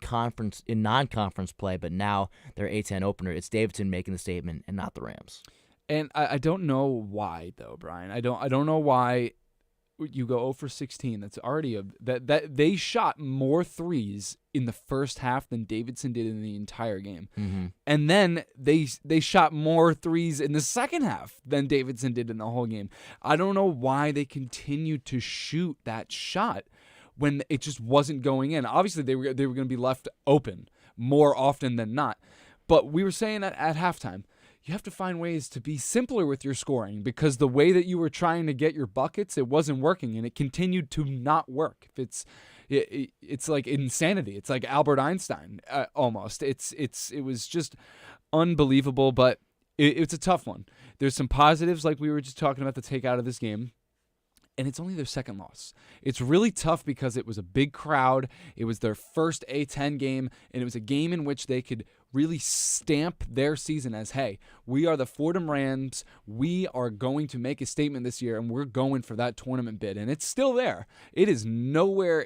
non-conference play, but now their A-10 opener, it's Davidson making the statement and not the Rams.
And I don't know why, though, Brian. I don't know why you go 0 for 16. That's already that they shot more threes in the first half than Davidson did in the entire game.
Mm-hmm.
And then they shot more threes in the second half than Davidson did in the whole game. I don't know why they continued to shoot that shot when it just wasn't going in. Obviously, they were going to be left open more often than not. But we were saying at halftime, you have to find ways to be simpler with your scoring, because the way that you were trying to get your buckets, it wasn't working, and it continued to not work. It's like insanity. It's like Albert Einstein almost. It was just unbelievable, but it's a tough one. There's some positives, like we were just talking about, to take out of this game. And it's only their second loss. It's really tough because it was a big crowd. It was their first A-10 game, and it was a game in which they could really stamp their season as, hey, we are the Fordham Rams. We are going to make a statement this year, and we're going for that tournament bid. And it's still there. It is nowhere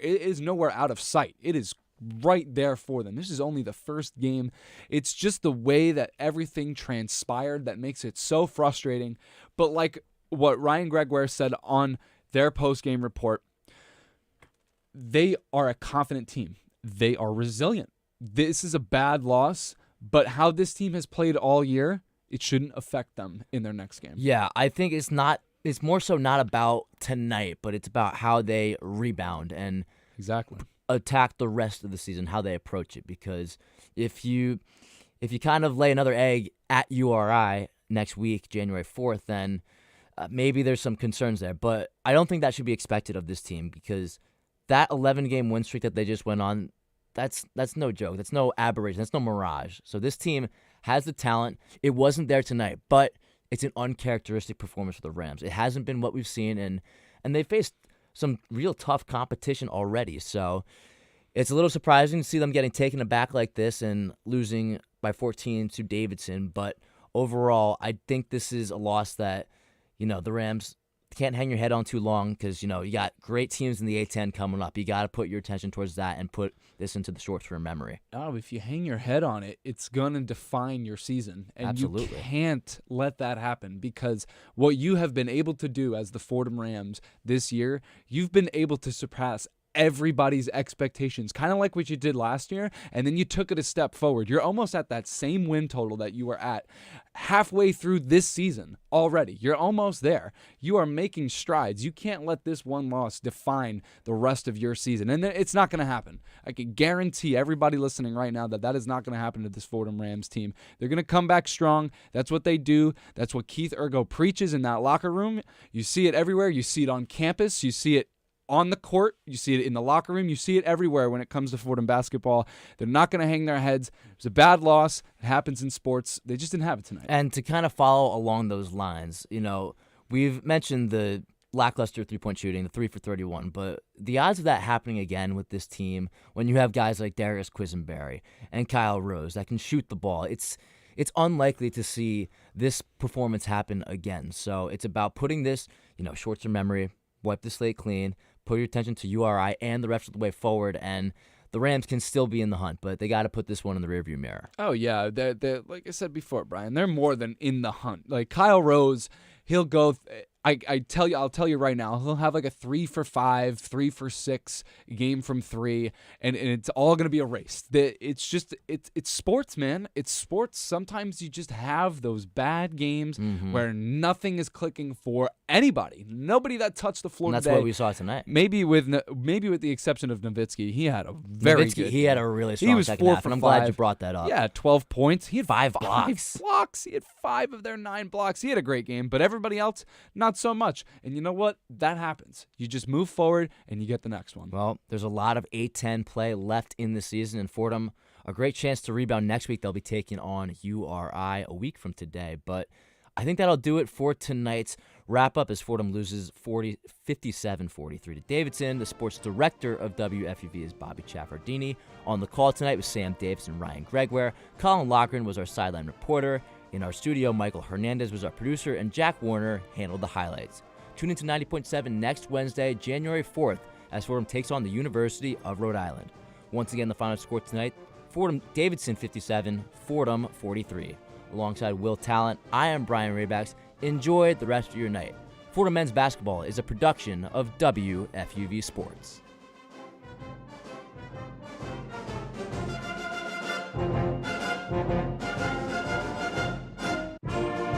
out of sight. It is right there for them. This is only the first game. It's just the way that everything transpired that makes it so frustrating. But like what Ryan Gregoire said on their post-game report, they are a confident team. They are resilient. This is a bad loss, but how this team has played all year, it shouldn't affect them in their next game.
Yeah, I think it's more so not about tonight, but it's about how they rebound and
exactly
attack the rest of the season, how they approach it. Because if you kind of lay another egg at URI next week, January 4th, then maybe there's some concerns there. But I don't think that should be expected of this team, because that 11-game win streak that they just went on, that's no joke. That's no aberration. That's no mirage. So this team has the talent. It wasn't there tonight, but it's an uncharacteristic performance for the Rams. It hasn't been what we've seen, and they faced some real tough competition already. So it's a little surprising to see them getting taken aback like this and losing by 14 to Davidson. But overall, I think this is a loss that, the Rams can't hang your head on too long, because, you got great teams in the A-10 coming up. You got to put your attention towards that and put this into the short-term memory.
Oh, if you hang your head on it, it's going to define your season. And
Absolutely.
You can't let that happen, because what you have been able to do as the Fordham Rams this year, you've been able to surpass everybody's expectations, kind of like what you did last year, and then you took it a step forward. You're almost at that same win total that you were at halfway through this season already. You're almost there. You are making strides. You can't let this one loss define the rest of your season, and it's not going to happen. I can guarantee everybody listening right now that is not going to happen to this Fordham Rams team. They're going to come back strong. That's what they do. That's what Keith Ergo preaches in that locker room. You see it everywhere. You see it on campus. You see it on the court, you see it in the locker room, you see it everywhere when it comes to Fordham basketball. They're not going to hang their heads. It was a bad loss. It happens in sports. They just didn't have it tonight.
And to kind of follow along those lines, we've mentioned the lackluster three-point shooting, the 3 for 31, but the odds of that happening again with this team, when you have guys like Darius Quisenberry and Kyle Rose that can shoot the ball, it's unlikely to see this performance happen again. So it's about putting this, short-term memory, wipe the slate clean, put your attention to URI and the rest of the way forward, and the Rams can still be in the hunt, but they got to put this one in the rearview mirror.
Oh, yeah. They're, like I said before, Brian, they're more than in the hunt. Like Kyle Rose, he'll go I'll tell you right now, he'll have like a 3 for 5, 3 for 6 game from 3, and it's all going to be erased. It's just, it's sports, man. It's sports. Sometimes you just have those bad games where nothing is clicking for anybody. Nobody that touched the floor
and that's
today.
what we saw tonight.
Maybe with the exception of Nowitzki, he had a very good
He had a really strong second half, and I'm glad you brought that up.
Yeah, 12 points. He had
5 blocks.
5 blocks. He had 5 of their 9 blocks. He had a great game, but everybody else, not so much. And you know what? That happens. You just move forward, and you get the next one.
Well, there's a lot of A-10 play left in the season, and Fordham, a great chance to rebound next week. They'll be taking on URI a week from today. But I think that'll do it for tonight's wrap-up as Fordham loses 57-43 to Davidson. The sports director of WFUV is Bobby Chaffardini. On the call tonight was Sam Davis and Ryan Gregoire. Colin Loughran was our sideline reporter. In our studio, Michael Hernandez was our producer, and Jack Warner handled the highlights. Tune into 90.7 next Wednesday, January 4th, as Fordham takes on the University of Rhode Island. Once again, the final score tonight, Davidson 57, Fordham 43. Alongside Will Talent, I am Brian Raybacks. Enjoy the rest of your night. Fordham men's basketball is a production of WFUV Sports.